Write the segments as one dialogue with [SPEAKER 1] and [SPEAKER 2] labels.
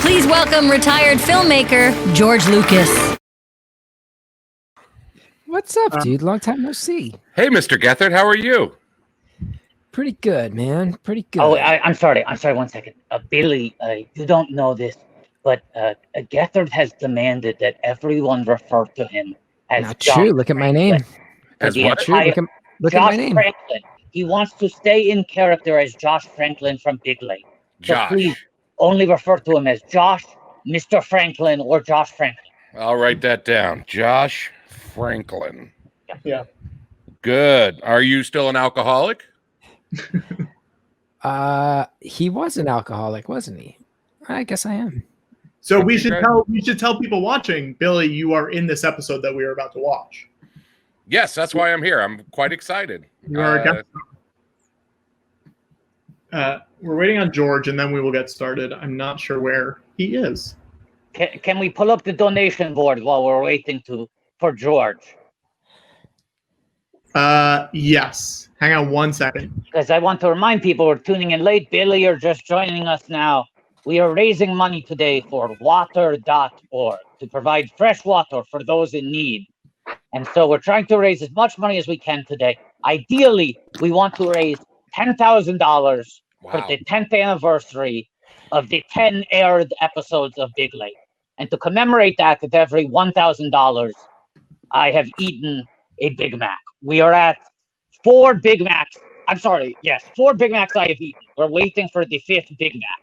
[SPEAKER 1] Please welcome retired filmmaker George Lucas.
[SPEAKER 2] What's up, dude? Long time no see.
[SPEAKER 3] Hey, Mr. Gethard, how are you?
[SPEAKER 2] Pretty good, man. Pretty good.
[SPEAKER 4] Oh, I'm sorry. 1 second. Billy, you don't know this, but Gethard has demanded that everyone refer to him as
[SPEAKER 2] Not
[SPEAKER 4] Josh
[SPEAKER 2] true. Look at my name.
[SPEAKER 3] As
[SPEAKER 4] the
[SPEAKER 3] what?
[SPEAKER 2] True. Look at
[SPEAKER 4] Josh
[SPEAKER 2] my name.
[SPEAKER 4] Franklin. He wants to stay in character as Josh Franklin from Big Lake. So
[SPEAKER 3] Josh.
[SPEAKER 4] please only refer to him as Josh, Mr. Franklin, or Josh Franklin.
[SPEAKER 3] I'll write that down. Josh Franklin.
[SPEAKER 5] Yeah.
[SPEAKER 3] Good. Are you still an alcoholic?
[SPEAKER 2] He was an alcoholic, wasn't he? I guess I am.
[SPEAKER 5] So we should tell people watching, Billy, you are in this episode that we are about to watch.
[SPEAKER 3] Yes, that's why I'm here. I'm quite excited.
[SPEAKER 5] You are a guest. We're waiting on George, and then we will get started. I'm not sure where he is.
[SPEAKER 4] Can we pull up the donation board while we're waiting for George?
[SPEAKER 5] Yes. Hang on 1 second.
[SPEAKER 4] Because I want to remind people we're tuning in late. Billy, you're just joining us now. We are raising money today for water.org to provide fresh water for those in need. And so we're trying to raise as much money as we can today. Ideally, we want to raise $10,000 for the 10th anniversary of the 10 aired episodes of Big Lake. And to commemorate that, with every $1,000, I have eaten a Big Mac. We are at 4 Big Macs. I'm sorry. Yes, 4 Big Macs I have eaten. We're waiting for the 5th Big Mac.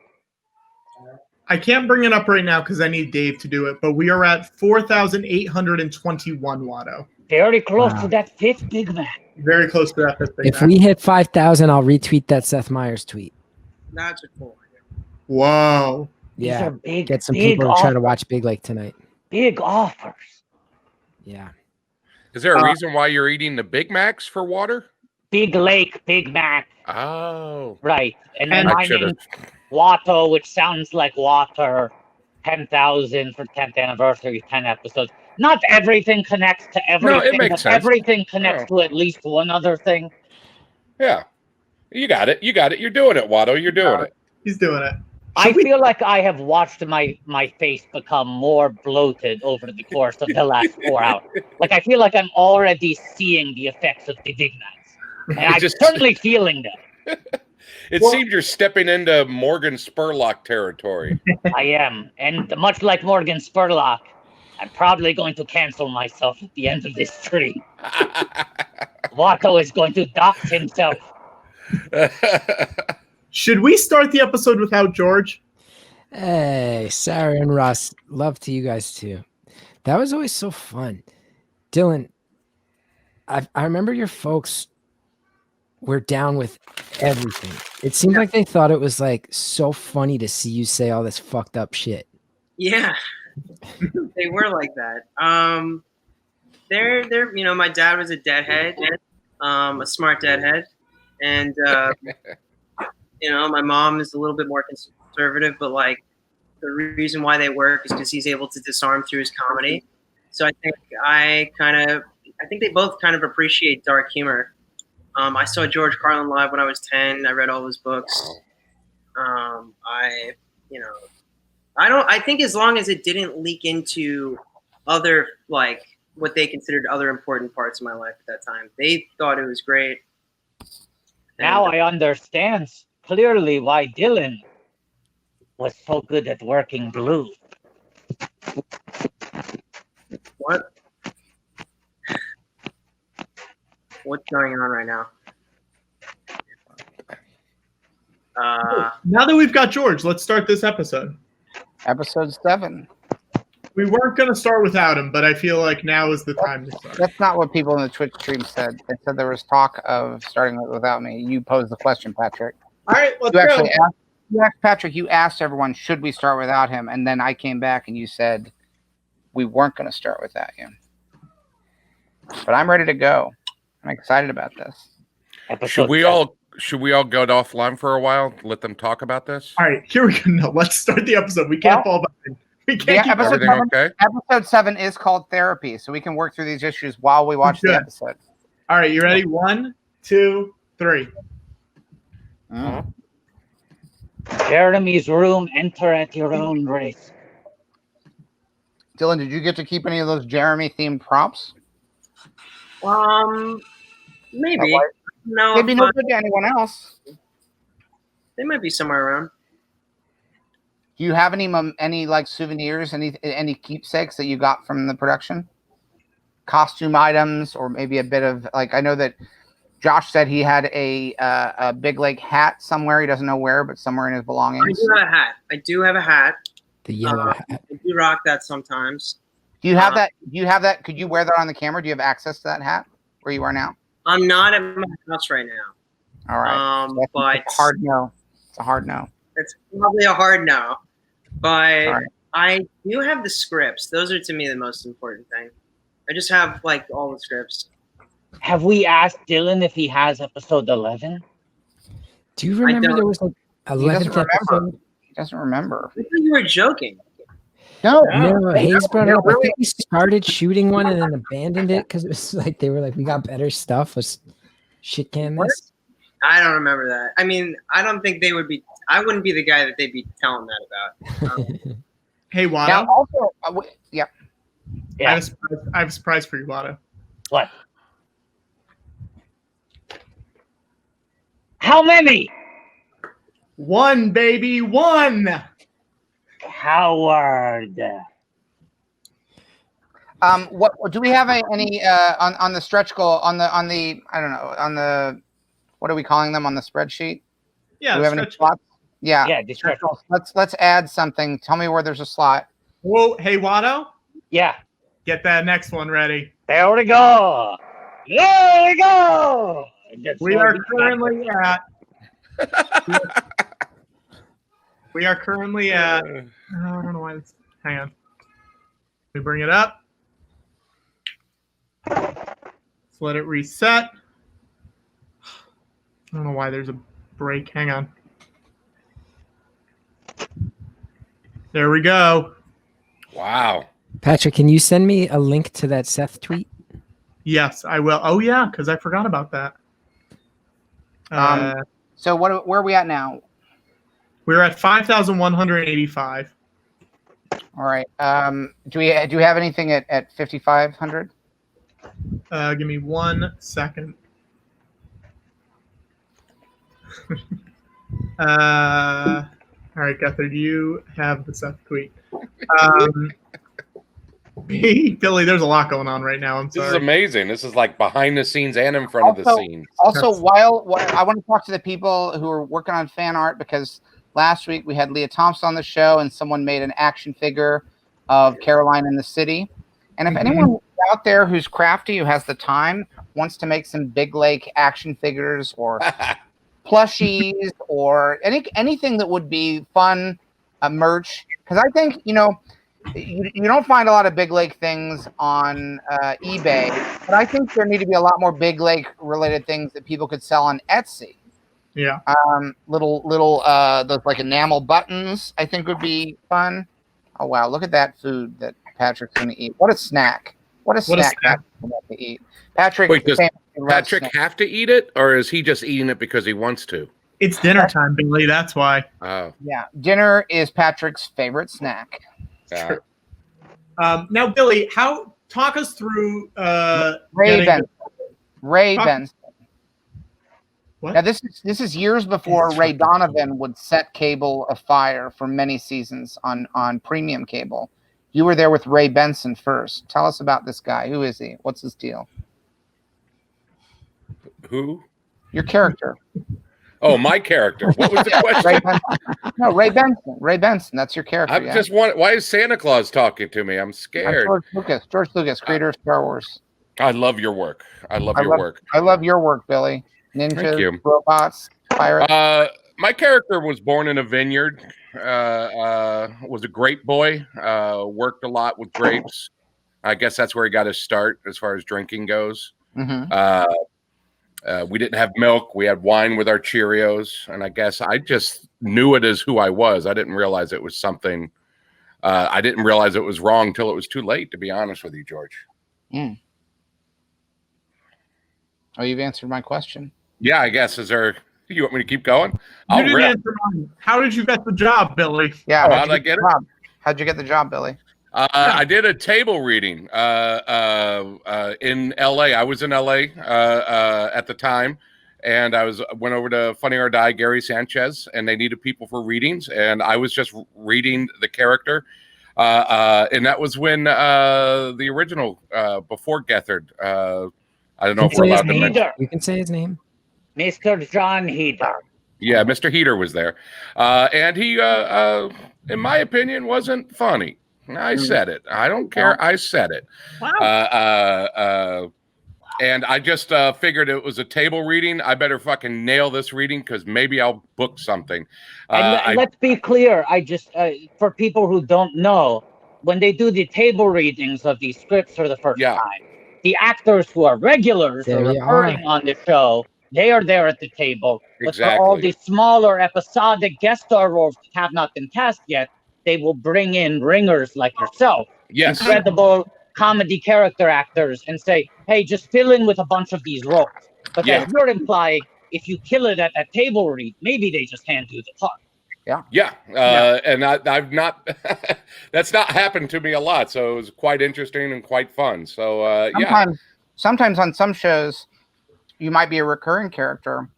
[SPEAKER 5] I can't bring it up right now because I need Dave to do it, but we are at 4,821 Watto.
[SPEAKER 4] Very close to that 5th Big Mac.
[SPEAKER 5] Very close to that 5th Big
[SPEAKER 2] If
[SPEAKER 5] Mac.
[SPEAKER 2] we hit 5,000, I'll retweet that Seth Meyers tweet.
[SPEAKER 6] Magical.
[SPEAKER 5] Whoa.
[SPEAKER 4] These
[SPEAKER 2] Yeah.
[SPEAKER 4] are big,
[SPEAKER 2] Get some
[SPEAKER 4] big
[SPEAKER 2] people to try to watch Big Lake tonight.
[SPEAKER 4] Big offers.
[SPEAKER 2] Yeah.
[SPEAKER 3] Is there a reason why you're eating the Big Macs for water?
[SPEAKER 4] Big Lake, Big Mac.
[SPEAKER 3] Oh.
[SPEAKER 4] Right. And then
[SPEAKER 5] And
[SPEAKER 4] my name's Watto, which sounds like water. 10,000 for 10th anniversary, 10 episodes. Not everything connects to everything.
[SPEAKER 3] No, it makes
[SPEAKER 4] but
[SPEAKER 3] sense.
[SPEAKER 4] Everything connects to at least one other thing.
[SPEAKER 3] Yeah. You got it. You got it. You're doing it, Watto. You're doing it.
[SPEAKER 5] He's doing it.
[SPEAKER 4] I feel like I have watched my face become more bloated over the course of the last 4 hours. Like, I feel like I'm already seeing the effects of the Big Macs. And I'm certainly feeling them.
[SPEAKER 3] It seems you're stepping into Morgan Spurlock territory.
[SPEAKER 4] I am. And much like Morgan Spurlock, I'm probably going to cancel myself at the end of this stream. Watto is going to dox himself.
[SPEAKER 5] Should we start the episode without George?
[SPEAKER 2] Hey, Sarah and Russ. Love to you guys too. That was always so fun. Dylan, I remember your folks were down with everything. It seemed like they thought it was like so funny to see you say all this fucked up shit.
[SPEAKER 6] Yeah, they were like that. They're you know, my dad was a deadhead, a smart deadhead, and you know, my mom is a little bit more conservative, but like the reason why they work is because he's able to disarm through his comedy. So I think they both kind of appreciate dark humor. I saw George Carlin live when I was 10. I read all his books. I think as long as it didn't leak into other, like, what they considered other important parts of my life at that time, they thought it was great.
[SPEAKER 4] Now I understand clearly why Dylan was so good at working blue.
[SPEAKER 6] What? What's going on right now?
[SPEAKER 5] Now that we've got George, let's start this episode.
[SPEAKER 7] Episode 7.
[SPEAKER 5] We weren't going to start without him, but I feel like now is the time to start.
[SPEAKER 7] That's not what people in the Twitch stream said. They said there was talk of starting without me. You posed the question, Patrick.
[SPEAKER 5] All right, let's
[SPEAKER 7] You
[SPEAKER 5] go.
[SPEAKER 7] actually asked Patrick, you asked everyone, should we start without him? And then I came back and you said we weren't going to start without you. But I'm ready to go. I'm excited about this.
[SPEAKER 3] Should we all go offline for a while? Let them talk about this?
[SPEAKER 5] All right, here we go. No, let's start the episode. We can't fall behind. We can't keep
[SPEAKER 3] everything okay?
[SPEAKER 7] Episode 7 is called Therapy, so we can work through these issues while we watch the episode.
[SPEAKER 5] All right, you ready? 1, 2, 3.
[SPEAKER 7] Mm.
[SPEAKER 4] Jeremy's room, enter at your own risk.
[SPEAKER 7] Dylan, did you get to keep any of those Jeremy-themed props?
[SPEAKER 6] Maybe.
[SPEAKER 7] Like,
[SPEAKER 6] No,
[SPEAKER 7] maybe no good to anyone else.
[SPEAKER 6] they might be somewhere around.
[SPEAKER 7] Do you have any like souvenirs, any keepsakes that you got from the production? Costume items, or maybe a bit of like, I know that Josh said he had a Big Lake hat somewhere. He doesn't know where, but somewhere in his belongings.
[SPEAKER 6] I do have a hat.
[SPEAKER 2] The yellow hat.
[SPEAKER 6] I do rock that sometimes.
[SPEAKER 7] Do you have that? Do you have that? Could you wear that on the camera? Do you have access to that hat where you are now?
[SPEAKER 6] I'm not at my house right now.
[SPEAKER 7] All right.
[SPEAKER 6] But
[SPEAKER 7] it's a hard no. It's a hard no.
[SPEAKER 6] It's probably a hard no. But
[SPEAKER 7] Sorry.
[SPEAKER 6] I do have the scripts. Those are to me the most important thing. I just have like all the scripts.
[SPEAKER 4] Have we asked Dylan if he has episode 11?
[SPEAKER 2] Do you remember there was like 11th episode?
[SPEAKER 7] He doesn't remember.
[SPEAKER 6] I thought you were joking.
[SPEAKER 7] No,
[SPEAKER 2] Hayes brought it up. I think we started shooting one and then abandoned it because it was like they were like, we got better stuff. Let's shit can this.
[SPEAKER 6] I don't remember that. I mean, I don't think they would be. I wouldn't be the guy that they'd be telling that about.
[SPEAKER 5] Hey, Watto.
[SPEAKER 7] Now, also, yeah.
[SPEAKER 5] I have a surprise for you, Watto.
[SPEAKER 4] What? How many?
[SPEAKER 5] 1, baby, 1.
[SPEAKER 4] Howard.
[SPEAKER 7] What do we have any on the stretch goal on the I don't know on the what are we calling them on the spreadsheet?
[SPEAKER 5] Yeah.
[SPEAKER 7] Do we have any slots? Yeah.
[SPEAKER 4] Yeah, the stretch goal.
[SPEAKER 7] Let's add something. Tell me where there's a slot.
[SPEAKER 5] Whoa, hey, Watto.
[SPEAKER 4] Yeah.
[SPEAKER 5] Get that next one ready.
[SPEAKER 4] There we go. There we go.
[SPEAKER 5] We are currently at. We are currently at. I don't know why this. Hang on. Let me bring it up. Let's let it reset. I don't know why there's a break. Hang on. There we go.
[SPEAKER 3] Wow.
[SPEAKER 2] Patrick, can you send me a link to that Seth tweet?
[SPEAKER 5] Yes, I will. Oh yeah, because I forgot about that.
[SPEAKER 7] So where are we at now?
[SPEAKER 5] We're at 5,185.
[SPEAKER 7] All right. Do you have anything at 5,500?
[SPEAKER 5] Give me 1 second. All right, Gethard, you have the Seth tweet. Billy, there's a lot going on right now. I'm sorry.
[SPEAKER 3] This is amazing. This is like behind the scenes and in front of the scenes.
[SPEAKER 7] Also, while I want to talk to the people who are working on fan art, because last week we had Leah Thompson on the show and someone made an action figure of Caroline in the City. And if anyone out there who's crafty, who has the time, wants to make some Big Lake action figures or plushies or anything that would be fun, merch, because I think, you don't find a lot of Big Lake things on eBay, but I think there need to be a lot more Big Lake related things that people could sell on Etsy.
[SPEAKER 5] Yeah.
[SPEAKER 7] Little those like enamel buttons I think would be fun. Oh wow, look at that food that Patrick's gonna eat. What a snack. What a snack Patrick's gonna have to eat. Patrick,
[SPEAKER 3] wait, does Patrick have to eat it, or is he just eating it because he wants to?
[SPEAKER 5] It's dinner time, Billy. That's why.
[SPEAKER 3] Oh.
[SPEAKER 7] Yeah, dinner is Patrick's favorite snack.
[SPEAKER 5] Sure. Now, Billy, talk us through
[SPEAKER 7] Ray Benson.
[SPEAKER 5] What?
[SPEAKER 7] Now this is years before Ray Donovan would set cable afire for many seasons on premium cable. You were there with Ray Benson first. Tell us about this guy. Who is he? What's his deal?
[SPEAKER 3] Who?
[SPEAKER 7] Your character.
[SPEAKER 3] Oh, my character. What was the question?
[SPEAKER 7] Ray Benson. Ray Benson. That's your character.
[SPEAKER 3] Just why is Santa Claus talking to me? I'm scared.
[SPEAKER 7] George Lucas, creator of Star Wars.
[SPEAKER 3] I love your work. I love your work.
[SPEAKER 7] I love your work, Billy. Ninjas, robots, pirates.
[SPEAKER 3] My character was born in a vineyard. Was a grape boy. Worked a lot with grapes. I guess that's where he got his start as far as drinking goes. We didn't have milk. We had wine with our Cheerios. And I guess I just knew it as who I was. I didn't realize it was something. I didn't realize it was wrong till it was too late, to be honest with you, George.
[SPEAKER 7] Oh, you've answered my question.
[SPEAKER 3] Yeah, I guess. Is there You want me to keep going?
[SPEAKER 5] You
[SPEAKER 3] I'll
[SPEAKER 5] didn't
[SPEAKER 3] rip.
[SPEAKER 5] answer mine. How did you get the job, Billy?
[SPEAKER 7] Yeah.
[SPEAKER 3] Oh,
[SPEAKER 7] how'd
[SPEAKER 3] how'd
[SPEAKER 7] you
[SPEAKER 3] I
[SPEAKER 7] get
[SPEAKER 3] get
[SPEAKER 7] the
[SPEAKER 3] it?
[SPEAKER 7] job? How'd you get the job, Billy?
[SPEAKER 3] I did a table reading in LA. I was in LA at the time, and went over to Funny or Die, Gary Sanchez, and they needed people for readings, and I was just reading the character. And that was when the original before Gethard. I don't know if we're allowed to mention.
[SPEAKER 4] Heder,
[SPEAKER 2] You can say his name.
[SPEAKER 4] Mr. John Heder.
[SPEAKER 3] Yeah, Mr. Heater was there, and he, in my opinion, wasn't funny. I said it. I don't care. I said it.
[SPEAKER 5] Wow.
[SPEAKER 3] And I just figured it was a table reading. I better fucking nail this reading because maybe I'll book something.
[SPEAKER 4] And let's be clear. I just, for people who don't know, when they do the table readings of these scripts for the first time, the actors who are regulars
[SPEAKER 2] There
[SPEAKER 4] or
[SPEAKER 2] you
[SPEAKER 4] recurring on the show, they are there at the table. But for all
[SPEAKER 3] Exactly.
[SPEAKER 4] the smaller episodic guest star roles that have not been cast yet, they will bring in ringers like yourself,
[SPEAKER 3] Yes.
[SPEAKER 4] incredible comedy character actors, and say, hey, just fill in with a bunch of these roles. But
[SPEAKER 3] Yeah.
[SPEAKER 4] as you're implying, if you kill it at that table read, maybe they just hand you the part.
[SPEAKER 3] Yeah. And I've not, that's not happened to me a lot. So it was quite interesting and quite fun. So
[SPEAKER 7] Sometimes on some shows, you might be a recurring character,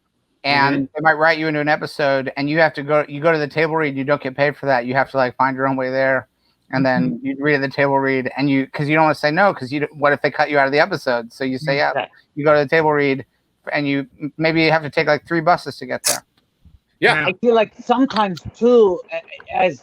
[SPEAKER 7] and they might write you into an episode, and you have to go. You go to the table read. You don't get paid for that. You have to like find your own way there, and then you read the table read, and because you don't want to say no, because what if they cut you out of the episode? So you say yeah. You go to the table read, and you maybe have to take like 3 buses to get there.
[SPEAKER 3] Yeah.
[SPEAKER 4] I feel like sometimes too, as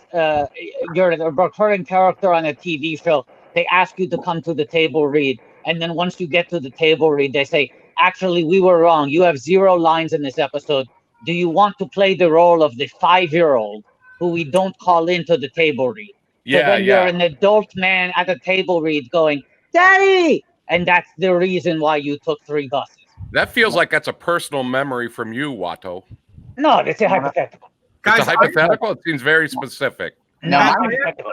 [SPEAKER 4] you're a recurring character on a TV show, they ask you to come to the table read, and then once you get to the table read, they say, actually, we were wrong. You have 0 lines in this episode. Do you want to play the role of the 5-year-old who we don't call into the table read? So then you're an adult man at a table read going, Daddy! And that's the reason why you took 3 buses.
[SPEAKER 3] That feels like that's a personal memory from you, Watto.
[SPEAKER 4] No, it's a hypothetical.
[SPEAKER 3] It's a hypothetical? It seems very specific.
[SPEAKER 7] No,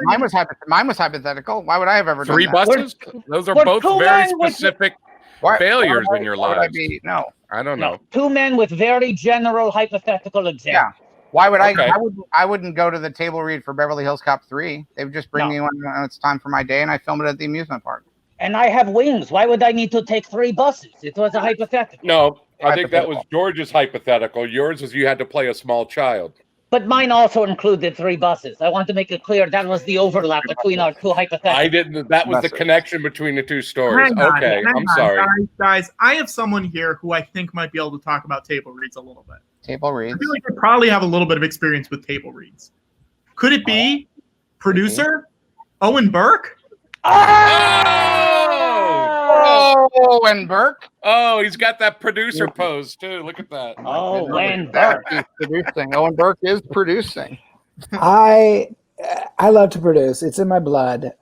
[SPEAKER 7] mine was hypothetical. Why would I have ever done
[SPEAKER 3] 3
[SPEAKER 7] that?
[SPEAKER 3] buses? Those are both very specific failures in your lives.
[SPEAKER 7] No,
[SPEAKER 3] I don't know.
[SPEAKER 4] 2 men with very general hypothetical examples.
[SPEAKER 7] Yeah. Why would
[SPEAKER 3] Okay.
[SPEAKER 7] I wouldn't go to the table read for Beverly Hills Cop 3. They would just bring me when it's time for my day, and I film it at the amusement park.
[SPEAKER 4] And I have wings. Why would I need to take 3 buses? It was a hypothetical.
[SPEAKER 3] No, I think that was George's hypothetical. Yours is you had to play a small child.
[SPEAKER 4] But mine also included 3 buses. I want to make it clear that was the overlap between our 2 hypotheticals.
[SPEAKER 3] I didn't. That was the connection between the 2 stories. Okay, I'm sorry.
[SPEAKER 5] Guys, I have someone here who I think might be able to talk about table reads a little bit.
[SPEAKER 7] Table reads.
[SPEAKER 5] I feel like they probably have a little bit of experience with table reads. Could it be producer Owen Burke?
[SPEAKER 3] Oh,
[SPEAKER 7] Owen Burke.
[SPEAKER 3] Oh, he's got that producer pose too. Look at that.
[SPEAKER 4] Oh, Owen Burke.
[SPEAKER 7] He's producing. Owen Burke is producing.
[SPEAKER 8] I love to produce. It's in my blood.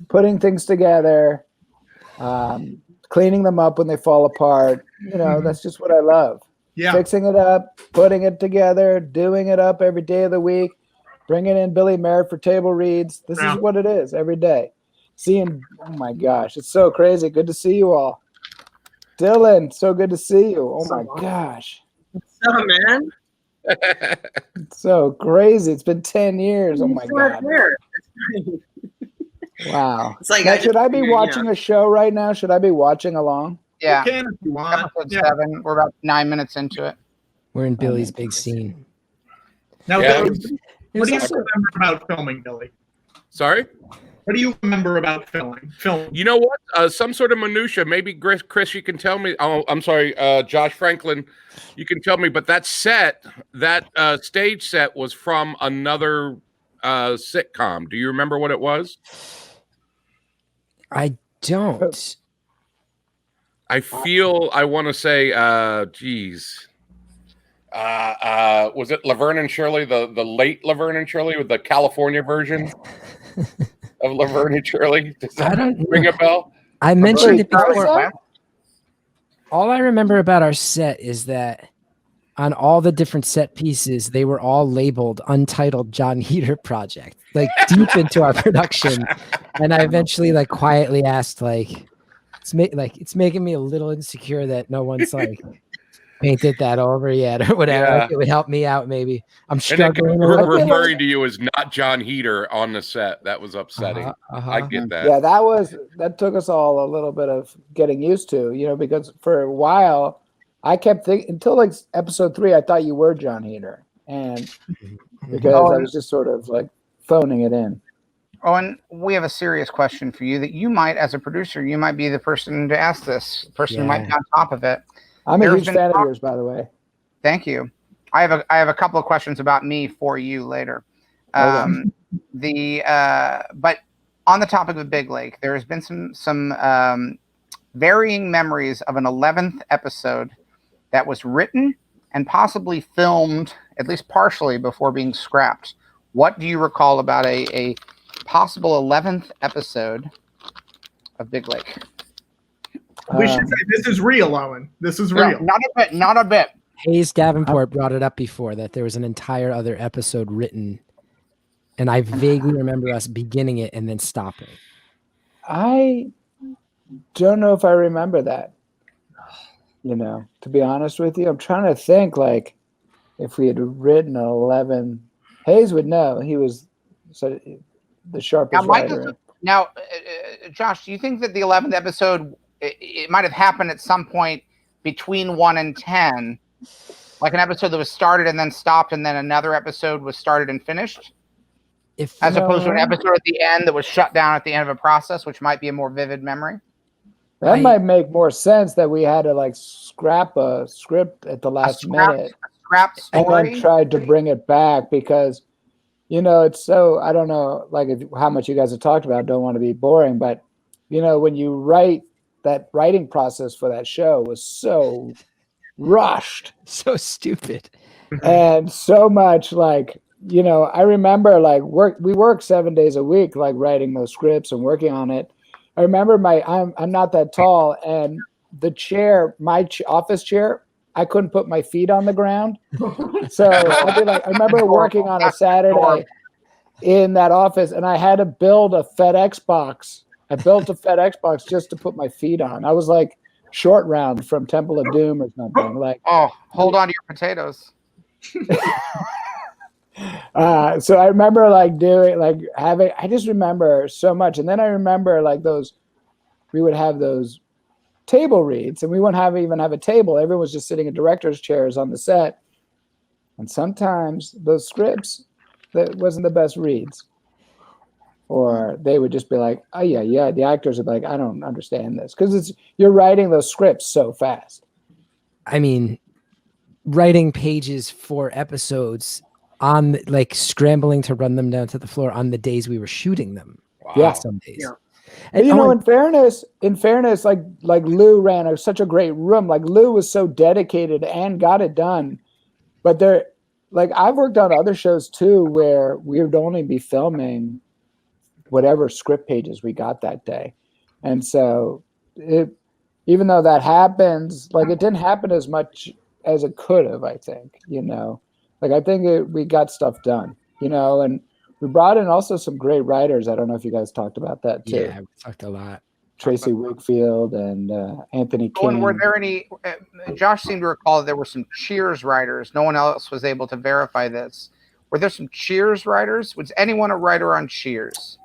[SPEAKER 8] Putting things together, cleaning them up when they fall apart. You know, that's just what I love.
[SPEAKER 5] Yeah.
[SPEAKER 8] Fixing it up, putting it together, doing it up every day of the week, bringing in Billy Merritt for table reads. This is what it is every day. Seeing, oh my gosh, it's so crazy. Good to see you all. Dylan, so good to see you. Oh my gosh.
[SPEAKER 6] What's up, man?
[SPEAKER 8] It's so crazy. It's been 10 years. Oh my God. Wow.
[SPEAKER 6] It's like
[SPEAKER 8] now, should I be watching a show right now? Should I be watching along?
[SPEAKER 7] Yeah.
[SPEAKER 5] You can if you want.
[SPEAKER 7] Episode 7. We're about 9 minutes into it.
[SPEAKER 2] We're in Billy's big scene.
[SPEAKER 5] Now,
[SPEAKER 3] Yeah.
[SPEAKER 5] what do you remember about filming, Billy?
[SPEAKER 3] Sorry?
[SPEAKER 5] What do you remember about filming?
[SPEAKER 3] You know what? Some sort of minutia. Maybe Chris, you can tell me. Oh, I'm sorry, Josh Franklin, you can tell me. But that set, that stage set, was from another sitcom. Do you remember what it was?
[SPEAKER 2] I don't.
[SPEAKER 3] I feel I want to say, geez. Was it Laverne and Shirley, the late Laverne and Shirley with the California version of Laverne and Shirley? Does that ring a bell?
[SPEAKER 2] I mentioned it before. All I remember about our set is that on all the different set pieces, they were all labeled Untitled Jon Heder Project, like deep into our production. And I eventually like quietly asked, like, it's making me a little insecure that no one's like painted that over yet or whatever.
[SPEAKER 3] Yeah.
[SPEAKER 2] It would help me out maybe. I'm
[SPEAKER 3] And
[SPEAKER 2] struggling a little bit.
[SPEAKER 3] referring to you as not John Heder on the set. That was upsetting. I get that.
[SPEAKER 8] Yeah, that took us all a little bit of getting used to, because for a while I kept thinking until like episode 3, I thought you were John Heder, and because I was just sort of like phoning it in.
[SPEAKER 7] Oh, and we have a serious question for you that you might, as a producer, you might be the person to ask this, the person who might be on top of it.
[SPEAKER 8] I'm a huge fan of yours, by the way.
[SPEAKER 7] Thank you. I have a couple of questions about me for you later. But on the topic of Big Lake, there has been some varying memories of an 11th episode that was written and possibly filmed, at least partially, before being scrapped. What do you recall about a possible 11th episode of Big Lake?
[SPEAKER 5] We should say this is real, Owen. This is real.
[SPEAKER 7] Not a bit.
[SPEAKER 2] Hayes Davenport brought it up before that there was an entire other episode written, and I vaguely remember us beginning it and then stopping.
[SPEAKER 8] I don't know if I remember that. To be honest with you, I'm trying to think like if we had written 11. Hayes would know. He was the sharpest writer.
[SPEAKER 7] Now, Josh, do you think that the 11th episode, it might have happened at some point between 1 and 10, like an episode that was started and then stopped, and then another episode was started and finished, as opposed to an episode at the end that was shut down at the end of a process, which might be a more vivid memory?
[SPEAKER 8] That might make more sense that we had to like scrap a script at the last minute,
[SPEAKER 7] scrap story,
[SPEAKER 8] and then tried to bring it back because, it's so, I don't know, like how much you guys have talked about, don't want to be boring, but when you write, that writing process for that show was so rushed,
[SPEAKER 2] so stupid,
[SPEAKER 8] and so much like, I remember like we worked 7 days a week, like writing those scripts and working on it. I remember I'm not that tall, and the chair, my office chair, I couldn't put my feet on the ground. So I'd be like, I remember working on a Saturday in that office, and I had to build a FedEx box. I built a FedEx box just to put my feet on. I was like Short Round from Temple of Doom or something. Like,
[SPEAKER 7] oh, hold on to your potatoes.
[SPEAKER 8] So I remember like I just remember so much. And then I remember like we would have those table reads, and we wouldn't even have a table. Everyone was just sitting in director's chairs on the set. And sometimes those scripts, that wasn't the best reads. Or they would just be like, oh yeah. The actors would be like, I don't understand this. Because you're writing those scripts so fast.
[SPEAKER 2] I mean, writing pages for episodes on like scrambling to run them down to the floor on the days we were shooting them.
[SPEAKER 3] Wow.
[SPEAKER 8] Yeah.
[SPEAKER 2] Some days.
[SPEAKER 8] Yeah.
[SPEAKER 2] And
[SPEAKER 8] in fairness, like Lou ran such a great room. Like Lou was so dedicated and got it done. But I've worked on other shows too where we would only be filming whatever script pages we got that day. And so even though that happens, like it didn't happen as much as it could have, I think, like I think we got stuff done, and we brought in also some great writers. I don't know if you guys talked about that too.
[SPEAKER 2] Yeah, we talked a lot.
[SPEAKER 8] Tracy Wakefield and Anthony King.
[SPEAKER 7] And were there any, Josh seemed to recall that there were some Cheers writers. No one else was able to verify this. Were there some Cheers writers? Was anyone a writer on Cheers?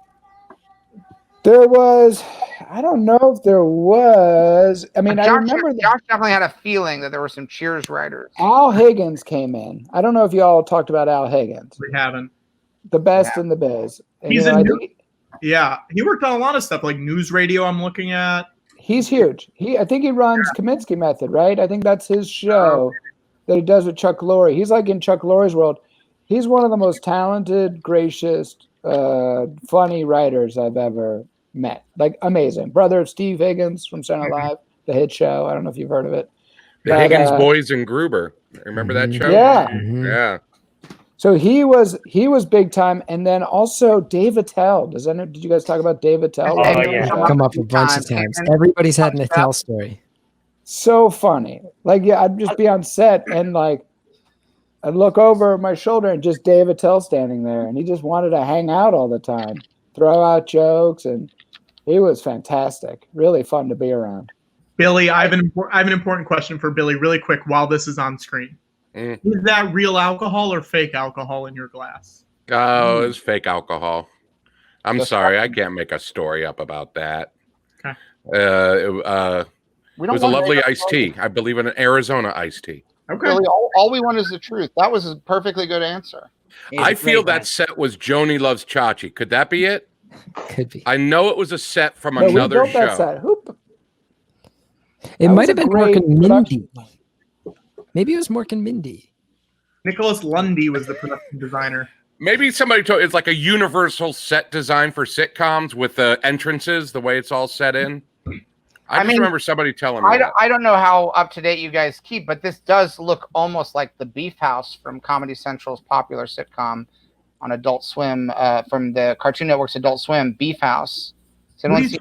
[SPEAKER 8] There was, I don't know if there was. I mean, I remember
[SPEAKER 7] Josh definitely had a feeling that there were some Cheers writers.
[SPEAKER 8] Al Higgins came in. I don't know if y'all talked about Al Higgins.
[SPEAKER 5] We haven't.
[SPEAKER 8] The best in the biz. And,
[SPEAKER 5] He's he worked on a lot of stuff like news radio. I'm looking at.
[SPEAKER 8] He's huge. I think he runs Kaminsky Method, right? I think that's his show that he does with Chuck Lorre. He's like in Chuck Lorre's world. He's one of the most talented, gracious, funny writers I've ever met. Like amazing. Brother of Steve Higgins from Saturday Night Live, the hit show. I don't know if you've heard of it.
[SPEAKER 3] The Higgins Boys and Gruber. Remember that show?
[SPEAKER 8] Yeah.
[SPEAKER 3] Yeah.
[SPEAKER 8] So he was big time, and then also Dave Attell. Did you guys talk about Dave Attell?
[SPEAKER 9] Oh yeah,
[SPEAKER 2] Come up a bunch of times. Everybody's had an Attell story.
[SPEAKER 8] So funny. Like I'd just be on set and like I'd look over my shoulder and just Dave Attell standing there, and he just wanted to hang out all the time, throw out jokes, and he was fantastic. Really fun to be around.
[SPEAKER 5] Billy, I have an important question for Billy, really quick, while this is on screen.
[SPEAKER 3] Mm.
[SPEAKER 5] Is that real alcohol or fake alcohol in your glass?
[SPEAKER 3] Oh, it's fake alcohol. I'm
[SPEAKER 7] Just
[SPEAKER 3] sorry, I can't make a story up about that.
[SPEAKER 5] Okay.
[SPEAKER 3] It
[SPEAKER 7] We
[SPEAKER 3] was a lovely iced tea. I believe in an Arizona iced tea.
[SPEAKER 5] Okay.
[SPEAKER 7] Really, all we want is the truth. That was a perfectly good answer.
[SPEAKER 3] I feel that set was Joni Loves Chachi. Could that be it?
[SPEAKER 2] Could be.
[SPEAKER 3] I know it was a set from
[SPEAKER 8] No, we
[SPEAKER 3] another
[SPEAKER 8] built that
[SPEAKER 3] show.
[SPEAKER 8] set.
[SPEAKER 2] It
[SPEAKER 8] That
[SPEAKER 2] might
[SPEAKER 8] was
[SPEAKER 2] have
[SPEAKER 8] a
[SPEAKER 2] been
[SPEAKER 8] great
[SPEAKER 2] Mork and
[SPEAKER 8] production.
[SPEAKER 2] Mindy. Maybe it was Mork and Mindy.
[SPEAKER 5] Nicholas Lundy was the production designer.
[SPEAKER 3] Maybe somebody told it's like a universal set design for sitcoms with the entrances, the way it's all set in. I just remember somebody telling me that.
[SPEAKER 7] I don't know how up to date you guys keep, but this does look almost like the Beef House from Comedy Central's popular sitcom on Adult Swim, from the Cartoon Network's Adult Swim, Beef House. Does anyone see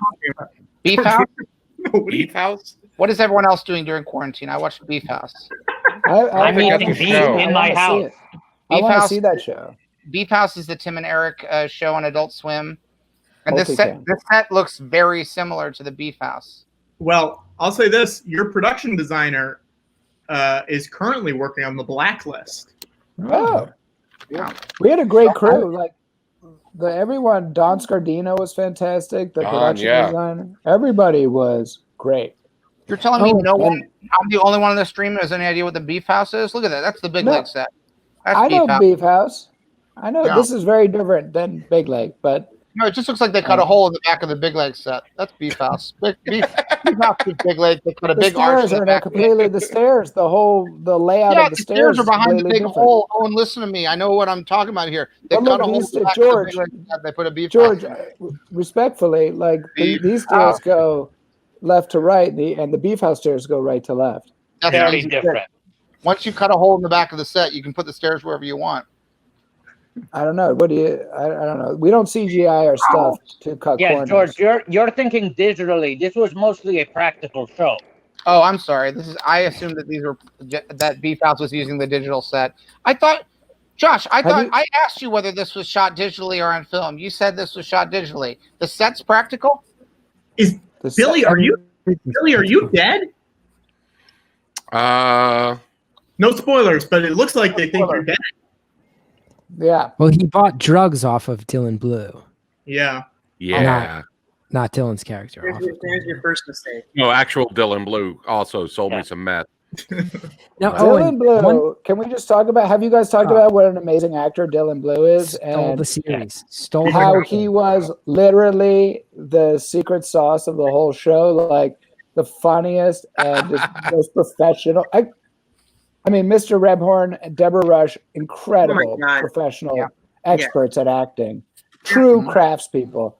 [SPEAKER 7] Beef House?
[SPEAKER 3] Beef House?
[SPEAKER 7] What is everyone else doing during quarantine? I watched Beef House.
[SPEAKER 4] I'm eating beef in my house.
[SPEAKER 8] I
[SPEAKER 7] Beef
[SPEAKER 8] want to
[SPEAKER 7] House-
[SPEAKER 8] see that show.
[SPEAKER 7] Beef House is the Tim and Eric show on Adult Swim, and this
[SPEAKER 8] Multicam.
[SPEAKER 7] set looks very similar to the Beef House.
[SPEAKER 5] Well, I'll say this: your production designer is currently working on The Blacklist.
[SPEAKER 8] Oh,
[SPEAKER 7] Yeah.
[SPEAKER 8] we had a great crew. Like everyone, Don Scardino was fantastic. The
[SPEAKER 3] Don,
[SPEAKER 8] production
[SPEAKER 3] yeah.
[SPEAKER 8] designer, everybody was great.
[SPEAKER 7] You're telling me
[SPEAKER 8] Oh,
[SPEAKER 7] no one?
[SPEAKER 8] and-
[SPEAKER 7] I'm the only one on the stream who has any idea what the Beef House is? Look at that. That's the Big
[SPEAKER 8] No.
[SPEAKER 7] Leg set. That's
[SPEAKER 8] I know
[SPEAKER 7] Beef House.
[SPEAKER 8] Beef House. I know
[SPEAKER 7] Yeah.
[SPEAKER 8] this is very different than Big Leg, but
[SPEAKER 7] No, it just looks like they cut a hole in the back of the Big Leg set. That's Beef House. Beef House is Big Leg. They put a
[SPEAKER 8] the
[SPEAKER 7] big arch
[SPEAKER 8] stairs
[SPEAKER 7] in the
[SPEAKER 8] are
[SPEAKER 7] back.
[SPEAKER 8] completely the stairs. The layout
[SPEAKER 7] Yeah,
[SPEAKER 8] of
[SPEAKER 7] the
[SPEAKER 8] the
[SPEAKER 7] stairs are behind the
[SPEAKER 8] completely
[SPEAKER 7] big
[SPEAKER 8] different.
[SPEAKER 7] hole. Oh, and listen to me. I know what I'm talking about here. They
[SPEAKER 8] But
[SPEAKER 7] cut
[SPEAKER 8] look,
[SPEAKER 7] a hole in
[SPEAKER 8] these-
[SPEAKER 7] the back
[SPEAKER 8] George-
[SPEAKER 7] of the Big Leg set. They put a Beef
[SPEAKER 8] George,
[SPEAKER 7] House.
[SPEAKER 8] respectfully, like
[SPEAKER 7] Beef
[SPEAKER 8] these stairs
[SPEAKER 7] House.
[SPEAKER 8] go left to right, and the Beef House stairs go right to left.
[SPEAKER 7] That's
[SPEAKER 4] Very
[SPEAKER 7] easy.
[SPEAKER 4] different.
[SPEAKER 7] Once you cut a hole in the back of the set, you can put the stairs wherever you want.
[SPEAKER 8] I don't know. What do you? I don't know. We don't CGI our stuff to cut
[SPEAKER 4] Yes,
[SPEAKER 8] corners.
[SPEAKER 4] George, you're thinking digitally. This was mostly a practical show.
[SPEAKER 7] Oh, I'm sorry. I assumed that that Beef House was using the digital set. I thought, Josh, I asked you whether this was shot digitally or on film. You said this was shot digitally. The set's practical?
[SPEAKER 5] Is
[SPEAKER 8] The
[SPEAKER 5] Billy?
[SPEAKER 8] set-
[SPEAKER 5] Are you dead? No spoilers, but it looks like they think you're dead.
[SPEAKER 8] Yeah.
[SPEAKER 2] Well, he bought drugs off of Dylan Blue,
[SPEAKER 5] Yeah.
[SPEAKER 3] Yeah.
[SPEAKER 2] not Dylan's character.
[SPEAKER 6] There's
[SPEAKER 2] Off
[SPEAKER 6] your,
[SPEAKER 2] of
[SPEAKER 6] there's your first mistake.
[SPEAKER 3] No, actual Dylan Blue also sold me some meth.
[SPEAKER 2] Now,
[SPEAKER 8] Dylan
[SPEAKER 2] Owen,
[SPEAKER 8] Blue.
[SPEAKER 2] one
[SPEAKER 8] Can we just talk about? Have you guys talked about what an amazing actor Dylan Blue is,
[SPEAKER 2] stole
[SPEAKER 8] and
[SPEAKER 2] the series, stole
[SPEAKER 8] how
[SPEAKER 2] the
[SPEAKER 8] he was literally the secret sauce of the whole show, like the funniest and just most professional. I mean, Mr. Rebhorn and Deborah Rush, incredible
[SPEAKER 6] God.
[SPEAKER 8] professional experts at acting, true craftspeople.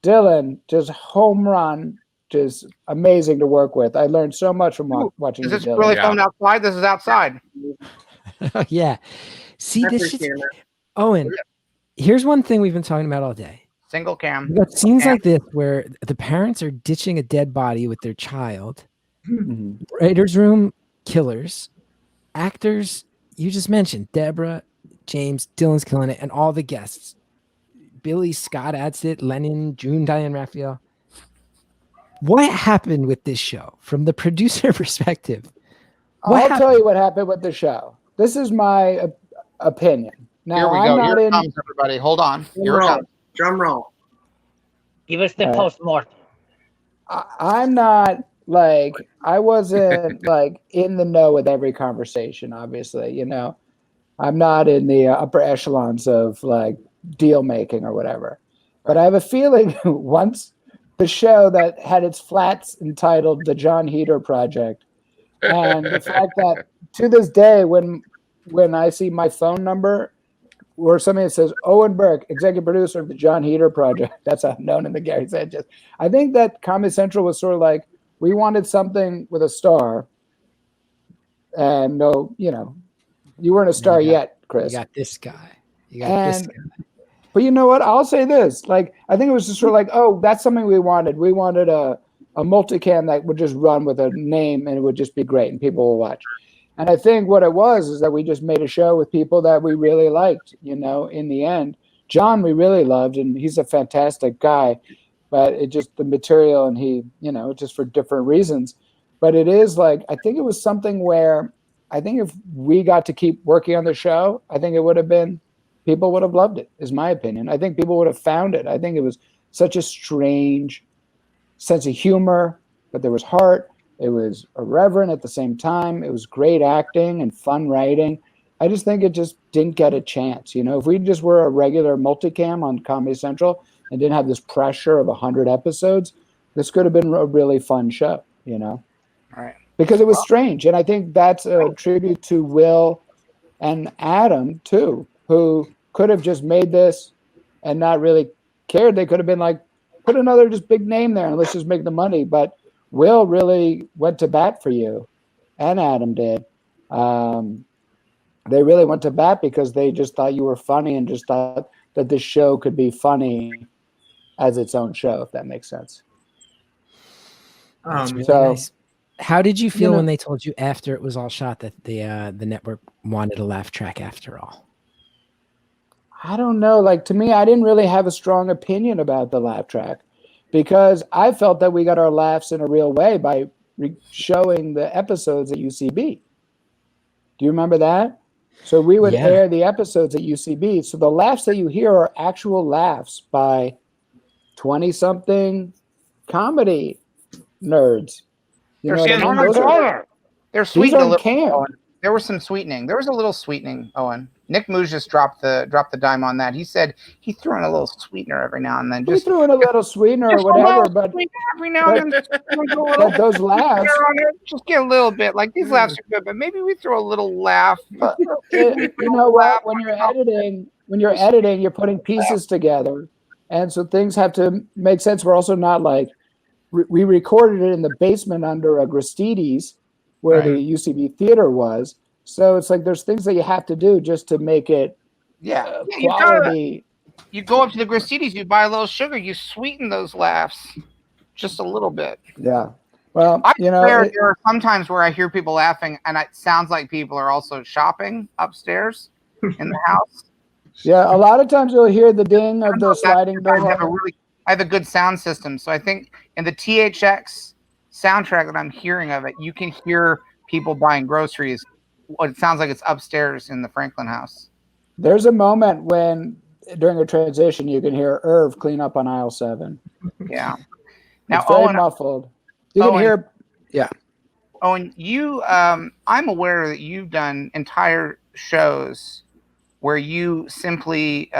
[SPEAKER 8] Dylan, just home run, just amazing to work with. I learned so much from watching
[SPEAKER 7] Is this
[SPEAKER 8] Dylan.
[SPEAKER 7] really filmed outside? This is outside.
[SPEAKER 2] yeah. See,
[SPEAKER 6] I
[SPEAKER 2] this
[SPEAKER 6] appreciate
[SPEAKER 2] shit's
[SPEAKER 6] that.
[SPEAKER 2] Owen. Here's one thing we've been talking about all day.
[SPEAKER 7] Single cam.
[SPEAKER 2] We got scenes like this where the parents are ditching a dead body with their child.
[SPEAKER 8] Mhm.
[SPEAKER 2] Writer's room killers. Actors, you just mentioned Deborah, James, Dylan's killing it, and all the guests. Billy, Scott Adsit, Lennon, June, Diane Raphael. What happened with this show from the producer perspective?
[SPEAKER 8] I'll tell you what happened with the show. This is my opinion. Now,
[SPEAKER 7] Here we
[SPEAKER 8] I'm
[SPEAKER 7] go.
[SPEAKER 8] not
[SPEAKER 7] Here it
[SPEAKER 8] in.
[SPEAKER 7] comes, everybody. Hold on. Here it
[SPEAKER 6] Drum roll.
[SPEAKER 7] comes.
[SPEAKER 6] Drum roll.
[SPEAKER 4] Give us the
[SPEAKER 8] All right.
[SPEAKER 4] post-mortem.
[SPEAKER 8] I'm not like I wasn't like in the know with every conversation. Obviously, you know, I'm not in the upper echelons of like deal making or whatever. But I have a feeling once the show that had its flats entitled "The Jon Heder Project," and the fact that to this day, when I see my phone number or something that says Owen Burke, executive producer of the Jon Heder Project, that's how I'm known in the Gary Sanchez. I think that Comedy Central was sort of like, we wanted something with a star, and no, you know, you weren't a star yet, Chris.
[SPEAKER 2] You got this guy. You got this guy.
[SPEAKER 8] But you know what? I'll say this. Like, I think it was just sort of like, oh, that's something we wanted. We wanted a multicam that would just run with a name and it would just be great and people will watch. And I think what it was is that we just made a show with people that we really liked, you know, in the end. John, we really loved, and he's a fantastic guy, but it just, the material and he, you know, just for different reasons. but it is like, I think it was something where I think if we got to keep working on the show, I think it would have been, people would have loved it, is my opinion. I think people would have found it. I think it was such a strange sense of humor, but there was heart. It was irreverent at the same time. It was great acting and fun writing. I just think it just didn't get a chance. You know, if we just were a regular multicam on Comedy Central and didn't have this pressure of 100 episodes, this could have been a really fun show, you know?
[SPEAKER 7] All right.
[SPEAKER 8] Because it was strange. And I think that's a tribute to Will and Adam, too, who could have just made this and not really cared. They could have been like, put another just big name there and let's just make the money. But Will really went to bat for you, and Adam did. They really went to bat because they just thought you were funny and just thought that this show could be funny as its own show, if that makes sense.
[SPEAKER 2] That's really
[SPEAKER 8] so
[SPEAKER 2] nice. How did you feel
[SPEAKER 8] you know-
[SPEAKER 2] when they told you after it was all shot that the network wanted a laugh track after all?
[SPEAKER 8] I don't know. Like, to me, I didn't really have a strong opinion about the laugh track because I felt that we got our laughs in a real way by showing the episodes at UCB. Do you remember that? So we would air the episodes at UCB. So the laughs that you hear are actual laughs by 20-something comedy nerds. You know what I mean?
[SPEAKER 7] They're
[SPEAKER 8] These
[SPEAKER 7] sweetened a
[SPEAKER 8] aren't
[SPEAKER 7] little.
[SPEAKER 8] canned.
[SPEAKER 7] Owen. There was some sweetening. There was a little sweetening, Owen. Nick Moose just dropped the dime on that. He said he threw in a little sweetener every now and then.
[SPEAKER 8] We threw in a little sweetener or whatever, but
[SPEAKER 7] every now and then,
[SPEAKER 8] but those laughs,
[SPEAKER 7] just get a little bit. Like, these laughs are good, but maybe we throw a little laugh.
[SPEAKER 8] you know what? When you're editing, you're putting pieces together, and so things have to make sense. We're also not like we recorded it in the basement under a Gristides, where the UCB theater was. So it's like there's things that you have to do just to make it quality.
[SPEAKER 7] You go up to the Gristides, you buy a little sugar, you sweeten those laughs just a little bit.
[SPEAKER 8] Yeah. Well, you know,
[SPEAKER 7] there are some times where I hear people laughing, and it sounds like people are also shopping upstairs in the house.
[SPEAKER 8] Yeah, a lot of times you'll hear the ding of the sliding door.
[SPEAKER 7] I have a good sound system, so I think in the THX soundtrack that I'm hearing of it, you can hear people buying groceries. It sounds like it's upstairs in the Franklin house.
[SPEAKER 8] There's a moment when during a transition you can hear Irv clean up on aisle 7.
[SPEAKER 7] Yeah.
[SPEAKER 8] Now, it's very muffled. You can hear,
[SPEAKER 7] Owen, you, I'm aware that you've done entire shows where you simply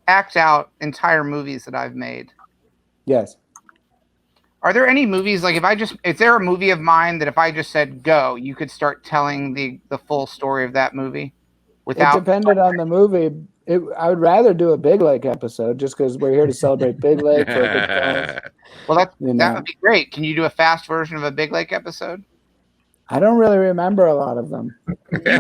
[SPEAKER 7] act out entire movies that I've made.
[SPEAKER 8] Yes.
[SPEAKER 7] Are there any movies, like is there a movie of mine that if I just said go, you could start telling the full story of that movie?
[SPEAKER 8] It depended on the movie. I would rather do a Big Lake episode just because we're here to celebrate Big Lake for a good cause.
[SPEAKER 7] Well, that would be great. Can you do a fast version of a Big Lake episode?
[SPEAKER 8] I don't really remember a lot of them.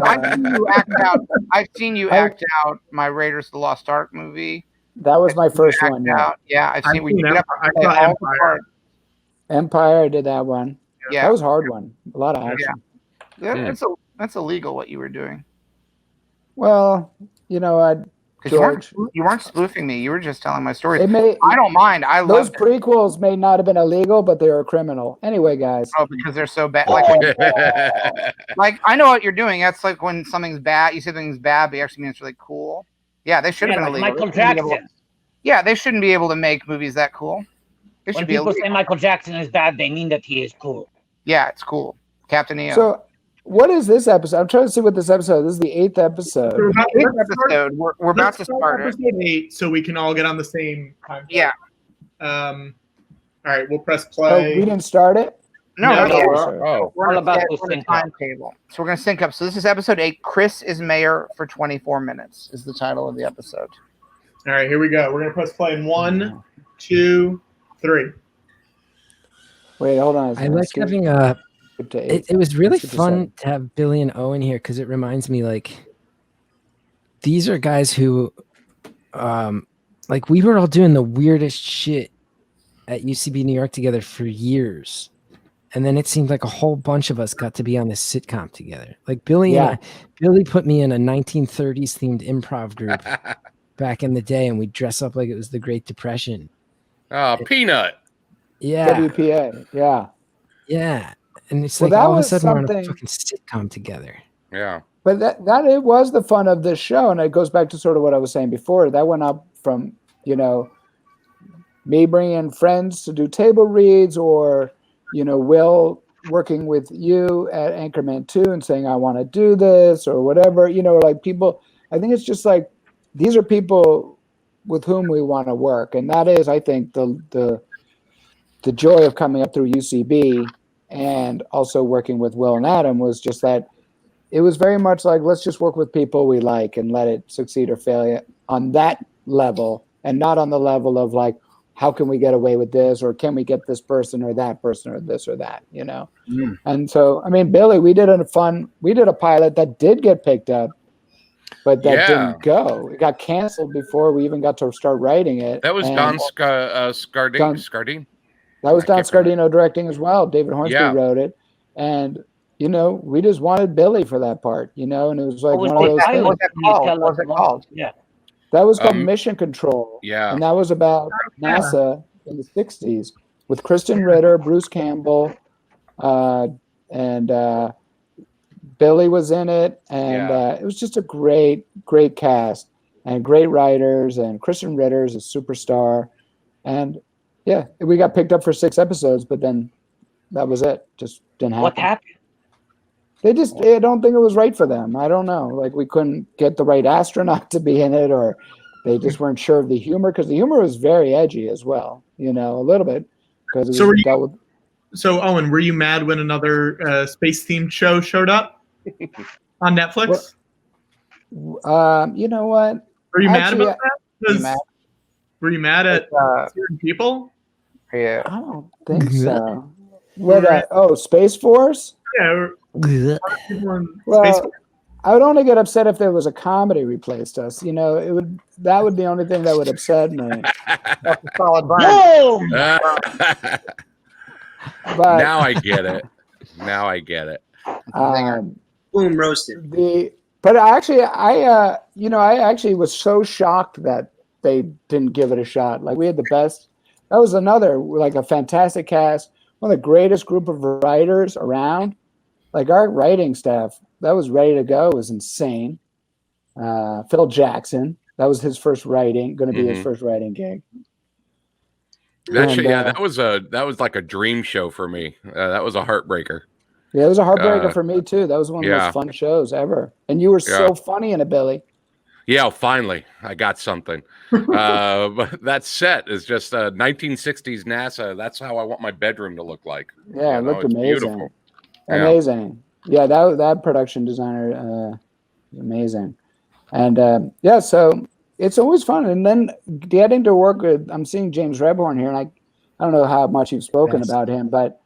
[SPEAKER 7] I've seen you act out my Raiders of the Lost Ark movie.
[SPEAKER 8] That was my first one.
[SPEAKER 7] Yeah, I've seen where you get up.
[SPEAKER 5] I saw Empire.
[SPEAKER 8] Empire, I did that one.
[SPEAKER 7] Yeah,
[SPEAKER 8] that was a hard one. A lot of action.
[SPEAKER 7] Yeah. That's illegal what you were doing.
[SPEAKER 8] Well, you know, George,
[SPEAKER 7] you weren't spoofing me. You were just telling my story.
[SPEAKER 8] I
[SPEAKER 7] don't mind. I love
[SPEAKER 8] those prequels may not have been illegal, but they were criminal. Anyway, guys.
[SPEAKER 7] Oh, because they're so bad. Like I know what you're doing. That's like when something's bad. You say something's bad, but you actually mean it's really cool. Yeah, they should have been illegal.
[SPEAKER 4] Michael Jackson.
[SPEAKER 7] Yeah, they shouldn't be able to make movies that cool.
[SPEAKER 4] When people say Michael Jackson is bad, they mean that he is cool.
[SPEAKER 7] Yeah, it's cool. Captain EO.
[SPEAKER 8] So, what is this episode? I'm trying to see what this episode. This is the 8th episode.
[SPEAKER 7] We're about to start
[SPEAKER 5] episode 8, so we can all get on the same time.
[SPEAKER 7] Yeah.
[SPEAKER 5] All right, we'll press play.
[SPEAKER 8] Oh, we didn't start it?
[SPEAKER 7] No. We're about to sync timetable. So we're going to sync up. So this is episode 8. Chris is mayor for 24 minutes is the title of the episode.
[SPEAKER 5] All right, here we go. We're going to press play in 1, 2, 3.
[SPEAKER 8] Wait, hold on.
[SPEAKER 2] I like having a. It was really fun to have Billy and Owen here because it reminds me like these are guys who, like we were all doing the weirdest shit at UCB New York together for years. And then it seemed like a whole bunch of us got to be on this sitcom together. Like Billy put me in a 1930s themed improv group back in the day, and we'd dress up like it was the Great Depression.
[SPEAKER 3] Oh, Peanut.
[SPEAKER 2] Yeah.
[SPEAKER 8] WPA. Yeah.
[SPEAKER 2] Yeah. And it's
[SPEAKER 8] Well,
[SPEAKER 2] like
[SPEAKER 8] that
[SPEAKER 2] all of a
[SPEAKER 8] was
[SPEAKER 2] sudden we're on a
[SPEAKER 8] something-
[SPEAKER 2] fucking sitcom together.
[SPEAKER 3] Yeah.
[SPEAKER 8] But that it was the fun of this show, and it goes back to sort of what I was saying before. That went up from, you know, me bringing in friends to do table reads, or, you know, Will working with you at Anchorman 2 and saying, I want to do this or whatever, you know, like people, I think it's just like, these are people with whom we want to work. And that is, I think, the joy of coming up through UCB and also working with Will and Adam was just that it was very much like, let's just work with people we like and let it succeed or fail on that level, and not on the level of like, how can we get away with this, or can we get this person or that person or this or that, you know?
[SPEAKER 7] Mm.
[SPEAKER 8] And so, I mean, Billy, we did a pilot that did get picked up, but that didn't go. It got canceled before we even got to start writing it.
[SPEAKER 3] That was
[SPEAKER 8] And
[SPEAKER 3] Don Scardine.
[SPEAKER 8] that was
[SPEAKER 3] I
[SPEAKER 8] Don
[SPEAKER 3] can't remember.
[SPEAKER 8] Scardino directing as well. David Hornsby wrote it. And, you know, we just wanted Billy for that part, you know, and it was like one of those things.
[SPEAKER 7] What was it called?
[SPEAKER 4] Yeah.
[SPEAKER 8] That was called Mission Control.
[SPEAKER 3] Yeah.
[SPEAKER 8] And that was about NASA in the 60s with Kristen Ritter, Bruce Campbell, and Billy was in it. And it was just a great, great cast and great writers. And Kristen Ritter's a superstar. And yeah, we got picked up for 6 episodes, but then that was it. Just didn't happen.
[SPEAKER 4] What happened?
[SPEAKER 8] I don't think it was right for them. I don't know. Like, we couldn't get the right astronaut to be in it, or they just weren't sure of the humor, because the humor was very edgy as well, you know, a little bit. Because it was dealt with.
[SPEAKER 5] So, Owen, were you mad when another space-themed show showed up on Netflix?
[SPEAKER 8] You know what?
[SPEAKER 5] Were you mad about that? Were you mad at certain people?
[SPEAKER 7] Yeah.
[SPEAKER 8] I don't think so. What? Space Force?
[SPEAKER 5] Yeah.
[SPEAKER 8] Well, I would only get upset if there was a comedy replaced us. You know, that would be the only thing that would upset me.
[SPEAKER 7] That's a solid burn.
[SPEAKER 4] Boom!
[SPEAKER 8] But
[SPEAKER 3] Now I get it. Now I get it.
[SPEAKER 6] Boom, roasted.
[SPEAKER 8] But I actually was so shocked that they didn't give it a shot. Like, we had the best. That was another, like, a fantastic cast, one of the greatest group of writers around. Like, our writing staff that was ready to go was insane. Phil Jackson, that was his first writing, going to be his first writing gig.
[SPEAKER 3] That was like a dream show for me. That was a heartbreaker.
[SPEAKER 8] Yeah, it was a heartbreaker for me too. That was one of the most fun shows ever. And you were so funny in it, Billy.
[SPEAKER 3] Yeah, finally, I got something. But that set is just 1960s NASA. That's how I want my bedroom to look like.
[SPEAKER 8] Yeah, it looked amazing.
[SPEAKER 3] Beautiful.
[SPEAKER 8] Amazing. Yeah, that production designer, amazing. And so it's always fun. And then getting to work with, I'm seeing James Rebhorn here, and I don't know how much you've spoken about him, but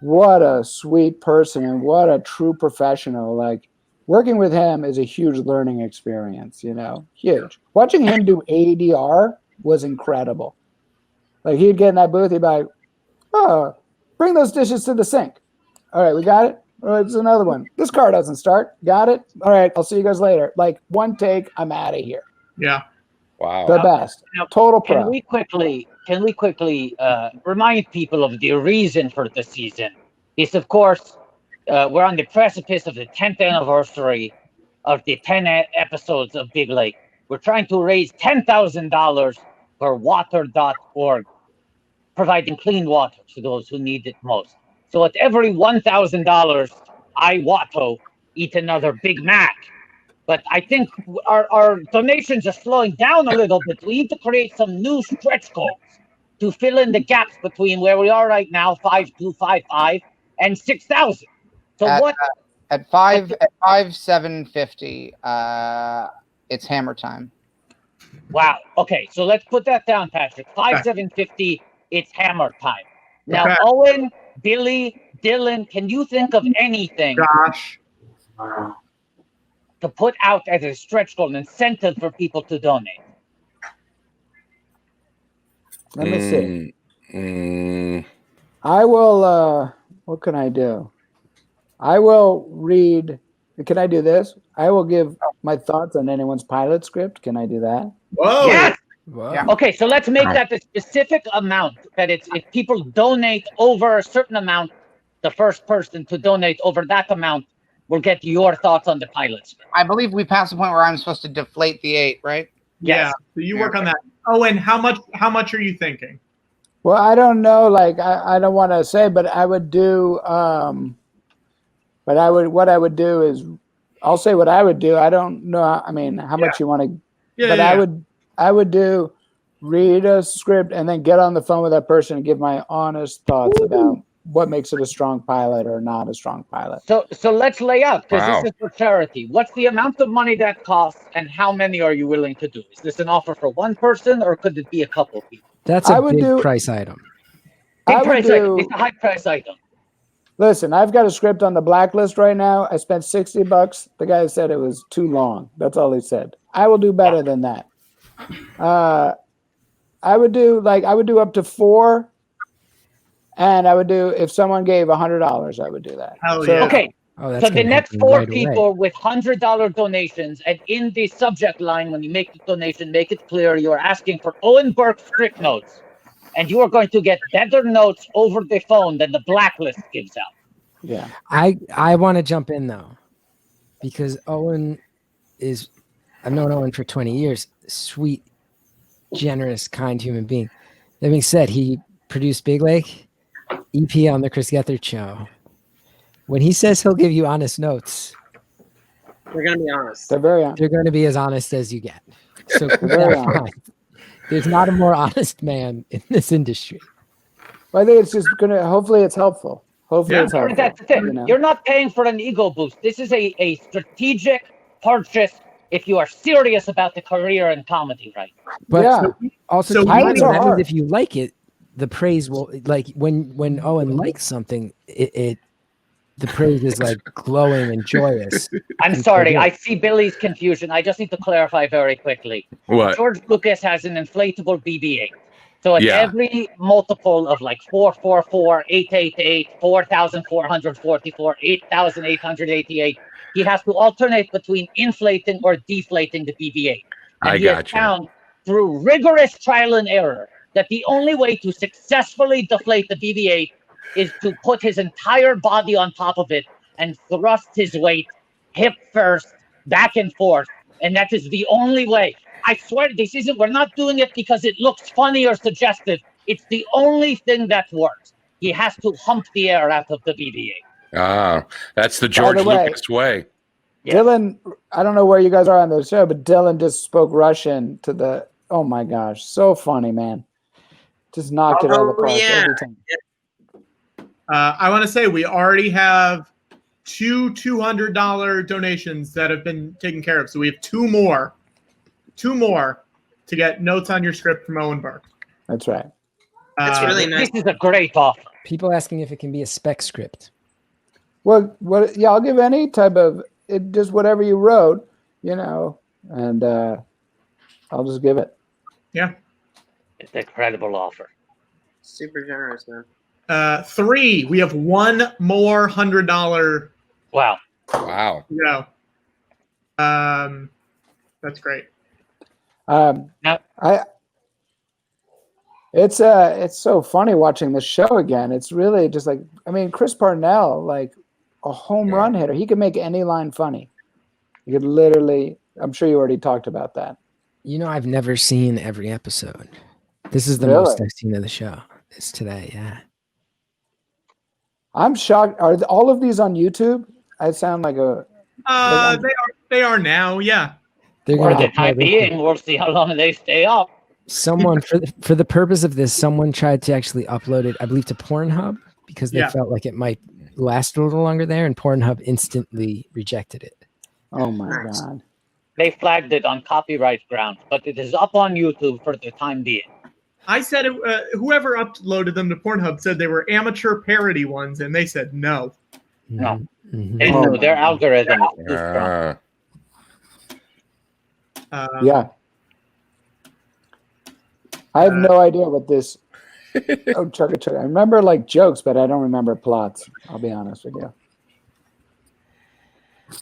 [SPEAKER 8] what a sweet person and what a true professional. Like, working with him is a huge learning experience, you know, huge. Watching him do ADR was incredible. Like, he'd get in that booth, he'd be like, oh, bring those dishes to the sink. All right, we got it. All right, there's another one. This car doesn't start. Got it? All right, I'll see you guys later. Like, one take, I'm out of here.
[SPEAKER 5] Yeah.
[SPEAKER 3] Wow.
[SPEAKER 8] The best. Total pro.
[SPEAKER 4] Can we quickly remind people of the reason for the season? Is, of course, we're on the precipice of the 10th anniversary of the 10 episodes of Big Lake. We're trying to raise $10,000 for WATTO.org, providing clean water to those who need it most. So at every $1,000, I, Watto, eat another Big Mac. But I think our donations are slowing down a little bit. We need to create some new stretch goals to fill in the gaps between where we are right now, 5,255, and 6,000. So
[SPEAKER 7] at 5,750, it's hammer time.
[SPEAKER 4] Wow. Okay, so let's put that down, Patrick. 5,750, it's hammer time. Now, Owen, Billy, Dylan, can you think of anything to put out as a stretch goal, an incentive for people to donate?
[SPEAKER 8] Let me see. I will, what can I do? I will read, can I do this? I will give my thoughts on anyone's pilot script. Can I do that?
[SPEAKER 5] Whoa.
[SPEAKER 4] Yes.
[SPEAKER 2] Wow.
[SPEAKER 7] Yeah.
[SPEAKER 4] Okay, so let's make that a specific amount, that it's, if people donate over a certain amount, the first person to donate over that amount will get your thoughts on the pilot script.
[SPEAKER 7] I believe we passed the point where I'm supposed to deflate the 8, right?
[SPEAKER 5] Yeah. So you work on that. Oh, and how much are you thinking?
[SPEAKER 8] Well, I don't know. Like, I don't want to say, but I would do. What I would do is, I'll say what I would do. I don't know. I mean, how much you want to.
[SPEAKER 5] Yeah,
[SPEAKER 8] but I would do read a script and then get on the phone with that person and give my honest thoughts about what makes it a strong pilot or not a strong pilot.
[SPEAKER 4] So let's lay out, because this is for charity. What's the amount of money that costs, and how many are you willing to do? Is this an offer for one person, or could it be a couple people?
[SPEAKER 2] That's a big price item.
[SPEAKER 4] It's a high price item.
[SPEAKER 8] Listen, I've got a script on the blacklist right now. I spent $60. The guy said it was too long. That's all he said. I will do better than that. I would do up to 4, and I would do, if someone gave $100, I would do that.
[SPEAKER 5] Hell yeah.
[SPEAKER 4] Okay.
[SPEAKER 2] Oh,
[SPEAKER 4] So the next 4 people with $100 donations, and in the subject line, when you make the donation, make it clear you are asking for Owen Burke script notes, and you are going to get better notes over the phone than the blacklist gives out.
[SPEAKER 8] Yeah.
[SPEAKER 2] I want to jump in though, because Owen is, I've known Owen for 20 years. Sweet, generous, kind human being. That being said, he produced Big Lake, EP on the Chris Gethard show. When he says he'll give you honest notes,
[SPEAKER 6] We're gonna be honest.
[SPEAKER 8] They're very honest.
[SPEAKER 2] they're going to be as honest as you get. So keep
[SPEAKER 8] Very
[SPEAKER 2] that in mind. There's not a more honest man in this industry.
[SPEAKER 8] Well, I think it's just gonna. Hopefully, it's helpful. Hopefully,
[SPEAKER 5] Yeah.
[SPEAKER 8] it's helpful.
[SPEAKER 4] That's the thing.
[SPEAKER 8] You know?
[SPEAKER 4] You're not paying for an ego boost. This is a strategic purchase if you are serious about the career in comedy, right?
[SPEAKER 2] But
[SPEAKER 8] Yeah.
[SPEAKER 2] also,
[SPEAKER 5] So
[SPEAKER 2] keep in
[SPEAKER 8] pilots
[SPEAKER 2] mind,
[SPEAKER 8] are
[SPEAKER 2] that
[SPEAKER 8] hard.
[SPEAKER 2] means if you like it, the praise will, like when Owen likes something, the praise is like glowing and joyous.
[SPEAKER 4] I'm sorry. I see Billy's confusion. I just need to clarify very quickly.
[SPEAKER 3] What?
[SPEAKER 4] George Lucas has an inflatable BB-8. So at
[SPEAKER 3] Yeah.
[SPEAKER 4] every multiple of like 444, 888, 4,444, 8,888, he has to alternate between inflating or deflating the BB-8. And
[SPEAKER 3] I
[SPEAKER 4] he has
[SPEAKER 3] gotcha.
[SPEAKER 4] found through rigorous trial and error that the only way to successfully deflate the BB-8 is to put his entire body on top of it and thrust his weight hip first, back and forth. And that is the only way. I swear, we're not doing it because it looks funny or suggestive. It's the only thing that works. He has to hump the air out of the BB-8.
[SPEAKER 3] Ah, that's the George
[SPEAKER 8] way,
[SPEAKER 3] Lucas way.
[SPEAKER 4] Yeah.
[SPEAKER 8] Dylan, I don't know where you guys are on the show, but Dylan just spoke Russian to the. Oh my gosh, so funny, man! Just knocked it out of the park every time.
[SPEAKER 5] I want to say we already have 2 $200 donations that have been taken care of. So we have 2 more to get notes on your script from Owen Burke.
[SPEAKER 8] That's right.
[SPEAKER 6] That's really nice.
[SPEAKER 4] This is a great offer.
[SPEAKER 2] People asking if it can be a spec script.
[SPEAKER 8] Well, yeah, I'll give any type of just whatever you wrote, you know, and I'll just give it.
[SPEAKER 5] Yeah.
[SPEAKER 4] It's an incredible offer.
[SPEAKER 6] Super generous, man.
[SPEAKER 5] 3. We have 1 more $100.
[SPEAKER 4] Wow.
[SPEAKER 3] Wow.
[SPEAKER 5] Yeah. That's great.
[SPEAKER 8] It's so funny watching the show again. It's really just like, I mean, Chris Parnell, like a home run hitter. He could make any line funny. He could literally. I'm sure you already talked about that.
[SPEAKER 2] You know, I've never seen every episode. This is the
[SPEAKER 8] Really?
[SPEAKER 2] most I've seen of the show. It's today, yeah.
[SPEAKER 8] I'm shocked. Are all of these on YouTube? I sound like a.
[SPEAKER 5] They are now. Yeah.
[SPEAKER 2] They're
[SPEAKER 4] For
[SPEAKER 2] gonna
[SPEAKER 4] the
[SPEAKER 2] get
[SPEAKER 4] time
[SPEAKER 2] published.
[SPEAKER 4] being, we'll see how long they stay up.
[SPEAKER 2] Someone for the purpose of this, someone tried to actually upload it, I believe, to Pornhub because they
[SPEAKER 5] Yeah.
[SPEAKER 2] felt like it might last a little longer there, and Pornhub instantly rejected it.
[SPEAKER 8] Oh my
[SPEAKER 6] Nice.
[SPEAKER 8] god.
[SPEAKER 4] They flagged it on copyright grounds, but it is up on YouTube for the time being.
[SPEAKER 5] I said whoever uploaded them to Pornhub said they were amateur parody ones, and they said no.
[SPEAKER 4] No.
[SPEAKER 2] Mhm.
[SPEAKER 4] They
[SPEAKER 8] Oh
[SPEAKER 4] knew
[SPEAKER 8] my
[SPEAKER 4] their
[SPEAKER 8] God.
[SPEAKER 4] algorithm is too strong.
[SPEAKER 8] Yeah. I have no idea what this. Oh, chugga chugga. I remember like jokes, but I don't remember plots. I'll be honest with you.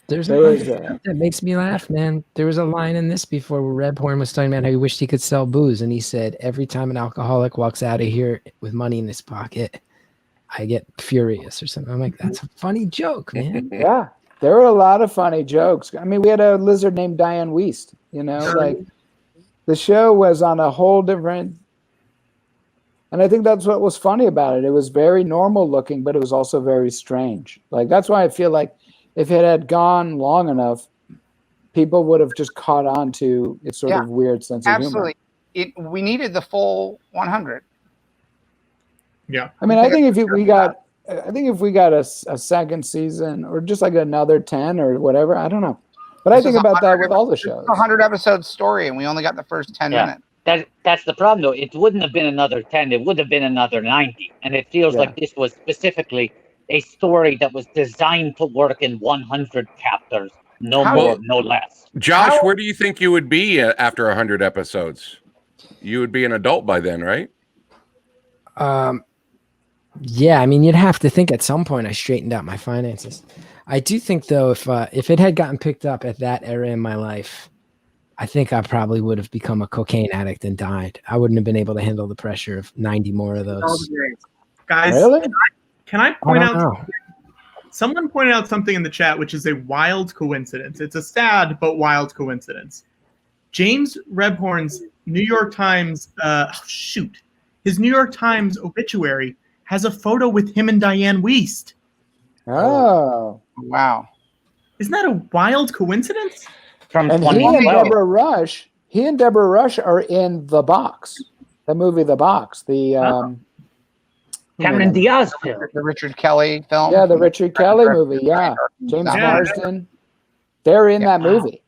[SPEAKER 2] There's
[SPEAKER 8] There
[SPEAKER 2] a
[SPEAKER 8] is
[SPEAKER 2] line that makes me laugh, man. There was a line in this before where Red Horn was talking about how he wished he could sell booze, and he said, "Every time an alcoholic walks out of here with money in his pocket, I get furious or something. I'm like, that's a funny joke, man.
[SPEAKER 8] Yeah, there were a lot of funny jokes. I mean, we had a lizard named Diane Wiest. You know, like the show was on a whole different. And I think that's what was funny about it. It was very normal looking, but it was also very strange. Like that's why I feel like if it had gone long enough, people would have just caught on to its sort of weird sense of humor.
[SPEAKER 7] Absolutely. We needed the full 100.
[SPEAKER 5] Yeah.
[SPEAKER 8] I mean, I think if we got a second season or just like another 10 or whatever, I don't know. But I think about that with all the shows.
[SPEAKER 7] 100 episode story, and we only got the first 10 minutes.
[SPEAKER 4] That's the problem, though. It wouldn't have been another 10. It would have been another 90. And it feels like this was specifically a story that was designed to work in 100 chapters, no more, no less.
[SPEAKER 3] Josh, where do you think you would be after 100 episodes? You would be an adult by then, right?
[SPEAKER 2] Yeah, I mean, you'd have to think at some point I straightened out my finances. I do think, though, if it had gotten picked up at that era in my life, I think I probably would have become a cocaine addict and died. I wouldn't have been able to handle the pressure of 90 more of those.
[SPEAKER 5] Guys,
[SPEAKER 8] really?
[SPEAKER 5] Can I point out? Someone pointed out something in the chat, which is a wild coincidence. It's a sad but wild coincidence. James Rebhorn's New York Times, his New York Times obituary has a photo with him and Diane Wiest.
[SPEAKER 8] Oh,
[SPEAKER 7] wow!
[SPEAKER 5] Isn't that a wild coincidence?
[SPEAKER 4] From
[SPEAKER 8] and he and Deborah Rush are in The Box, the movie The Box. The
[SPEAKER 4] Cameron Diaz film.
[SPEAKER 7] The Richard Kelly film.
[SPEAKER 8] Yeah, the Richard Kelly movie. Yeah, James Marsden. They're in that movie.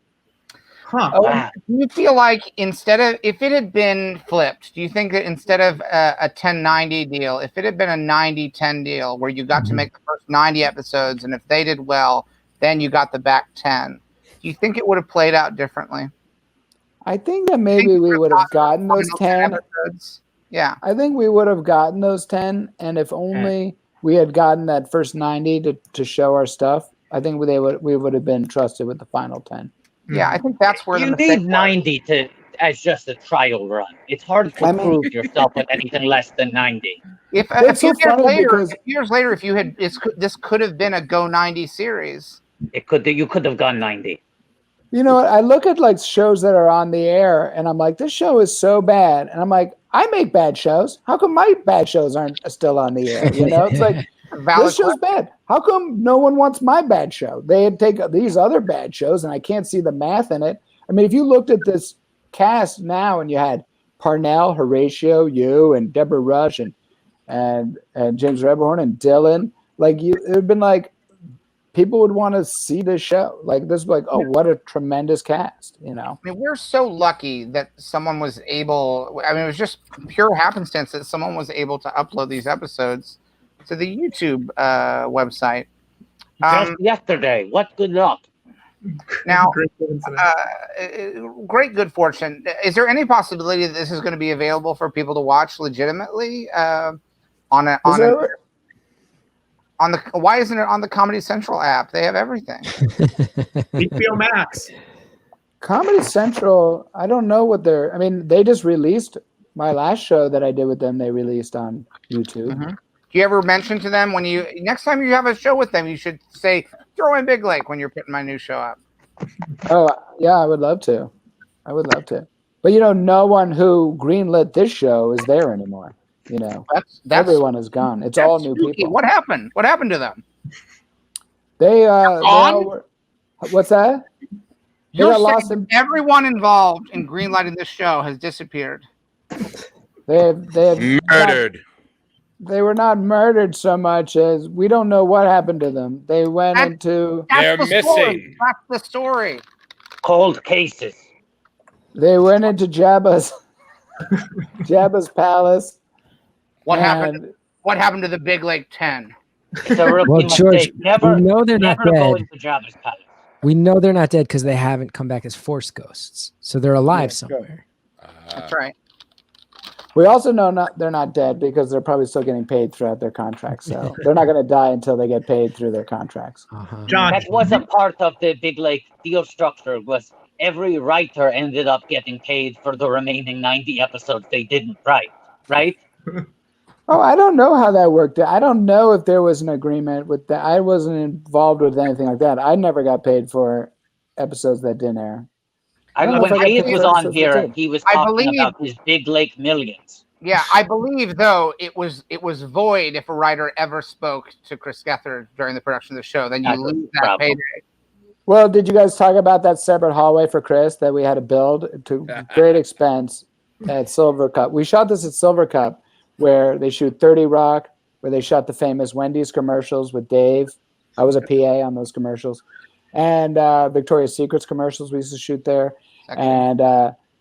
[SPEAKER 5] Huh.
[SPEAKER 7] Oh, do you feel like if it had been flipped, do you think that instead of a 10-90 deal, if it had been a 90-10 deal where you got to make the first 90 episodes, and if they did well, then you got the back 10, do you think it would have played out differently?
[SPEAKER 8] I think that maybe we would have gotten those 10 episodes.
[SPEAKER 7] Yeah.
[SPEAKER 8] I think we would have gotten those 10, and if only we had gotten that first 90 to show our stuff, I think we would have been trusted with the final 10.
[SPEAKER 7] Yeah, I think that's where
[SPEAKER 4] you need 90 as just a trial run. It's hard to prove yourself with anything less than 90.
[SPEAKER 7] If a few years later, if you had this could have been a Go 90 series.
[SPEAKER 4] You could have gone 90.
[SPEAKER 8] You know what? I look at like shows that are on the air, and I'm like, this show is so bad, and I'm like, I make bad shows. How come my bad shows aren't still on the air? You know, it's like this show's bad. How come no one wants my bad show? They take these other bad shows, and I can't see the math in it. I mean, if you looked at this cast now, and you had Parnell, Horatio, you, and Deborah Rush, and James Rebhorn, and Dylan, like it would have been like people would want to see this show. Like this, like, oh, what a tremendous cast, you know.
[SPEAKER 7] I mean, we're so lucky that someone was able. I mean, it was just pure happenstance that someone was able to upload these episodes to the YouTube website.
[SPEAKER 4] Just yesterday. What good luck.
[SPEAKER 7] Now, great good fortune. Is there any possibility that this is going to be available for people to watch legitimately why isn't it on the Comedy Central app? They have everything.
[SPEAKER 5] HBO Max.
[SPEAKER 8] Comedy Central, I don't know what I mean, they just released my last show that I did with them. They released on YouTube.
[SPEAKER 7] Mm-hmm. Do you ever mention to them next time you have a show with them, you should say, throw in Big Lake when you're putting my new show up?
[SPEAKER 8] Oh, yeah, I would love to. But, you know, no one who greenlit this show is there anymore. You know, everyone is gone. It's all new people.
[SPEAKER 7] What happened? What happened to them?
[SPEAKER 8] They what's that?
[SPEAKER 7] You're saying everyone involved in greenlighting this show has disappeared.
[SPEAKER 8] They have
[SPEAKER 3] murdered.
[SPEAKER 8] They were not murdered so much as we don't know what happened to them. They went into.
[SPEAKER 3] They're missing.
[SPEAKER 7] That's the story.
[SPEAKER 4] Cold cases.
[SPEAKER 8] They went into Jabba's palace.
[SPEAKER 7] What happened? What happened to the Big Lake 10?
[SPEAKER 2] Well, George, we know they're not dead. We know they're not dead because they haven't come back as Force ghosts, so they're alive somewhere.
[SPEAKER 7] That's right.
[SPEAKER 8] We also know they're not dead because they're probably still getting paid throughout their contracts. So they're not going to die until they get paid through their contracts.
[SPEAKER 5] John,
[SPEAKER 4] that was a part of the Big Lake deal structure. Was every writer ended up getting paid for the remaining 90 episodes they didn't write, right?
[SPEAKER 8] Oh, I don't know how that worked. I don't know if there was an agreement with that. I wasn't involved with anything like that. I never got paid for episodes that didn't air. I don't know
[SPEAKER 4] When
[SPEAKER 8] if I got
[SPEAKER 4] Hayes
[SPEAKER 8] paid
[SPEAKER 4] was
[SPEAKER 8] for
[SPEAKER 4] on
[SPEAKER 8] episodes that
[SPEAKER 4] here,
[SPEAKER 8] did.
[SPEAKER 4] he was
[SPEAKER 7] I
[SPEAKER 4] talking
[SPEAKER 7] believe-
[SPEAKER 4] about his Big Lake Millions.
[SPEAKER 7] Yeah, I believe though it was void if a writer ever spoke to Chris Gethard during the production of the show. Then you
[SPEAKER 4] That's a
[SPEAKER 7] lose that
[SPEAKER 4] problem.
[SPEAKER 7] payday.
[SPEAKER 8] Well, did you guys talk about that separate hallway for Chris that we had to build to great expense at Silver Cup? We shot this at Silver Cup, where they shoot 30 Rock, where they shot the famous Wendy's commercials with Dave. I was a PA on those commercials. And Victoria's Secrets commercials we used to shoot there. And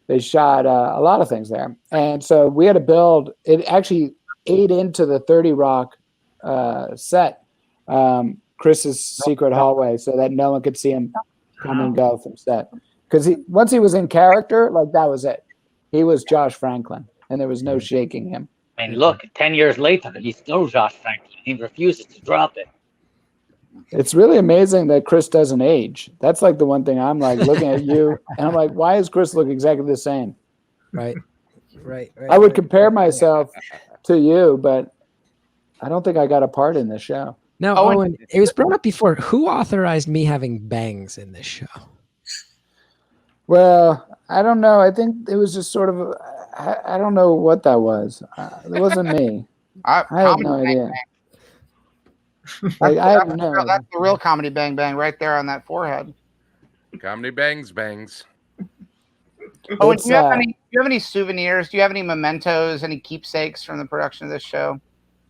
[SPEAKER 8] they shot a lot of things there. And so we had to build, it actually ate into the 30 Rock set, Chris's secret hallway, so that no one could see him come and go from set. Because once he was in character, like that was it. He was Josh Franklin, and there was no shaking him.
[SPEAKER 4] And look, 10 years later, he's still Josh Franklin. He refuses to drop it.
[SPEAKER 8] It's really amazing that Chris doesn't age. That's like the one thing I'm like looking at you, and I'm like, why does Chris look exactly the same?
[SPEAKER 2] Right.
[SPEAKER 8] I would compare myself to you, but I don't think I got a part in this show.
[SPEAKER 2] Now, Owen, it was brought up before. Who authorized me having bangs in this show?
[SPEAKER 8] Well, I don't know. I think it was just sort of, I don't know what that was. It wasn't me. I have no idea. Like, I have no idea.
[SPEAKER 7] That's the real comedy bang bang right there on that forehead.
[SPEAKER 3] Comedy bangs bangs.
[SPEAKER 7] Oh, do you have any souvenirs? Do you have any mementos, any keepsakes from the production of this show?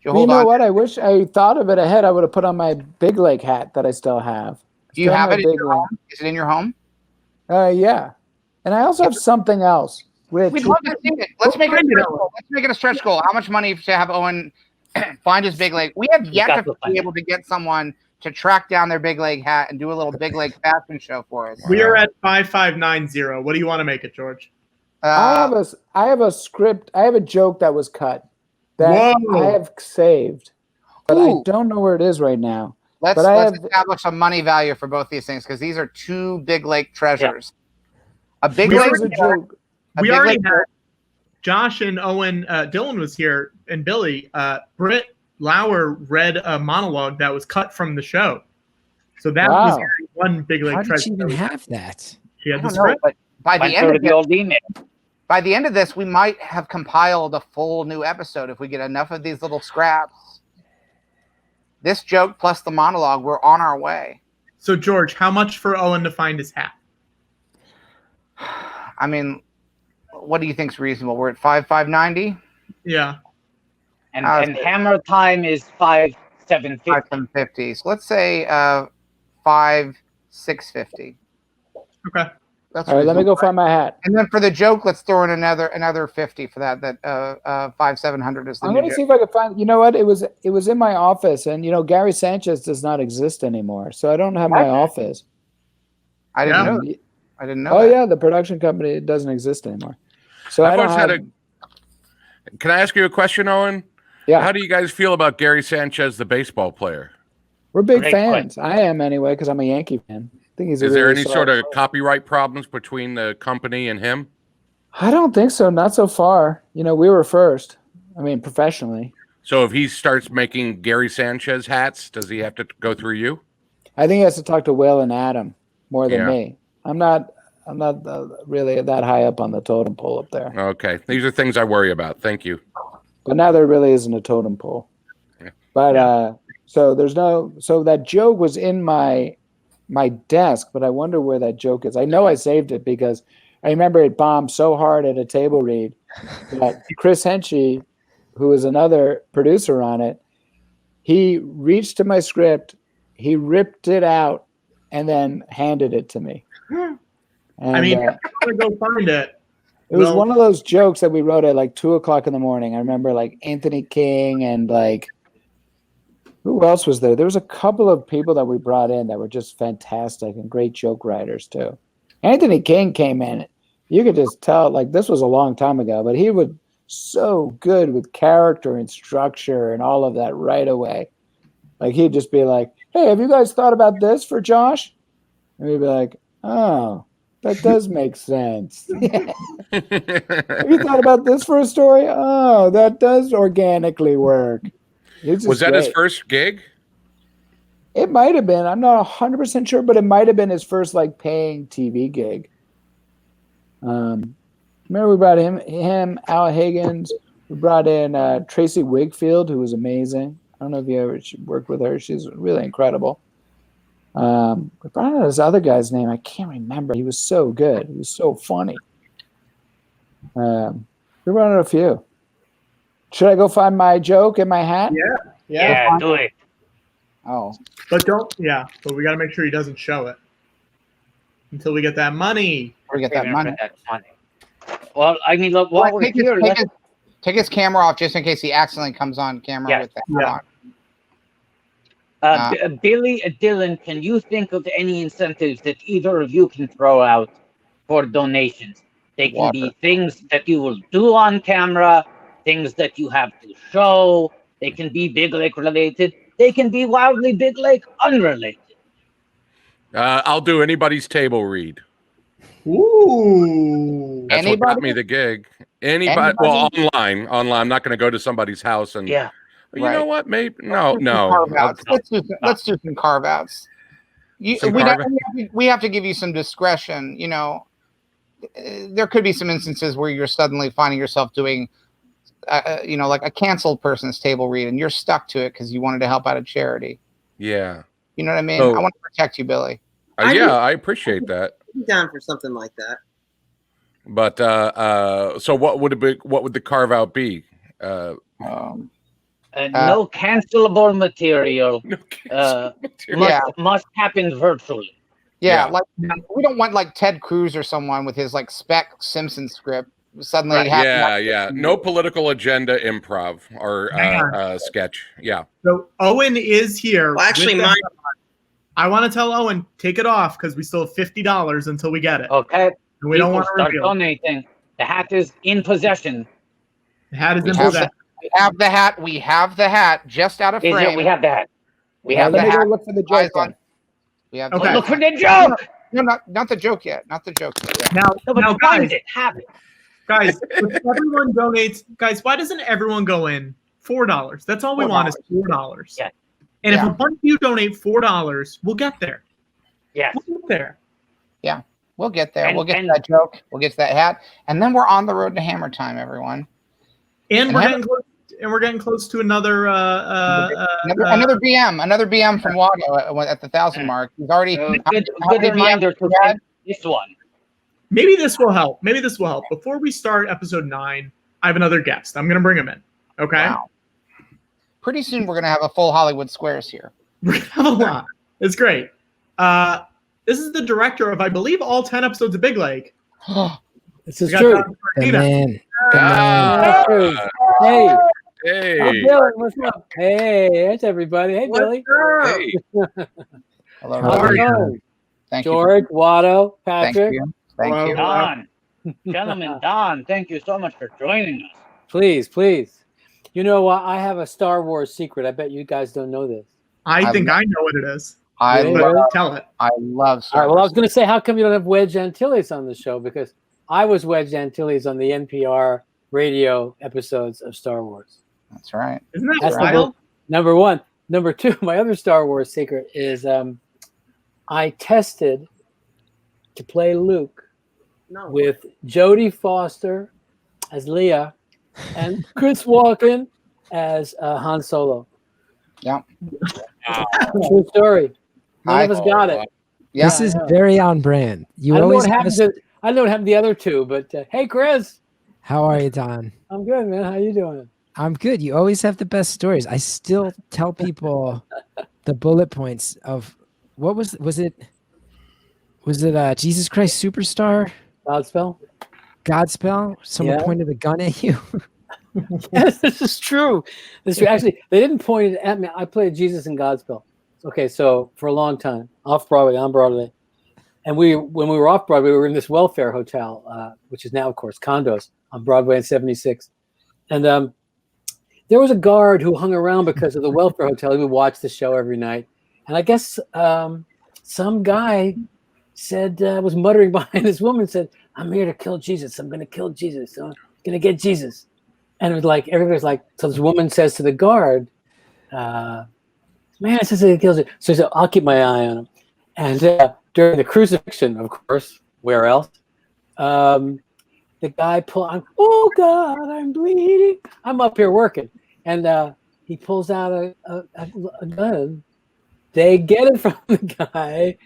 [SPEAKER 8] You know what? I wish I thought of it ahead. I would have put on my Big Lake hat that I still have.
[SPEAKER 7] Do you have it in your home? Is it in your home?
[SPEAKER 8] Yeah. And I also have something else.
[SPEAKER 7] We'd love to see it. Let's make it a stretch goal. Let's make it a stretch goal. How much money to have Owen find his Big Lake? We have yet to be able to get someone to track down their Big Lake hat and do a little Big Lake fashion show for us.
[SPEAKER 5] We are at 5590. What do you want to make it, George?
[SPEAKER 8] I have a script. I have a joke that was cut that I have saved, but I don't know where it is right now.
[SPEAKER 7] Let's establish a money value for both these things because these are two Big Lake treasures. A Big Lake is a joke.
[SPEAKER 5] We already had Josh and Owen. Dylan was here, and Billy. Britt Lauer read a monologue that was cut from the show, so that was one Big Lake treasure.
[SPEAKER 2] How did she even have that?
[SPEAKER 5] She had the script.
[SPEAKER 7] But by the end of the old email. By the end of this, we might have compiled a full new episode if we get enough of these little scraps. This joke plus the monologue, we're on our way.
[SPEAKER 5] So, George, how much for Owen to find his hat?
[SPEAKER 7] I mean, what do you think's reasonable? We're at 5,590.
[SPEAKER 5] Yeah.
[SPEAKER 4] And hammer time is 5,750.
[SPEAKER 7] 5,750. So let's say 5,650.
[SPEAKER 5] Okay.
[SPEAKER 8] All right, let me go find my hat.
[SPEAKER 7] And then for the joke, let's throw in another 50 for that. That 5,700 is the.
[SPEAKER 8] I'm gonna see if I can find. You know what? It was in my office, and Gary Sanchez does not exist anymore, so I don't have my office.
[SPEAKER 7] I didn't know. I didn't know.
[SPEAKER 8] Oh yeah, the production company, it doesn't exist anymore. So I don't have.
[SPEAKER 3] Can I ask you a question, Owen?
[SPEAKER 8] Yeah.
[SPEAKER 3] How do you guys feel about Gary Sanchez, the baseball player?
[SPEAKER 8] We're big fans. I am anyway because I'm a Yankee fan. I think he's.
[SPEAKER 3] Is there any sort of copyright problems between the company and him?
[SPEAKER 8] I don't think so. Not so far. We were first. I mean, professionally.
[SPEAKER 3] So if he starts making Gary Sanchez hats, does he have to go through you?
[SPEAKER 8] I think he has to talk to Will and Adam more than me. I'm not really that high up on the totem pole up there.
[SPEAKER 3] Okay, these are things I worry about. Thank you.
[SPEAKER 8] But now there really isn't a totem pole. Yeah. But so there's no. So that joke was in my desk, but I wonder where that joke is. I know I saved it because I remember it bombed so hard at a table read that Chris Henchy, who is another producer on it, he reached to my script, he ripped it out, and then handed it to me. And,
[SPEAKER 5] I mean, I'm gonna go find it.
[SPEAKER 8] It was one of those jokes that we wrote at like 2:00 in the morning. I remember like Anthony King and like who else was there? There was a couple of people that we brought in that were just fantastic and great joke writers too. Anthony King came in. You could just tell like this was a long time ago, but he was so good with character and structure and all of that right away. Like he'd just be like, "Hey, have you guys thought about this for Josh?" And we'd be like, "Oh." That does make sense. Have you thought about this for a story? Oh, that does organically work.
[SPEAKER 3] Was that his first gig?
[SPEAKER 8] It might have been. I'm not 100% sure, but it might have been his first like paying TV gig. Remember we brought him, Al Higgins. We brought in Tracy Wigfield, who was amazing. I don't know if you ever worked with her. She's really incredible. We brought in this other guy's name. I can't remember. He was so good. He was so funny. We brought in a few. Should I go find my joke in my hat?
[SPEAKER 4] Yeah, do it.
[SPEAKER 8] Oh.
[SPEAKER 5] But but we got to make sure he doesn't show it until we get that money.
[SPEAKER 7] We get that money.
[SPEAKER 4] Well, I mean, look, while we're here,
[SPEAKER 7] take his camera off just in case he accidentally comes on camera with that on.
[SPEAKER 4] Billy, Dylan, can you think of any incentives that either of you can throw out for donations? They can be things that you will do on camera, things that you have to show. They can be Big Lake related. They can be wildly Big Lake unrelated.
[SPEAKER 3] I'll do anybody's table read.
[SPEAKER 5] Ooh.
[SPEAKER 3] That's what got me the gig. Anybody? Well, online. I'm not going to go to somebody's house and you know what? Maybe no.
[SPEAKER 7] Let's do some carve outs. We have to give you some discretion. You know, there could be some instances where you're suddenly finding yourself doing, like a canceled person's table read, and you're stuck to it because you wanted to help out a charity.
[SPEAKER 3] Yeah.
[SPEAKER 7] You know what I mean? I want to protect you, Billy.
[SPEAKER 3] I appreciate that.
[SPEAKER 6] I'm down for something like that.
[SPEAKER 3] But so what would it be? What would the carve out be?
[SPEAKER 4] No cancelable material. Must happen virtually.
[SPEAKER 7] Like we don't want like Ted Cruz or someone with his like spec Simpson script suddenly.
[SPEAKER 3] No political agenda improv or sketch. Yeah.
[SPEAKER 5] So Owen is here.
[SPEAKER 6] Well, actually,
[SPEAKER 5] I want to tell Owen, take it off because we still have $50 until we get it.
[SPEAKER 4] Okay.
[SPEAKER 5] And we don't want to
[SPEAKER 4] start donating. The hat is in possession.
[SPEAKER 5] The hat is in possession.
[SPEAKER 7] We have the hat. We have the hat just out of frame.
[SPEAKER 4] We have the hat.
[SPEAKER 7] We have the hat.
[SPEAKER 8] Look for the joke on.
[SPEAKER 7] We have
[SPEAKER 4] look for the joke.
[SPEAKER 7] No, not the joke yet. Not the joke yet.
[SPEAKER 5] Now
[SPEAKER 4] find it. Have it.
[SPEAKER 5] Guys, if everyone donates, guys, why doesn't everyone go in $4? That's all we want is $4.
[SPEAKER 4] Yeah.
[SPEAKER 5] And if a bunch of you donate $4, we'll get there.
[SPEAKER 4] Yeah.
[SPEAKER 5] We'll get there.
[SPEAKER 7] Yeah. We'll get there. We'll get to that joke. We'll get to that hat. And then we're on the road to Hammer Time, everyone.
[SPEAKER 5] And we're getting close to another
[SPEAKER 7] BM from Watto at the 1,000 mark. He's already
[SPEAKER 4] good reminder to this one.
[SPEAKER 5] Maybe this will help. Before we start episode 9, I have another guest. I'm gonna bring him in. Okay.
[SPEAKER 7] Wow. Pretty soon we're gonna have a full Hollywood Squares here.
[SPEAKER 5] We're gonna have a lot. It's great. This is the director of, I believe, all 10 episodes of Big Lake.
[SPEAKER 8] This is true.
[SPEAKER 2] The man.
[SPEAKER 8] Hey.
[SPEAKER 3] Hey.
[SPEAKER 8] Billy, what's up? Hey, it's everybody. Hey, Billy.
[SPEAKER 3] Hey.
[SPEAKER 7] Hello.
[SPEAKER 8] How are you?
[SPEAKER 7] Thank
[SPEAKER 8] George, Watto, Patrick.
[SPEAKER 7] Thank you.
[SPEAKER 4] Don. Gentlemen, Don, thank you so much for joining us.
[SPEAKER 9] Please. You know what? I have a Star Wars secret. I bet you guys don't know this.
[SPEAKER 5] I think I know what it is.
[SPEAKER 7] Tell it. I love Star
[SPEAKER 9] All right, well, I
[SPEAKER 7] Wars.
[SPEAKER 9] was going to say, how come you don't have Wedge Antilles on the show? Because I was Wedge Antilles on the NPR radio episodes of Star Wars.
[SPEAKER 7] That's right.
[SPEAKER 5] Isn't that wild?
[SPEAKER 9] Number one. Number two, my other Star Wars secret is I tested to play Luke with Jodie Foster as Leia and Chris Walken as Han Solo.
[SPEAKER 7] Yeah.
[SPEAKER 9] True story. None of us got it.
[SPEAKER 7] Yeah.
[SPEAKER 2] This is very on brand.
[SPEAKER 9] I don't know what happened to the other two, but hey, Chris.
[SPEAKER 2] How are you, Don?
[SPEAKER 9] I'm good, man. How you doing?
[SPEAKER 2] I'm good. You always have the best stories. I still tell people the bullet points of what was it Jesus Christ Superstar? Godspell? Someone pointed a gun at you.
[SPEAKER 9] Yes, this is true. Actually, they didn't point it at me. I played Jesus in Godspell. Okay, so for a long time, off Broadway, on Broadway. And when we were off Broadway, we were in this welfare hotel, which is now, of course, condos on Broadway in 76. And there was a guard who hung around because of the welfare hotel. He would watch the show every night. And I guess some guy said, was muttering behind this woman, said, "I'm here to kill Jesus. I'm going to kill Jesus. I'm going to get Jesus." And it was like, everybody's like, so this woman says to the guard, "Man, it says he kills it." So he said, "I'll keep my eye on him." And during the crucifixion, of course, where else? The guy pulled, "Oh God, I'm bleeding." I'm up here working. And he pulls out a gun. They get it from the guy.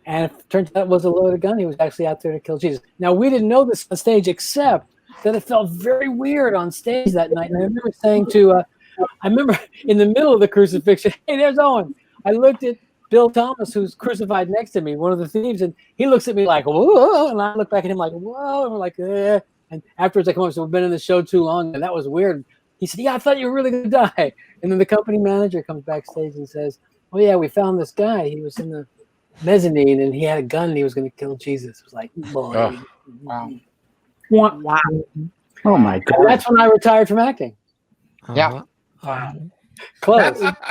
[SPEAKER 9] And it turns out it was a loaded gun. He was actually out there to kill Jesus. Now, we didn't know this on stage, except that it felt very weird on stage that night. And I remember saying I remember in the middle of the crucifixion, "Hey, there's Owen." I looked at Bill Thomas, who's crucified next to me, one of the thieves, and he looks at me like, "Whoa," and I look back at him like, "Whoa," and we're like, "Eh." And afterwards I come up and said, "We've been in the show too long," and that was weird. He said, "Yeah, I thought you were really going to die." And then the company manager comes backstage and says, "Oh yeah, we found this guy. He was in the mezzanine and he had a gun and he was going to kill Jesus." It was like, boy.
[SPEAKER 7] Oh, wow.
[SPEAKER 5] Wow.
[SPEAKER 8] Oh my
[SPEAKER 9] And
[SPEAKER 8] God.
[SPEAKER 9] that's when I retired from acting.
[SPEAKER 7] Yeah.
[SPEAKER 9] Close.
[SPEAKER 5] That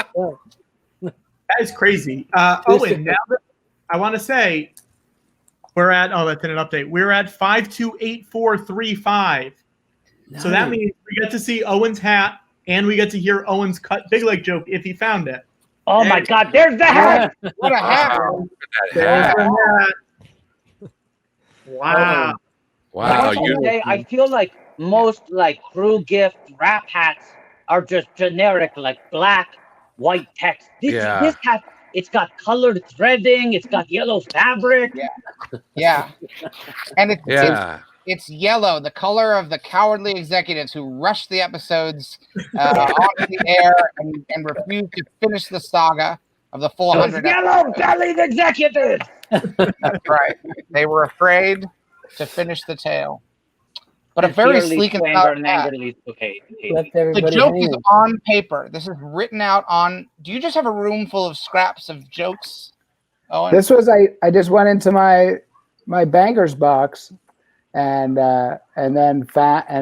[SPEAKER 5] is crazy. Owen, now that I want to say we're at, that's an update. We're at 528435. So that means we get to see Owen's hat and we get to hear Owen's cut big leg joke if he found it.
[SPEAKER 4] Oh my God, there's the hat.
[SPEAKER 7] What a hat!
[SPEAKER 5] There's the hat. Wow.
[SPEAKER 3] Wow.
[SPEAKER 4] I feel like most like crew gift wrap hats are just generic, like black, white text. This hat, it's got colored threading, it's got yellow fabric.
[SPEAKER 7] Yeah. And it's yellow, the color of the cowardly executives who rushed the episodes onto the air and refused to finish the saga of the full 100
[SPEAKER 4] yellow-bellied executives.
[SPEAKER 7] That's right. They were afraid to finish the tale. But a very sleek and proud hat. The joke is on paper. This is written out on. Do you just have a room full of scraps of jokes, Owen?
[SPEAKER 8] This was I just went into my banker's box and then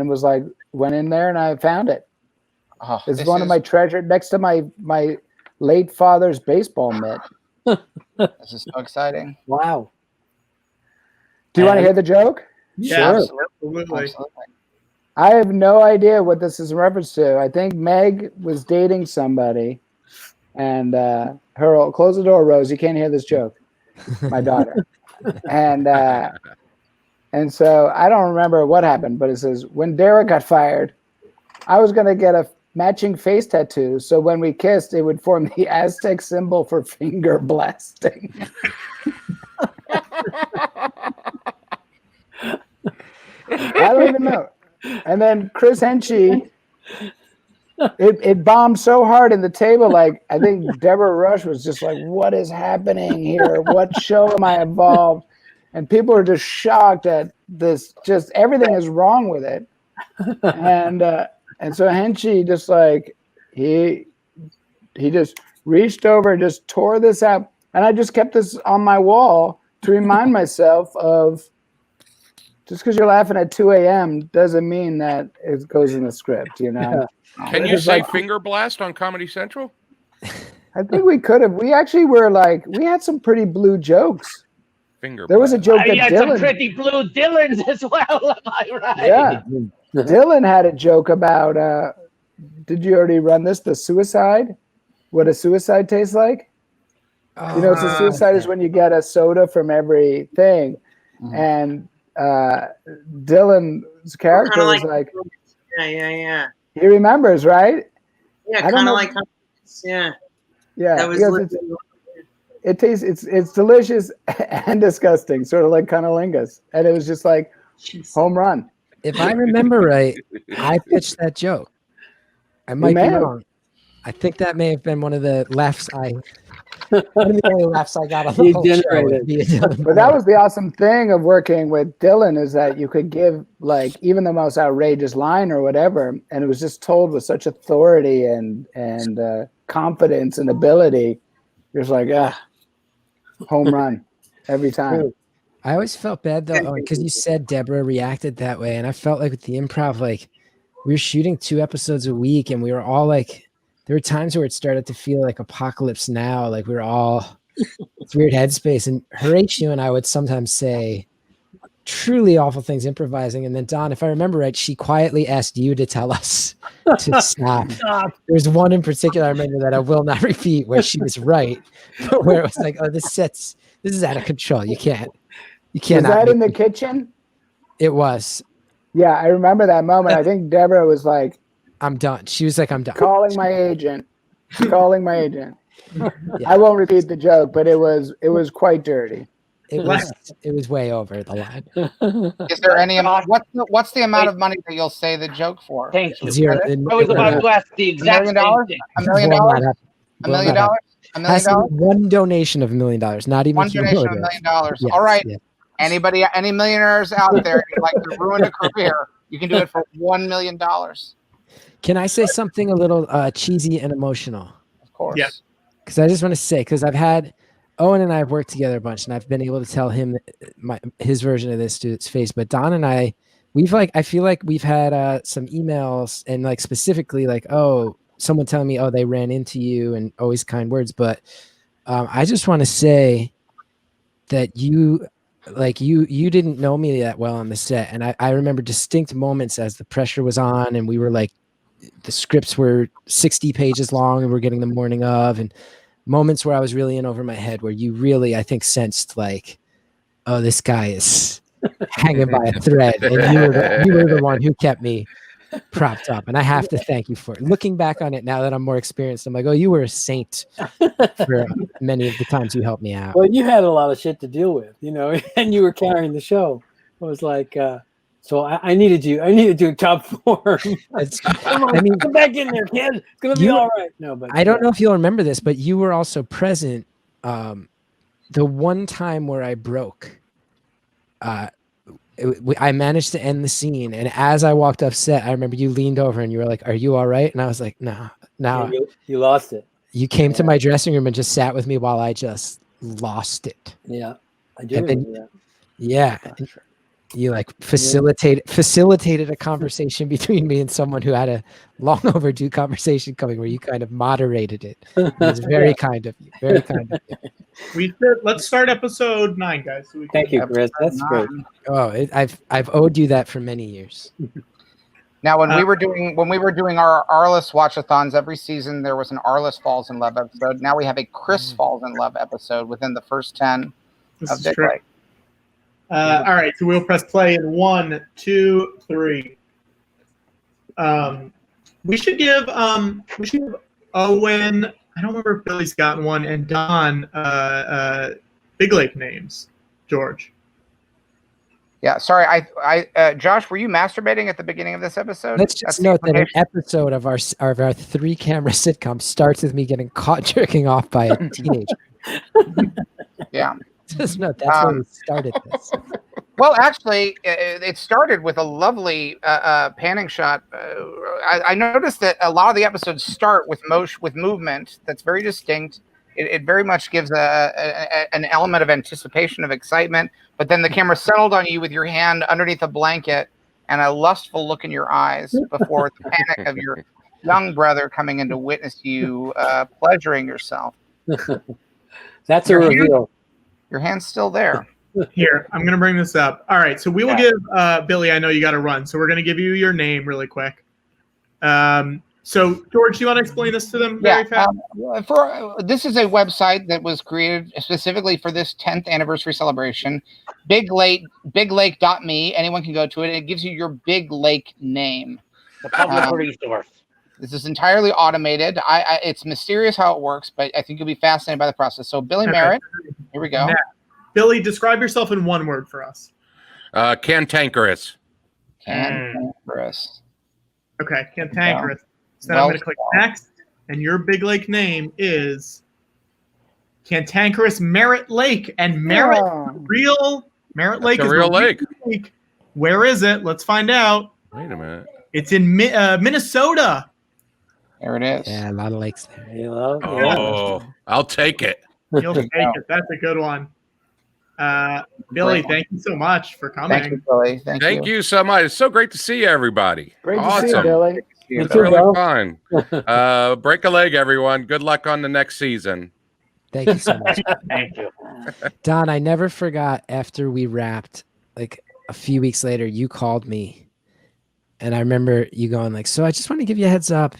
[SPEAKER 8] was like, went in there and I found it.
[SPEAKER 7] Oh,
[SPEAKER 8] it's one of my treasure next to my late father's baseball mitt.
[SPEAKER 7] This is so exciting.
[SPEAKER 9] Wow.
[SPEAKER 8] Do you want to hear the joke?
[SPEAKER 5] Yeah,
[SPEAKER 7] Sure.
[SPEAKER 5] absolutely.
[SPEAKER 8] I have no idea what this is in reference to. I think Meg was dating somebody, and close the door, Rose. You can't hear this joke. My daughter. And so I don't remember what happened, but it says, when Derek got fired, I was going to get a matching face tattoo. So when we kissed, it would form the Aztec symbol for finger blasting. I don't even know. And then Chris Henchy, it bombed so hard in the table. Like, I think Deborah Rush was just like, what is happening here? What show am I involved? And people are just shocked at this. Just everything is wrong with it. And so Henchy just like, he just reached over and just tore this out. And I just kept this on my wall to remind myself of, just because you're laughing at 2 a.m. doesn't mean that it goes in the script, you know?
[SPEAKER 3] Can you say finger blast on Comedy Central?
[SPEAKER 8] I think we could have. We actually were like, we had some pretty blue jokes. There was a joke that
[SPEAKER 4] had
[SPEAKER 8] Dylan...
[SPEAKER 4] some pretty blue Dylans as well, am I right?
[SPEAKER 8] Yeah. Dylan had a joke about, did you already run this? The suicide? What a suicide tastes like? You know, it's a suicide is when you get a soda from every thing. And Dylan's character was like,
[SPEAKER 6] yeah.
[SPEAKER 8] He remembers, right?
[SPEAKER 6] Yeah, kind of like, yeah.
[SPEAKER 8] Yeah,
[SPEAKER 6] that was
[SPEAKER 8] it tastes, it's delicious and disgusting, sort of like cunnilingus, and it was just like home run.
[SPEAKER 2] If I remember right, I pitched that joke. I might be wrong. I think that may have been one of the laughs one of the only laughs I got on the whole show.
[SPEAKER 8] But that was the awesome thing of working with Dylan, is that you could give like even the most outrageous line or whatever, and it was just told with such authority and confidence and ability. You're just like, home run every time.
[SPEAKER 2] I always felt bad though, because you said Deborah reacted that way, and I felt like with the improv, like we were shooting 2 episodes a week, and we were all like, there were times where it started to feel like Apocalypse Now, like we were all It's weird headspace. And Horatio and I would sometimes say truly awful things improvising. And then Don, if I remember right, she quietly asked you to tell us to stop. There's one in particular I remember that I will not repeat where she was right, but where it was like, oh, this is out of control. You can't.
[SPEAKER 8] Was that in the kitchen?
[SPEAKER 2] It was.
[SPEAKER 8] Yeah, I remember that moment. I think Deborah was like,
[SPEAKER 2] I'm done. She was like, I'm done.
[SPEAKER 8] Calling my agent. Calling my agent.
[SPEAKER 2] Yeah.
[SPEAKER 8] I won't repeat the joke, but it was quite dirty.
[SPEAKER 2] It was way over the line.
[SPEAKER 7] Is there any what's the amount of money that you'll say the joke for?
[SPEAKER 4] Thank you.
[SPEAKER 2] Zero.
[SPEAKER 4] I was about to ask the exact
[SPEAKER 7] $1
[SPEAKER 4] same
[SPEAKER 7] million?
[SPEAKER 4] thing.
[SPEAKER 7] $1 million? $1 million? $1 million?
[SPEAKER 2] Has to be one donation of $1 million, not even
[SPEAKER 7] one donation of $1 million.
[SPEAKER 2] Yes,
[SPEAKER 7] all right.
[SPEAKER 2] yes.
[SPEAKER 7] Anybody, any millionaires out there who'd like to ruin a career, you can do it for $1 million.
[SPEAKER 2] Can I say something a little cheesy and emotional?
[SPEAKER 7] Of course.
[SPEAKER 5] Yeah.
[SPEAKER 2] Because I just want to say, because I've had Owen and I have worked together a bunch, and I've been able to tell him his version of this to its face. But Don and I, I feel like we've had some emails and like specifically like, oh, someone telling me, oh, they ran into you, and always kind words. But I just want to say that you didn't know me that well on the set, and I remember distinct moments as the pressure was on, and we were like, the scripts were 60 pages long, and we're getting the morning of, and moments where I was really in over my head, where you really, I think, sensed like, oh, this guy is hanging by a thread, and you were the one who kept me propped up, and I have to thank you for it. Looking back on it now that I'm more experienced, I'm like, oh, you were a saint for many of the times you helped me out.
[SPEAKER 9] Well, you had a lot of shit to deal with, and you were carrying the show. It was like, so I needed you. I needed you in top form. Come on, come back in there, kid. It's gonna be all right. No, but
[SPEAKER 2] I don't know if you'll remember this, but you were also present the one time where I broke. I managed to end the scene, and as I walked off set, I remember you leaned over and you were like, "Are you all right?" And I was like, "No, no."
[SPEAKER 9] You lost it.
[SPEAKER 2] You came to my dressing room and just sat with me while I just lost it.
[SPEAKER 9] Yeah, I do remember that.
[SPEAKER 2] Yeah, you like facilitated a conversation between me and someone who had a long overdue conversation coming, where you kind of moderated it. It was very kind of you. Very kind of you.
[SPEAKER 5] Let's start episode 9, guys. So
[SPEAKER 9] Thank you, Chris. That's great.
[SPEAKER 2] Oh, I've owed you that for many years.
[SPEAKER 7] Now, when we were doing our Arliss watchathons every season, there was an Arliss Falls in Love episode. Now we have a Chris Falls in Love episode within the first 10 of Big Lake.
[SPEAKER 5] All right, so we'll press play in 1, 2, 3. We should give Owen, I don't remember if Billy's gotten one, and Don Big Lake names. George.
[SPEAKER 7] Yeah, sorry. I Josh, were you masturbating at the beginning of this episode?
[SPEAKER 2] Let's just note that an episode of our 3-camera sitcom starts with me getting caught jerking off by a teenager.
[SPEAKER 7] Yeah.
[SPEAKER 2] Just note that's where we started this.
[SPEAKER 7] Well, actually, it started with a lovely panning shot. I noticed that a lot of the episodes start with movement that's very distinct. It very much gives an element of anticipation, of excitement. But then the camera settled on you with your hand underneath a blanket and a lustful look in your eyes before the panic of your young brother coming in to witness you pleasuring yourself.
[SPEAKER 9] That's a reveal.
[SPEAKER 7] Your hand's still there.
[SPEAKER 5] Here, I'm going to bring this up. All right, so we will give Billy, I know you got to run, so we're going to give you your name really quick. So, George, do you want to explain this to them very fast?
[SPEAKER 7] This is a website that was created specifically for this 10th anniversary celebration. BigLake.me. Anyone can go to it. It gives you your Big Lake name.
[SPEAKER 4] The public resource.
[SPEAKER 7] This is entirely automated. It's mysterious how it works, but I think you'll be fascinated by the process. So, Billy Merritt, here we go.
[SPEAKER 5] Now, Billy, describe yourself in one word for us.
[SPEAKER 3] Cantankerous.
[SPEAKER 7] Cantankerous.
[SPEAKER 5] Okay, cantankerous. So then I'm going to click next, and your Big Lake name is Cantankerous Merritt Lake, and Merritt, Merritt Lake is
[SPEAKER 3] a real lake.
[SPEAKER 5] Where is it? Let's find out.
[SPEAKER 3] Wait a minute.
[SPEAKER 5] It's in Minnesota.
[SPEAKER 7] There it is.
[SPEAKER 2] Yeah, a lot of lakes there.
[SPEAKER 3] Oh, I'll take it.
[SPEAKER 5] You'll take it. That's a good one. Billy, thank you so much for coming.
[SPEAKER 7] Thank you, Billy.
[SPEAKER 3] Thank you so much. It's so great to see everybody.
[SPEAKER 8] Great
[SPEAKER 3] awesome.
[SPEAKER 8] to see you, Billy.
[SPEAKER 3] It's really fun. Break a leg, everyone. Good luck on the next season.
[SPEAKER 2] Thank you so much.
[SPEAKER 4] Thank you.
[SPEAKER 2] Don, I never forgot after we wrapped, like a few weeks later, you called me. And I remember you going like, so I just want to give you a heads up.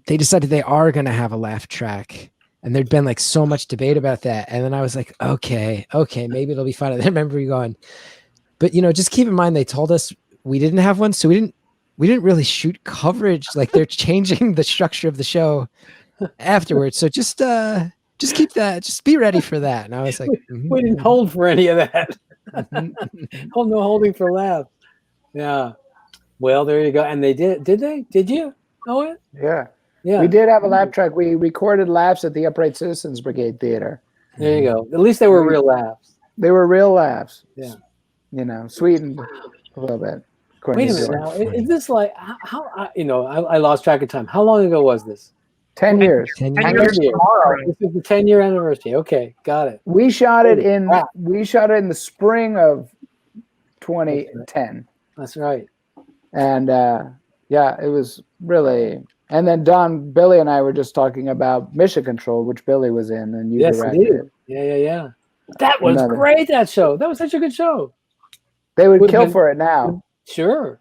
[SPEAKER 2] They decided they are going to have a laugh track. And there'd been like so much debate about that. And then I was like, okay, maybe it'll be fun. And I remember you going, but just keep in mind, they told us we didn't have one. So we didn't really shoot coverage. Like they're changing the structure of the show afterwards. So just keep that, just be ready for that. And I was like,
[SPEAKER 9] we didn't hold for any of that. No holding for laughs. Yeah. Well, there you go. And they did they? Did you know it?
[SPEAKER 8] Yeah.
[SPEAKER 9] Yeah.
[SPEAKER 8] We did have a laugh track. We recorded laughs at the Upright Citizens Brigade Theater.
[SPEAKER 9] There you go. At least they were real laughs.
[SPEAKER 8] They were real laughs.
[SPEAKER 9] Yeah.
[SPEAKER 8] Sweetened a little bit.
[SPEAKER 9] Wait a minute now. Is this like how I lost track of time. How long ago was this?
[SPEAKER 8] 10 years.
[SPEAKER 2] 10
[SPEAKER 8] years tomorrow.
[SPEAKER 9] This is the 10-year anniversary. Okay, got it.
[SPEAKER 8] We shot it in the spring of 2010.
[SPEAKER 9] That's right.
[SPEAKER 8] And it was really. And then Billy and I were just talking about Mission Control, which Billy was in, and you directed it.
[SPEAKER 9] Yeah. That was great. That show. That was such a good show.
[SPEAKER 8] They would kill for it now.
[SPEAKER 9] Sure.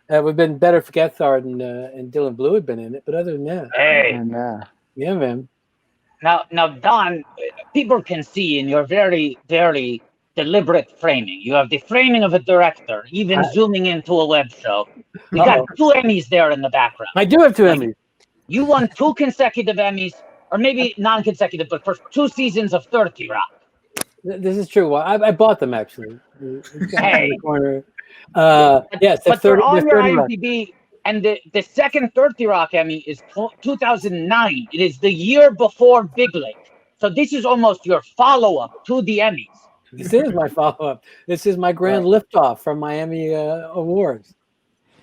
[SPEAKER 9] It would have been better if Gethard and Dylan Blue had been in it, but other than that.
[SPEAKER 4] Hey.
[SPEAKER 8] And,
[SPEAKER 9] yeah, man.
[SPEAKER 4] Now, Don, people can see in your very, very deliberate framing. You have the framing of a director, even zooming into a web show. We got 2 Emmys there in the background.
[SPEAKER 9] I do have 2 Emmys.
[SPEAKER 4] You won 2 consecutive Emmys, or maybe non-consecutive, but for 2 seasons of 30 Rock.
[SPEAKER 9] This is true. Well, I bought them actually.
[SPEAKER 4] Hey.
[SPEAKER 9] In the corner.
[SPEAKER 4] Yes, but
[SPEAKER 9] 30,
[SPEAKER 4] they're on your
[SPEAKER 9] 30
[SPEAKER 4] IMDb, and the second 30 Rock Emmy is 2009. It is the year before Big Lake. So this is almost your follow-up to the Emmys.
[SPEAKER 9] This is my follow-up. This is my grand liftoff from Miami Awards.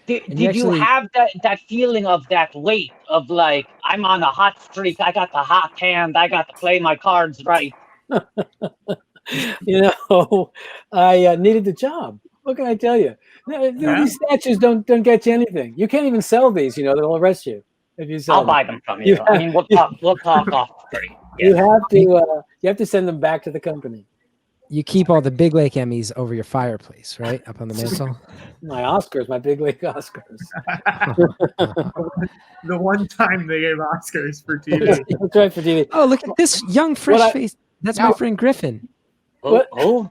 [SPEAKER 4] Did you have that feeling of that weight of like, I'm on a hot streak, I got the hot hand, I got to play my cards right?
[SPEAKER 9] I needed the job. What can I tell you? These statues don't get you anything. You can't even sell these. They'll arrest you if you sell
[SPEAKER 4] I'll buy them from you. I mean, we'll talk off screen.
[SPEAKER 9] Yeah. You have to send them back to the company.
[SPEAKER 2] You keep all the Big Lake Emmys over your fireplace, right? Up on the mantle?
[SPEAKER 9] My Oscars, my Big Lake Oscars.
[SPEAKER 5] The one time they gave Oscars for TV.
[SPEAKER 9] That's right, for TV.
[SPEAKER 2] Oh, look at this young, fresh face. That's my friend Griffin.
[SPEAKER 4] Oh,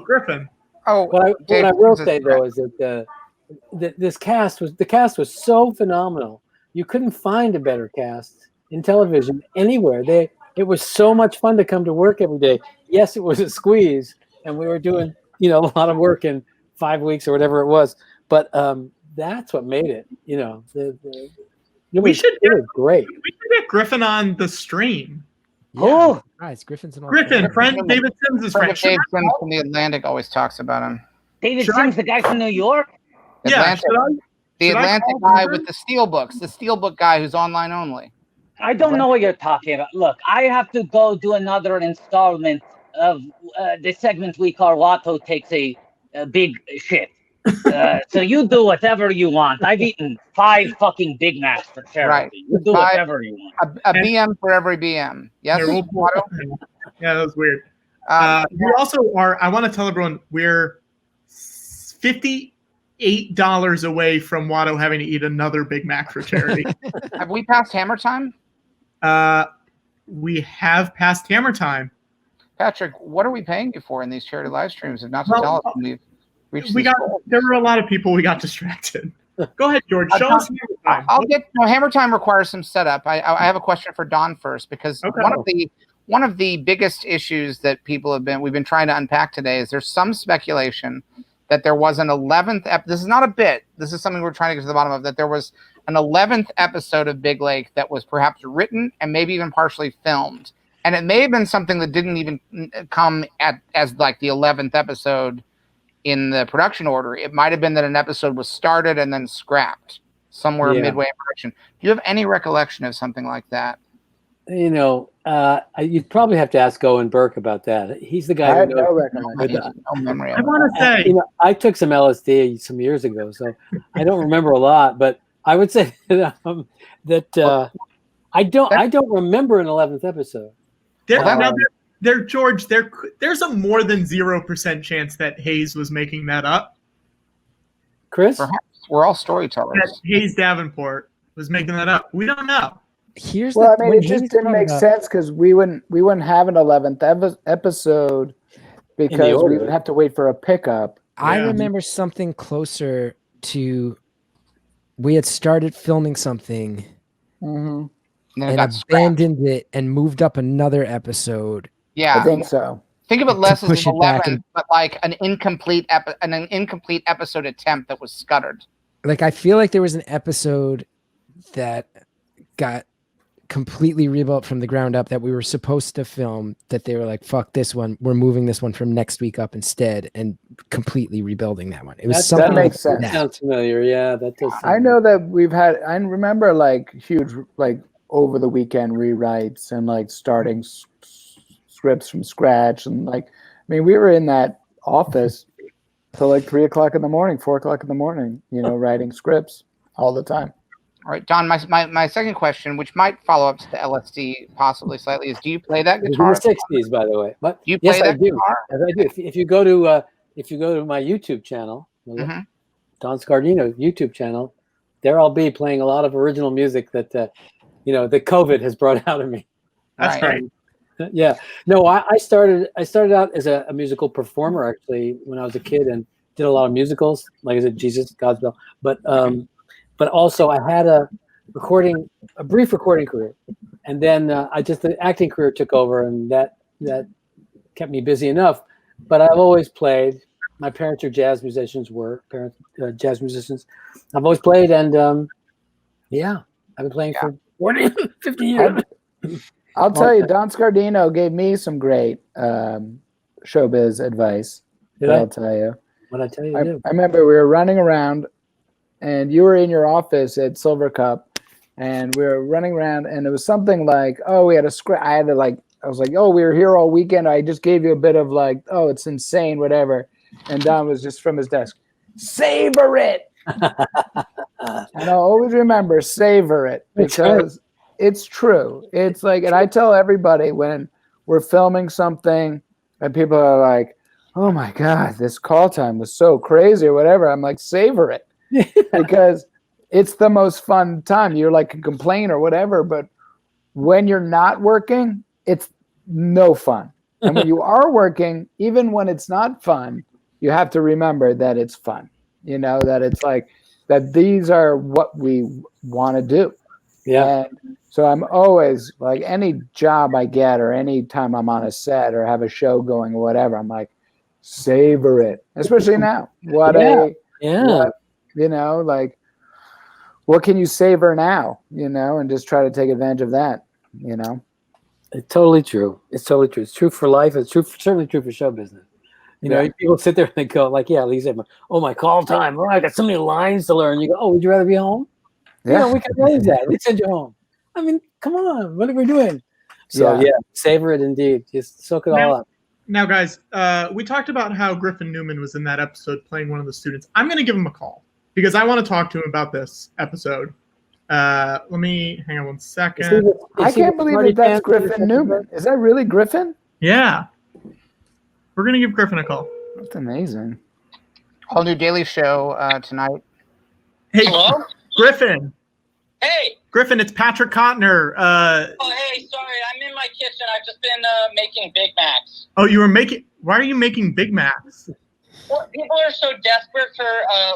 [SPEAKER 5] Griffin.
[SPEAKER 7] Oh,
[SPEAKER 9] what I will say though is that the cast was so phenomenal. You couldn't find a better cast in television anywhere. It was so much fun to come to work every day. Yes, it was a squeeze, and we were doing a lot of work in 5 weeks or whatever it was. But that's what made it.
[SPEAKER 5] We should
[SPEAKER 9] get great.
[SPEAKER 5] We should get Griffin on the stream.
[SPEAKER 2] Yeah, right. Griffin's an
[SPEAKER 5] Griffin, friend David Sims' friend.
[SPEAKER 7] Dave Sims from the Atlantic always talks about him.
[SPEAKER 4] David Sims, the guy from New York?
[SPEAKER 7] Atlantic, the Atlantic guy with the Steelbooks, the Steelbook guy who's online only.
[SPEAKER 4] I don't know what you're talking about. Look, I have to go do another installment of the segment we call Watto Takes a Big Shit. So you do whatever you want. I've eaten 5 fucking Big Macs for charity.
[SPEAKER 7] Right.
[SPEAKER 4] You do whatever you want.
[SPEAKER 7] A BM for every BM. Yes, Watto?
[SPEAKER 5] Yeah, that was weird. We also are, I want to tell everyone, we're $58 away from Watto having to eat another Big Mac for charity.
[SPEAKER 7] Have we passed Hammer Time?
[SPEAKER 5] We have passed Hammer Time.
[SPEAKER 7] Patrick, what are we paying you for in these charity live streams? If not to tell us when we've reached this goal?
[SPEAKER 5] There were a lot of people we got distracted. Go ahead, George. Show us Hammer Time.
[SPEAKER 7] Hammer Time requires some setup. I have a question for Don first, because one of the biggest issues that we've been trying to unpack today is there's some speculation that there was an 11th this is not a bit, this is something we're trying to get to the bottom of, that there was an 11th episode of Big Lake that was perhaps written and maybe even partially filmed. And it may have been something that didn't even come as like the 11th episode in the production order. It might have been that an episode was started and then scrapped somewhere midway in production. Do you have any recollection of something like that?
[SPEAKER 9] You'd probably have to ask Owen Burke about that. He's the guy.
[SPEAKER 8] I have no recollection.
[SPEAKER 5] I want to say,
[SPEAKER 9] I took some LSD some years ago, so I don't remember a lot. But I would say that I don't remember an 11th episode.
[SPEAKER 5] George, there's a more than 0% chance that Hayes was making that up.
[SPEAKER 9] Chris?
[SPEAKER 7] Perhaps we're all storytellers.
[SPEAKER 5] That Hayes Davenport was making that up. We don't know.
[SPEAKER 8] It just didn't make sense because we wouldn't have an 11th episode because we would have to wait for a pickup.
[SPEAKER 2] I remember something closer to we had started filming something and abandoned it and moved up another episode.
[SPEAKER 7] Yeah,
[SPEAKER 8] I think so.
[SPEAKER 7] Think of it less as an 11,
[SPEAKER 2] and,
[SPEAKER 7] but like an incomplete episode attempt that was scuttered.
[SPEAKER 2] Like I feel like there was an episode that got completely rebuilt from the ground up that we were supposed to film that they were like, fuck this one, we're moving this one from next week up instead and completely rebuilding that one. It was something
[SPEAKER 8] that makes
[SPEAKER 2] like
[SPEAKER 8] sense.
[SPEAKER 9] Sounds familiar. Yeah, that does.
[SPEAKER 8] I know that we've had. I remember like huge like over the weekend rewrites and like starting scripts from scratch and like I mean we were in that office till like 3 o'clock in the morning, 4 o'clock in the morning, writing scripts all the time.
[SPEAKER 7] All right, Don, my second question, which might follow up to the LSD possibly slightly, is do you play that guitar?
[SPEAKER 9] In the 60s, by the way. But
[SPEAKER 7] do you play that
[SPEAKER 9] I do.
[SPEAKER 7] guitar?
[SPEAKER 9] Yes, I do. If you go to my YouTube channel, Don Scardino YouTube channel, there I'll be playing a lot of original music that that COVID has brought out of me.
[SPEAKER 5] That's right.
[SPEAKER 9] Yeah. No, I started out as a musical performer actually when I was a kid and did a lot of musicals, like I said, Jesus, God's Will. But also I had a brief recording career, and then the acting career took over, and that kept me busy enough. But I've always played. My parents are jazz musicians. Jazz musicians. I've always played, and I've been playing for 40, 50 years.
[SPEAKER 8] I'll tell you, Don Scardino gave me some great showbiz advice. I'll tell you.
[SPEAKER 9] What I tell you?
[SPEAKER 8] I remember we were running around, and you were in your office at Silver Cup, and we were running around, and it was something like, oh, we had a script. I was like, oh, we were here all weekend. I just gave you a bit of like, oh, it's insane, whatever. And Don was just from his desk, savor it. And I'll always remember, savor it, because it's true. It's like, and I tell everybody when we're filming something and people are like, oh my God, this call time was so crazy or whatever. I'm like, savor it. Because it's the most fun time. You're like a complain or whatever, but when you're not working, it's no fun. And when you are working, even when it's not fun, you have to remember that it's fun. That it's like that these are what we want to do.
[SPEAKER 9] Yeah.
[SPEAKER 8] And so I'm always like, any job I get or any time I'm on a set or have a show going or whatever, I'm like, savor it. Especially now. What what can you savor now? And just try to take advantage of that.
[SPEAKER 9] It's totally true. It's totally true. It's true for life. It's certainly true for show business. People sit there and they go like, yeah, Lisa, my call time. Oh, I got so many lines to learn. You go, oh, would you rather be home?
[SPEAKER 8] Yeah.
[SPEAKER 9] We can raise that. We send you home. I mean, come on. What are we doing? So savor it indeed. Just soak it all up.
[SPEAKER 5] Now, guys, we talked about how Griffin Newman was in that episode playing one of the students. I'm going to give him a call because I want to talk to him about this episode. Let me hang on one second.
[SPEAKER 8] I can't believe that's Griffin Newman. Is that really Griffin?
[SPEAKER 5] Yeah. We're going to give Griffin a call.
[SPEAKER 8] That's amazing.
[SPEAKER 7] Whole new Daily Show tonight.
[SPEAKER 5] Hey,
[SPEAKER 10] hello?
[SPEAKER 5] Griffin.
[SPEAKER 10] Hey.
[SPEAKER 5] Griffin, it's Patrick Contner.
[SPEAKER 10] Oh, hey, sorry. I'm in my kitchen. I've just been making Big Macs.
[SPEAKER 5] Oh, why are you making Big Macs?
[SPEAKER 10] Well, people are so desperate for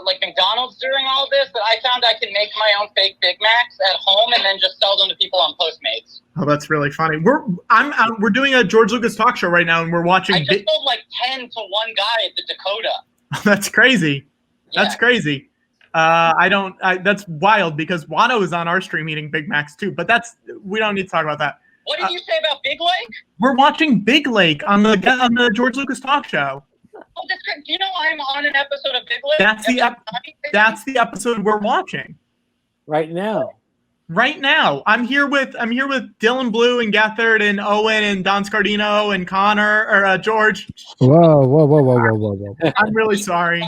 [SPEAKER 10] like McDonald's during all this that I found I can make my own fake Big Macs at home and then just sell them to people on Postmates.
[SPEAKER 5] Oh, that's really funny. We're doing a George Lucas talk show right now, and we're watching.
[SPEAKER 10] I just sold like 10 to one guy at the Dakota.
[SPEAKER 5] That's crazy.
[SPEAKER 10] Yeah.
[SPEAKER 5] That's crazy. That's wild because Watto is on our stream eating Big Macs too. But we don't need to talk about that.
[SPEAKER 10] What did you say about Big Lake?
[SPEAKER 5] We're watching Big Lake on the George Lucas talk show.
[SPEAKER 10] Oh, that's great. Do you know I'm on an episode of Big Lake?
[SPEAKER 5] That's the episode we're watching
[SPEAKER 9] right now.
[SPEAKER 5] Right now, I'm here with Dylan Blue and Gethard and Owen and Don Scardino and Connor or George.
[SPEAKER 2] Whoa.
[SPEAKER 5] I'm really sorry.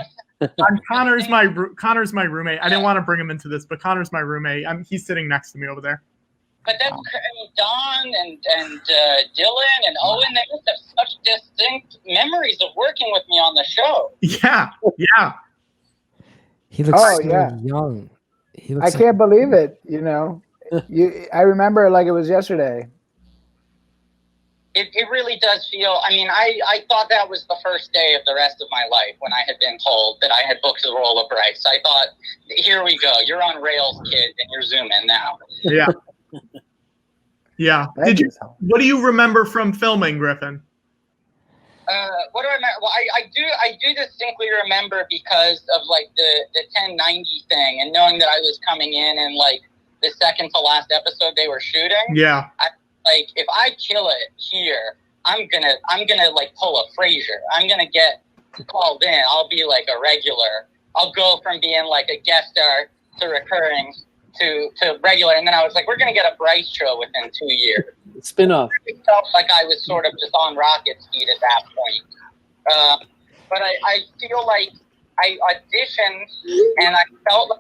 [SPEAKER 5] Connor's my roommate. I didn't want to bring him into this, but Connor's my roommate. He's sitting next to me over there.
[SPEAKER 10] But that's Don and Dylan and Owen. They must have such distinct memories of working with me on the show.
[SPEAKER 5] Yeah, yeah.
[SPEAKER 2] He looks
[SPEAKER 8] Oh,
[SPEAKER 2] so
[SPEAKER 8] yeah.
[SPEAKER 2] young. He
[SPEAKER 8] I
[SPEAKER 2] looks
[SPEAKER 8] can't believe it. You know, I remember it like it was yesterday.
[SPEAKER 10] It really does feel. I mean, I thought that was the first day of the rest of my life when I had been told that I had booked the role of Bryce. I thought, here we go. You're on rails, kid, and you're zooming now.
[SPEAKER 5] Yeah. Yeah. What do you remember from filming, Griffin?
[SPEAKER 10] What do I remember? Well, I do distinctly remember because of like the 1090 thing and knowing that I was coming in and like the second to last episode they were shooting.
[SPEAKER 5] Yeah.
[SPEAKER 10] Like if I kill it here, I'm gonna like pull a Frasier. I'm gonna get called in. I'll be like a regular. I'll go from being like a guest star to recurring to regular, and then I was like, we're gonna get a Bryce show within 2 years.
[SPEAKER 9] Spin-off.
[SPEAKER 10] It felt like I was sort of just on rocket speed at that point. But I feel like I auditioned and I felt like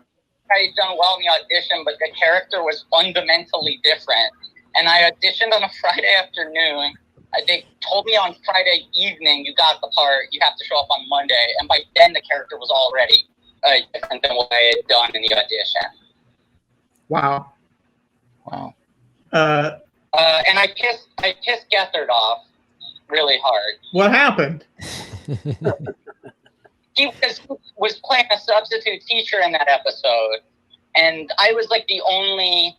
[SPEAKER 10] I had done well in the audition, but the character was fundamentally different. And I auditioned on a Friday afternoon. They told me on Friday evening, you got the part, you have to show up on Monday. And by then the character was already different than what I had done in the audition.
[SPEAKER 5] Wow.
[SPEAKER 7] Wow.
[SPEAKER 10] And I pissed Gethard off really hard.
[SPEAKER 5] What happened?
[SPEAKER 10] He was playing a substitute teacher in that episode, and I was like the only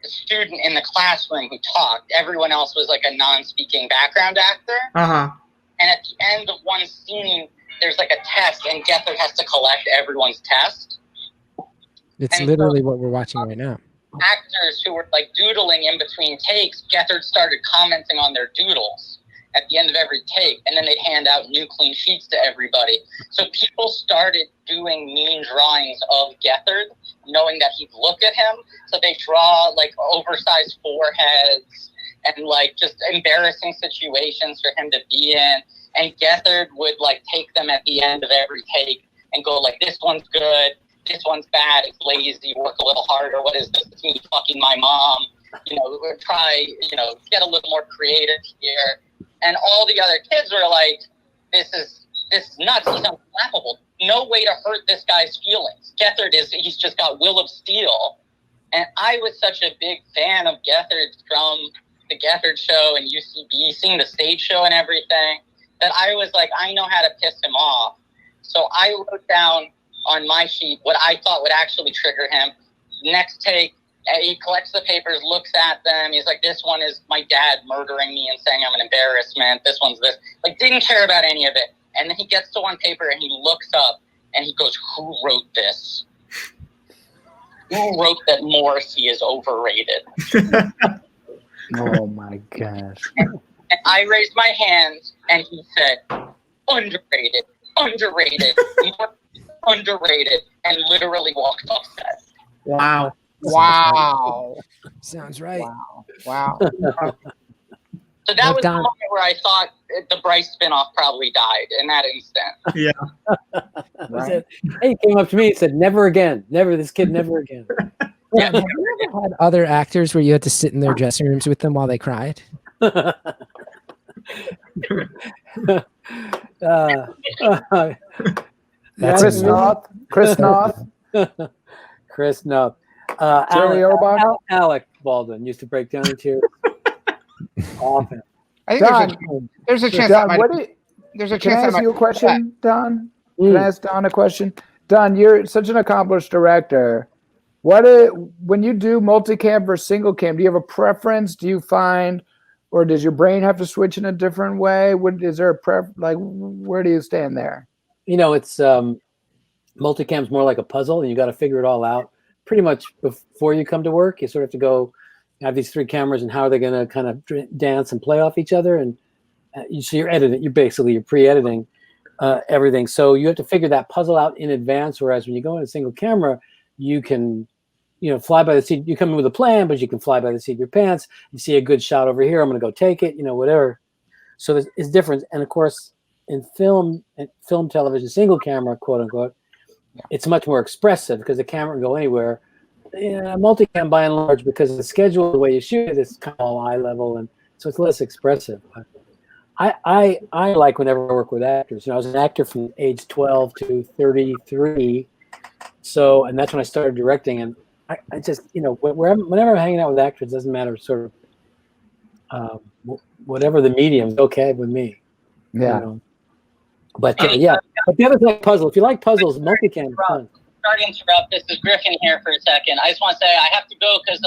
[SPEAKER 10] student in the classroom who talked. Everyone else was like a non-speaking background actor.
[SPEAKER 5] Uh-huh.
[SPEAKER 10] And at the end of one scene, there's like a test, and Gethard has to collect everyone's test.
[SPEAKER 2] It's
[SPEAKER 10] And
[SPEAKER 2] literally
[SPEAKER 10] so,
[SPEAKER 2] what we're watching right now.
[SPEAKER 10] actors who were like doodling in between takes, Gethard started commenting on their doodles at the end of every take, and then they'd hand out new clean sheets to everybody. So people started doing mean drawings of Gethard, knowing that he'd look at him. So they draw like oversized foreheads and like just embarrassing situations for him to be in. And Gethard would like take them at the end of every take and go like, this one's good, this one's bad, it's lazy, work a little harder, what is this, it's me fucking my mom, try, get a little more creative here. And all the other kids were like, this is nuts, he's unflappable, no way to hurt this guy's feelings. Gethard he's just got will of steel. And I was such a big fan of Gethard from the Gethard show and UCB, seeing the stage show and everything, that I was like, I know how to piss him off. So I wrote down on my sheet what I thought would actually trigger him. Next take, he collects the papers, looks at them. He's like, this one is my dad murdering me and saying I'm an embarrassment. This one's this. Like, didn't care about any of it. And then he gets to one paper and he looks up and he goes, who wrote this? Who wrote that Morrissey is overrated?
[SPEAKER 8] Oh my gosh.
[SPEAKER 10] And I raised my hand and he said, underrated, underrated, and literally walked off set.
[SPEAKER 5] Wow.
[SPEAKER 7] Wow.
[SPEAKER 2] Sounds right.
[SPEAKER 7] Wow.
[SPEAKER 10] So that was the moment where I thought the Bryce spinoff probably died in that instant.
[SPEAKER 5] Yeah.
[SPEAKER 8] Right.
[SPEAKER 9] Hey, he came up to me and said, never again. Never, this kid, never again.
[SPEAKER 2] Yeah, have you ever had other actors where you had to sit in their dressing rooms with them while they cried?
[SPEAKER 8] Chris Noth. Chris Noth.
[SPEAKER 9] Chris Noth.
[SPEAKER 8] Jerry Orbach.
[SPEAKER 9] Alec Baldwin used to break down in tears often.
[SPEAKER 7] I think
[SPEAKER 8] Don,
[SPEAKER 7] there's a chance.
[SPEAKER 8] Don,
[SPEAKER 7] There's a
[SPEAKER 8] can I
[SPEAKER 7] chance.
[SPEAKER 8] ask you a question, Don? Can I ask Don a question? Don, you're such an accomplished director. When you do multicam versus single cam, do you have a preference? Do you find, or does your brain have to switch in a different way? Is there a where do you stand there?
[SPEAKER 9] It's multicam's more like a puzzle, and you got to figure it all out pretty much before you come to work. You sort of have to go have these three cameras, and how are they going to kind of dance and play off each other? And so you're editing. You're pre-editing everything. So you have to figure that puzzle out in advance. Whereas when you go in a single camera, you can, fly by the seat. You come in with a plan, but you can fly by the seat of your pants. You see a good shot over here, I'm going to go take it. Whatever. So it's different. And of course, in film television, single camera, quote unquote, it's much more expressive because the camera can go anywhere. multicam by and large, because the schedule, the way you shoot it, is kind of all eye level, and so it's less expressive. But I like whenever I work with actors. You know, I was an actor from age 12 to 33, so, and that's when I started directing. And I just, you know, whenever I'm hanging out with actors, it doesn't matter sort of whatever the medium is okay with me.
[SPEAKER 8] Yeah.
[SPEAKER 9] You know? But yeah, but the other thing, puzzle. If you like puzzles, multicam is fun.
[SPEAKER 10] Sorry to interrupt. This is Griffin here for a second. I just want to say I have to go because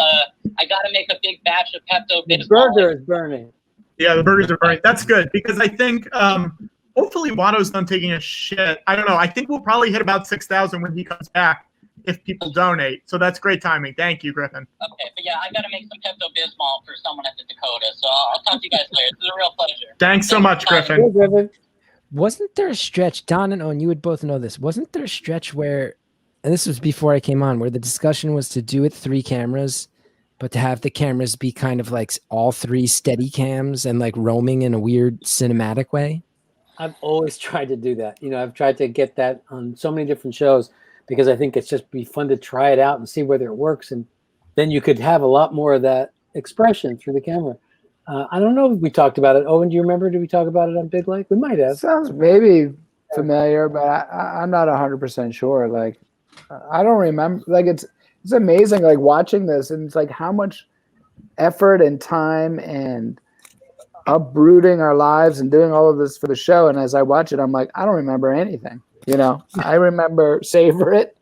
[SPEAKER 10] I got to make a big batch of Pepto
[SPEAKER 9] The
[SPEAKER 10] Bismol.
[SPEAKER 9] burger is burning.
[SPEAKER 5] Yeah, the burgers are burning. That's good because I think hopefully Watto's done taking a shit. I don't know. I think we'll probably hit about 6,000 when he comes back if people donate. So that's great timing. Thank you, Griffin.
[SPEAKER 10] Okay, but yeah, I got to make some Pepto Bismol for someone at the Dakota. So I'll talk to you guys later. This is a real pleasure.
[SPEAKER 5] Thanks so much, Griffin.
[SPEAKER 9] Hey, Griffin.
[SPEAKER 2] Wasn't there a stretch, Don and Owen, you would both know this, wasn't there a stretch where, and this was before I came on, where the discussion was to do it 3 cameras, but to have the cameras be kind of like all 3 steady cams and like roaming in a weird cinematic way?
[SPEAKER 9] I've always tried to do that. You know, I've tried to get that on so many different shows because I think it's just be fun to try it out and see whether it works. And then you could have a lot more of that expression through the camera. I don't know if we talked about it. Owen, do you remember? Did we talk about it on Big Lake? We might have.
[SPEAKER 8] Sounds maybe familiar, but I'm not 100% sure. Like, I don't remember. Like, it's amazing, like, watching this, and it's like how much effort and time and uprooting our lives and doing all of this for the show. And as I watch it, I'm like, I don't remember anything. You know, I remember Savor It.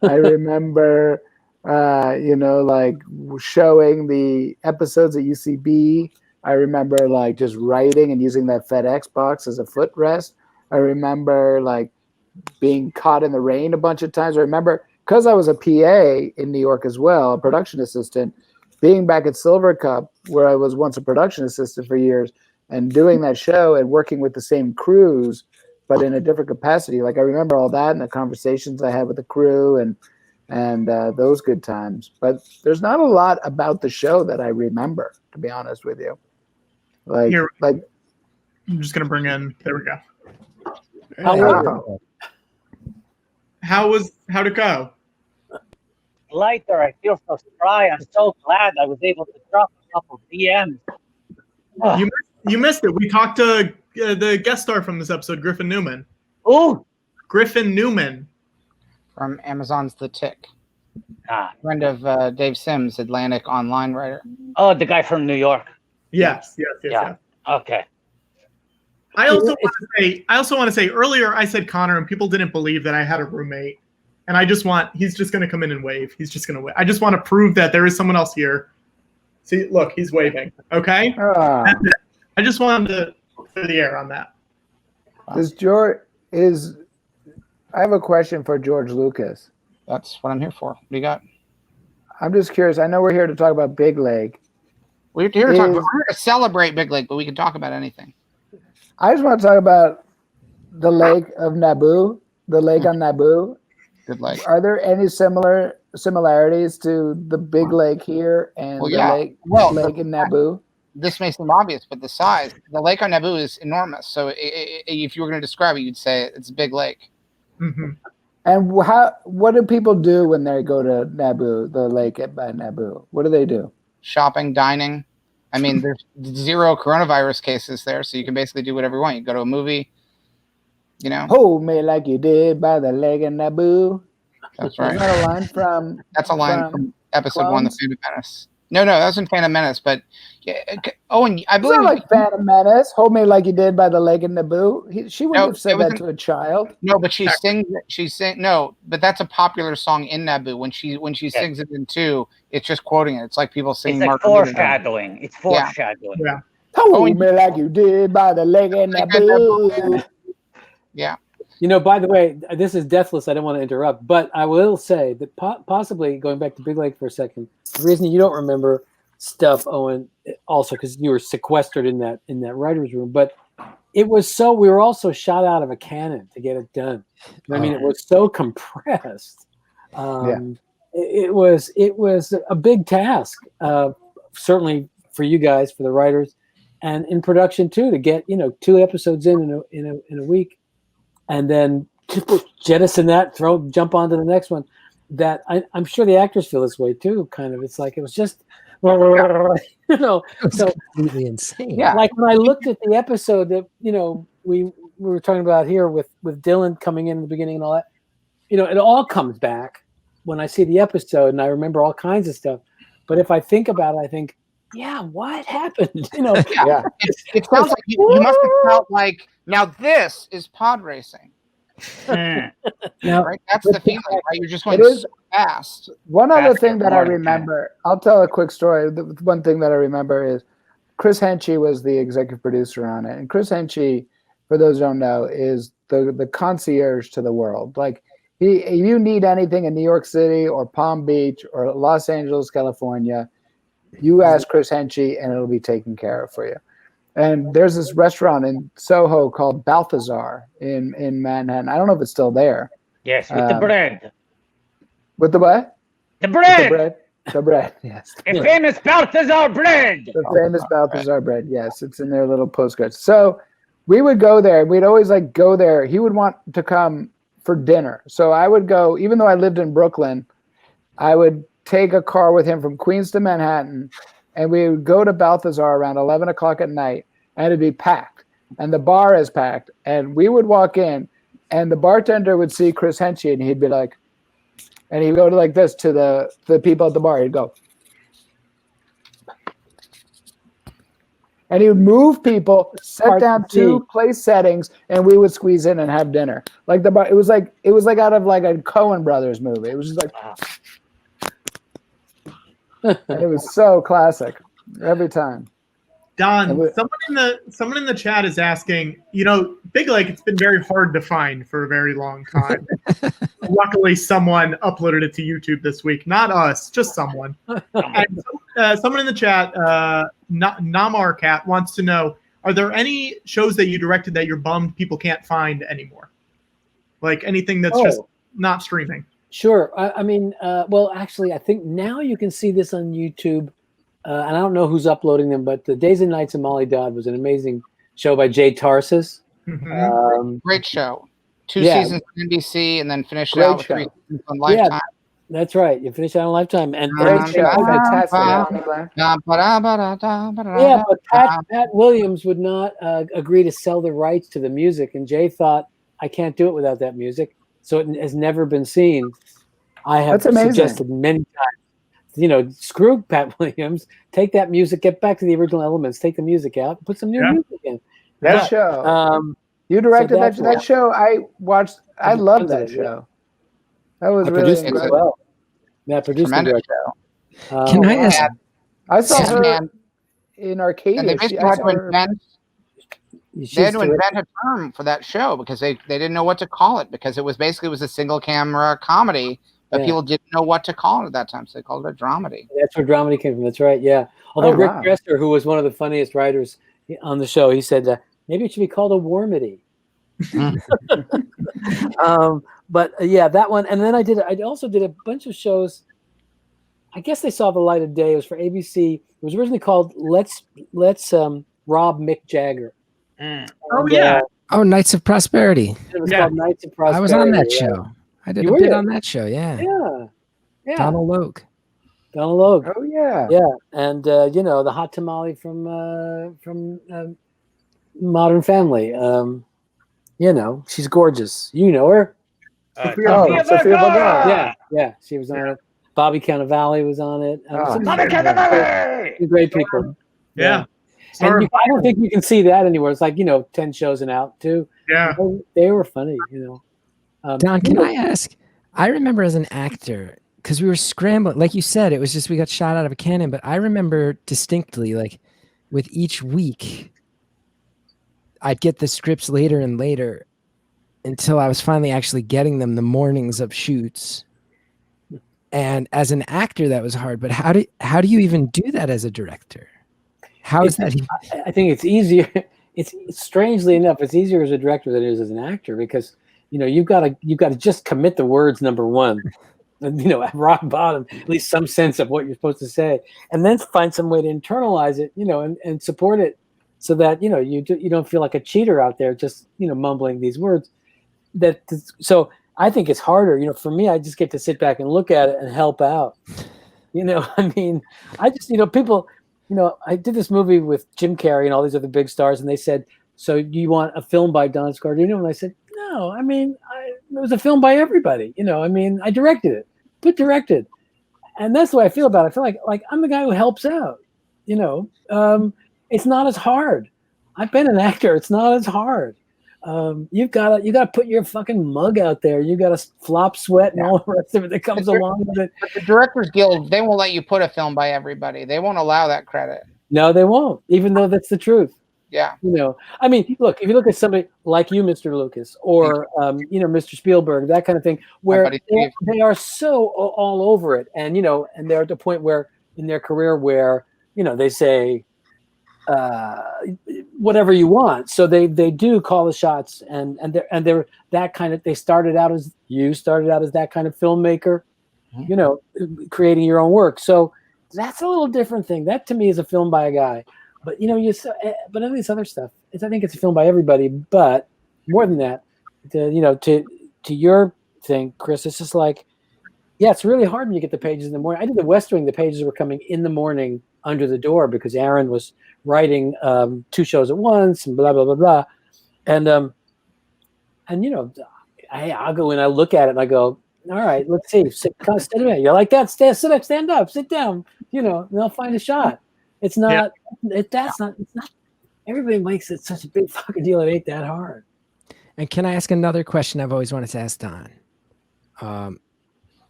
[SPEAKER 8] I remember, you know, like showing the episodes at UCB. I remember like just writing and using that FedEx box as a footrest. I remember like being caught in the rain a bunch of times. I remember, because I was a PA in New York as well, a production assistant, being back at Silver Cup, where I was once a production assistant for years, and doing that show and working with the same crews, but in a different capacity. Like I remember all that and the conversations I had with the crew and those good times. But there's not a lot about the show that I remember, to be honest with you. Like,
[SPEAKER 5] Here.
[SPEAKER 8] like
[SPEAKER 5] I'm just gonna bring in. There we go.
[SPEAKER 8] wow.
[SPEAKER 5] How'd it go?
[SPEAKER 4] Lighter, I feel so spry. I'm so glad I was able to drop a couple DMs.
[SPEAKER 5] You missed it. We talked to the guest star from this episode, Griffin Newman.
[SPEAKER 4] Ooh.
[SPEAKER 5] Griffin Newman.
[SPEAKER 7] From Amazon's The Tick.
[SPEAKER 4] Ah.
[SPEAKER 7] Friend of Dave Sims, Atlantic online writer.
[SPEAKER 4] Oh, the guy from New York.
[SPEAKER 5] Yes.
[SPEAKER 4] Okay.
[SPEAKER 5] I also want to say earlier I said Connor and people didn't believe that I had a roommate. And he's just going to come in and wave. He's just going to wave. I just want to prove that there is someone else here. See, look, he's waving. Okay? That's it. I just wanted to clear the air on that.
[SPEAKER 8] I have a question for George Lucas.
[SPEAKER 7] That's what I'm here for. What do you got?
[SPEAKER 8] I'm just curious. I know we're here to talk about Big Lake.
[SPEAKER 7] We're here to celebrate Big Lake, but we can talk about anything.
[SPEAKER 8] I just want to talk about the lake of Naboo, the lake on Naboo.
[SPEAKER 7] Good lake.
[SPEAKER 8] Are there any similarities to the Big Lake here and lake in Naboo?
[SPEAKER 7] This may seem obvious, but the size, the lake on Naboo is enormous. So if you were going to describe it, you'd say it's a big lake.
[SPEAKER 5] Mm-hmm.
[SPEAKER 8] And what do people do when they go to Naboo, the lake by Naboo? What do they do?
[SPEAKER 7] Shopping, dining. I mean, there's 0 coronavirus cases there, so you can basically do whatever you want. You go to a movie, you know.
[SPEAKER 8] Hold me like you did by the lake of Naboo.
[SPEAKER 7] That's right.
[SPEAKER 8] Is that a line from?
[SPEAKER 7] That's a line from episode 1, The Phantom Menace. No, that wasn't Phantom Menace, but Owen, I believe
[SPEAKER 8] it's not like Phantom Menace. Hold me like you did by the lake of Naboo. She wouldn't have said that to a child.
[SPEAKER 7] No, but she sings. No, but that's a popular song in Naboo. When she sings it in 2, it's just quoting it. It's like people singing.
[SPEAKER 4] It's like foreshadowing. It's foreshadowing.
[SPEAKER 5] Yeah.
[SPEAKER 8] Hold me like you did by the lake of Naboo.
[SPEAKER 7] Yeah.
[SPEAKER 9] You know, by the way, this is deathless. I don't want to interrupt, but I will say that possibly going back to Big Lake for a second, the reason you don't remember stuff, Owen, also because you were sequestered in that writer's room, but it was we were also shot out of a cannon to get it done. I mean, it was so compressed. It was a big task, certainly for you guys, for the writers, and in production too, to get 2 episodes in a week. And then jettison that, jump onto the next one. that I'm sure the actors feel this way too. Kind of, it's like it was just, you know, so
[SPEAKER 2] completely insane.
[SPEAKER 7] Yeah.
[SPEAKER 9] like when I looked at the episode that we were talking about here with Dylan coming in the beginning and all that, it all comes back when I see the episode and I remember all kinds of stuff. But if I think about it, I think, yeah, what happened?
[SPEAKER 7] Yeah. It sounds like you must have felt like, now this is pod racing.
[SPEAKER 8] Now,
[SPEAKER 7] Right? That's the feeling, right? You're just going so fast.
[SPEAKER 8] One other
[SPEAKER 7] Fast
[SPEAKER 8] thing that I
[SPEAKER 7] forward.
[SPEAKER 8] remember, I'll tell a quick story. The one thing that I remember is Chris Henchy was the executive producer on it. And Chris Henchy, for those who don't know, is the concierge to the world. Like, you need anything in New York City or Palm Beach or Los Angeles, California, you ask Chris Henchy and it'll be taken care of for you. And there's this restaurant in Soho called Balthazar in Manhattan. I don't know if it's still there.
[SPEAKER 4] Yes, with the bread.
[SPEAKER 8] With the what?
[SPEAKER 4] The bread.
[SPEAKER 8] The bread. The bread, yes.
[SPEAKER 4] The famous Balthazar bread.
[SPEAKER 8] The famous Balthazar bread, yes. It's in their little postcards. So we would go there. We'd always go there. He would want to come for dinner. So I would go, even though I lived in Brooklyn, I would take a car with him from Queens to Manhattan, and we would go to Balthazar around 11 o'clock at night, and it'd be packed. And the bar is packed. And we would walk in, and the bartender would see Chris Henchy, and he'd be like, and he'd go like this to the people at the bar. He'd go. And he would move people, set down 2 place settings, and we would squeeze in and have dinner. Like the bar, it was like out of like a Coen Brothers movie. It was just like, and it was so classic every time.
[SPEAKER 5] Don, someone in the chat is asking, Big Lake, it's been very hard to find for a very long time. Luckily, someone uploaded it to YouTube this week. Not us, just someone. And someone in the chat, Namar Cat, wants to know, are there any shows that you directed that you're bummed people can't find anymore? Like anything that's just not streaming?
[SPEAKER 9] Sure. I mean, well, actually, I think now you can see this on YouTube. And I don't know who's uploading them, but the Days and Nights of Molly Dodd was an amazing show by Jay Tarsis.
[SPEAKER 5] Mm-hmm.
[SPEAKER 7] Great show. 2 seasons on NBC, and then finished it out with 3 seasons on Lifetime.
[SPEAKER 9] Yeah, that's right. You finish it on Lifetime, and
[SPEAKER 8] fantastic.
[SPEAKER 9] Yeah, but Pat Williams would not agree to sell the rights to the music, and Jay thought, I can't do it without that music, so it has never been seen. I have suggested many times. Screw Pat Williams, take that music, get back to the original elements, take the music out, put some new music in.
[SPEAKER 8] That show. You directed that show. I watched. I loved that show. That was really incredible.
[SPEAKER 9] Yeah, produced the
[SPEAKER 7] show.
[SPEAKER 2] Can I ask?
[SPEAKER 8] I saw her in Arcadia.
[SPEAKER 7] And they basically had to invent. They had to invent a term for that show because they didn't know what to call it, because it was a single camera comedy. But people didn't know what to call it at that time, so they called it a dramedy.
[SPEAKER 9] That's where dramedy came from. That's right. Yeah. Although Rick Dresser, who was one of the funniest writers on the show, he said maybe it should be called a warmedy. But yeah, that one. And then I also did a bunch of shows. I guess they saw the light of day. It was for ABC. It was originally called Let's Rob Mick Jagger.
[SPEAKER 5] Oh yeah.
[SPEAKER 2] Knights of Prosperity.
[SPEAKER 9] It was called Knights of Prosperity.
[SPEAKER 2] I was on that show. I did a bit on that show, yeah. Donald Logue.
[SPEAKER 8] Oh yeah.
[SPEAKER 9] Yeah, and the hot tamale from Modern Family. She's gorgeous. You know her.
[SPEAKER 8] Sophia Vergara.
[SPEAKER 9] Yeah, she was on it. Bobby Cannavale was on it.
[SPEAKER 4] Bobby Cannavale!
[SPEAKER 9] Great people.
[SPEAKER 5] Yeah.
[SPEAKER 9] And I don't think you can see that anywhere. It's like 10 shows and out too.
[SPEAKER 5] Yeah.
[SPEAKER 9] They were funny.
[SPEAKER 2] Don, can I ask? I remember as an actor, because we were scrambling, like you said, it was just we got shot out of a cannon. But I remember distinctly, like with each week, I'd get the scripts later and later until I was finally actually getting them the mornings of shoots. And as an actor, that was hard. But how do you even do that as a director? How is that?
[SPEAKER 9] I think it's easier. It's strangely enough, it's easier as a director than it is as an actor, because you've got to just commit the words, number one, and at rock bottom, at least some sense of what you're supposed to say, and then find some way to internalize it, and support it, so that you don't feel like a cheater out there just mumbling these words. So I think it's harder. You know, for me, I just get to sit back and look at it and help out. You know, I mean, I just, you know, people, you know, I did this movie with Jim Carrey and all these other big stars, and they said, so you want a film by Don Scardino? And I said, no, I mean, it was a film by everybody. You know, I mean, I directed it, but directed. And that's the way I feel about it. I feel like I'm the guy who helps out, you know. It's not as hard. I've been an actor. It's not as hard. You gotta put your fucking mug out there. You gotta flop sweat and all the rest of it that comes along with it.
[SPEAKER 7] But the Directors Guild, they won't let you put a film by everybody. They won't allow that credit.
[SPEAKER 9] No, they won't, even though that's the truth.
[SPEAKER 7] Yeah.
[SPEAKER 9] You know, I mean, look, if you look at somebody like you, Mr. Lucas, or you know, Mr. Spielberg, that kind of thing, where they are so all over it, and you know, and they're at the point where in their career where, you know, they say whatever you want, so they do call the shots, and they're that kind of, you started out as that kind of filmmaker, you know, creating your own work. So that's a little different thing. That to me is a film by a guy. But you know, but all this other stuff, I think it's a film by everybody. But more than that, you know, to your thing, Chris, it's just like, yeah, it's really hard when you get the pages in the morning. I did the West Wing; the pages were coming in the morning under the door because Aaron was writing 2 shows at once and blah blah blah blah, and you know, I'll go in, I look at it, and I go, all right, let's see, kind of stand up. You like that? Stand up, sit down. You know, and I'll find a shot. It's not. It's not. Everybody makes it such a big fucking deal. It ain't that hard.
[SPEAKER 2] And can I ask another question I've always wanted to ask Don?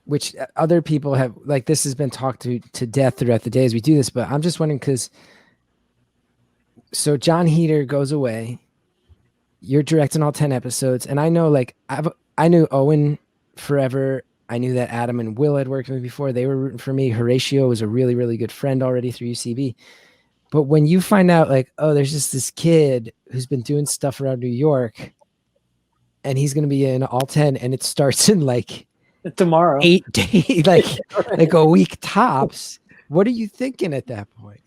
[SPEAKER 2] Which other people have, like, this has been talked to death throughout the day as we do this, but I'm just wondering because, so Jon Heder goes away, you're directing all 10 episodes, and I know, like, I knew Owen forever. I knew that Adam and Will had worked with me before. They were rooting for me. Horatio was a really, really good friend already through UCB. But when you find out, like, oh, there's just this kid who's been doing stuff around New York, and he's going to be in all 10, and it starts in like
[SPEAKER 9] tomorrow,
[SPEAKER 2] 8 days, like a week tops. What are you thinking at that point?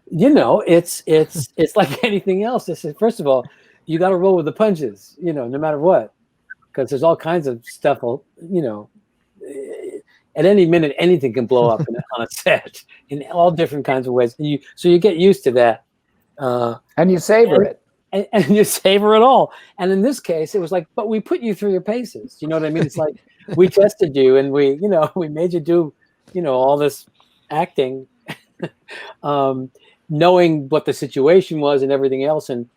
[SPEAKER 9] You know, it's like anything else. First of all, you got to roll with the punches, you know, no matter what. Because there's all kinds of stuff, you know, at any minute, anything can blow up on a set in all different kinds of ways. And so you get used to that.
[SPEAKER 8] And you savor it.
[SPEAKER 9] And you savor it all. And in this case, it was like, but we put you through your paces. You know what I mean? It's like we tested you and we made you do, you know, all this acting, knowing what the situation was and everything else. And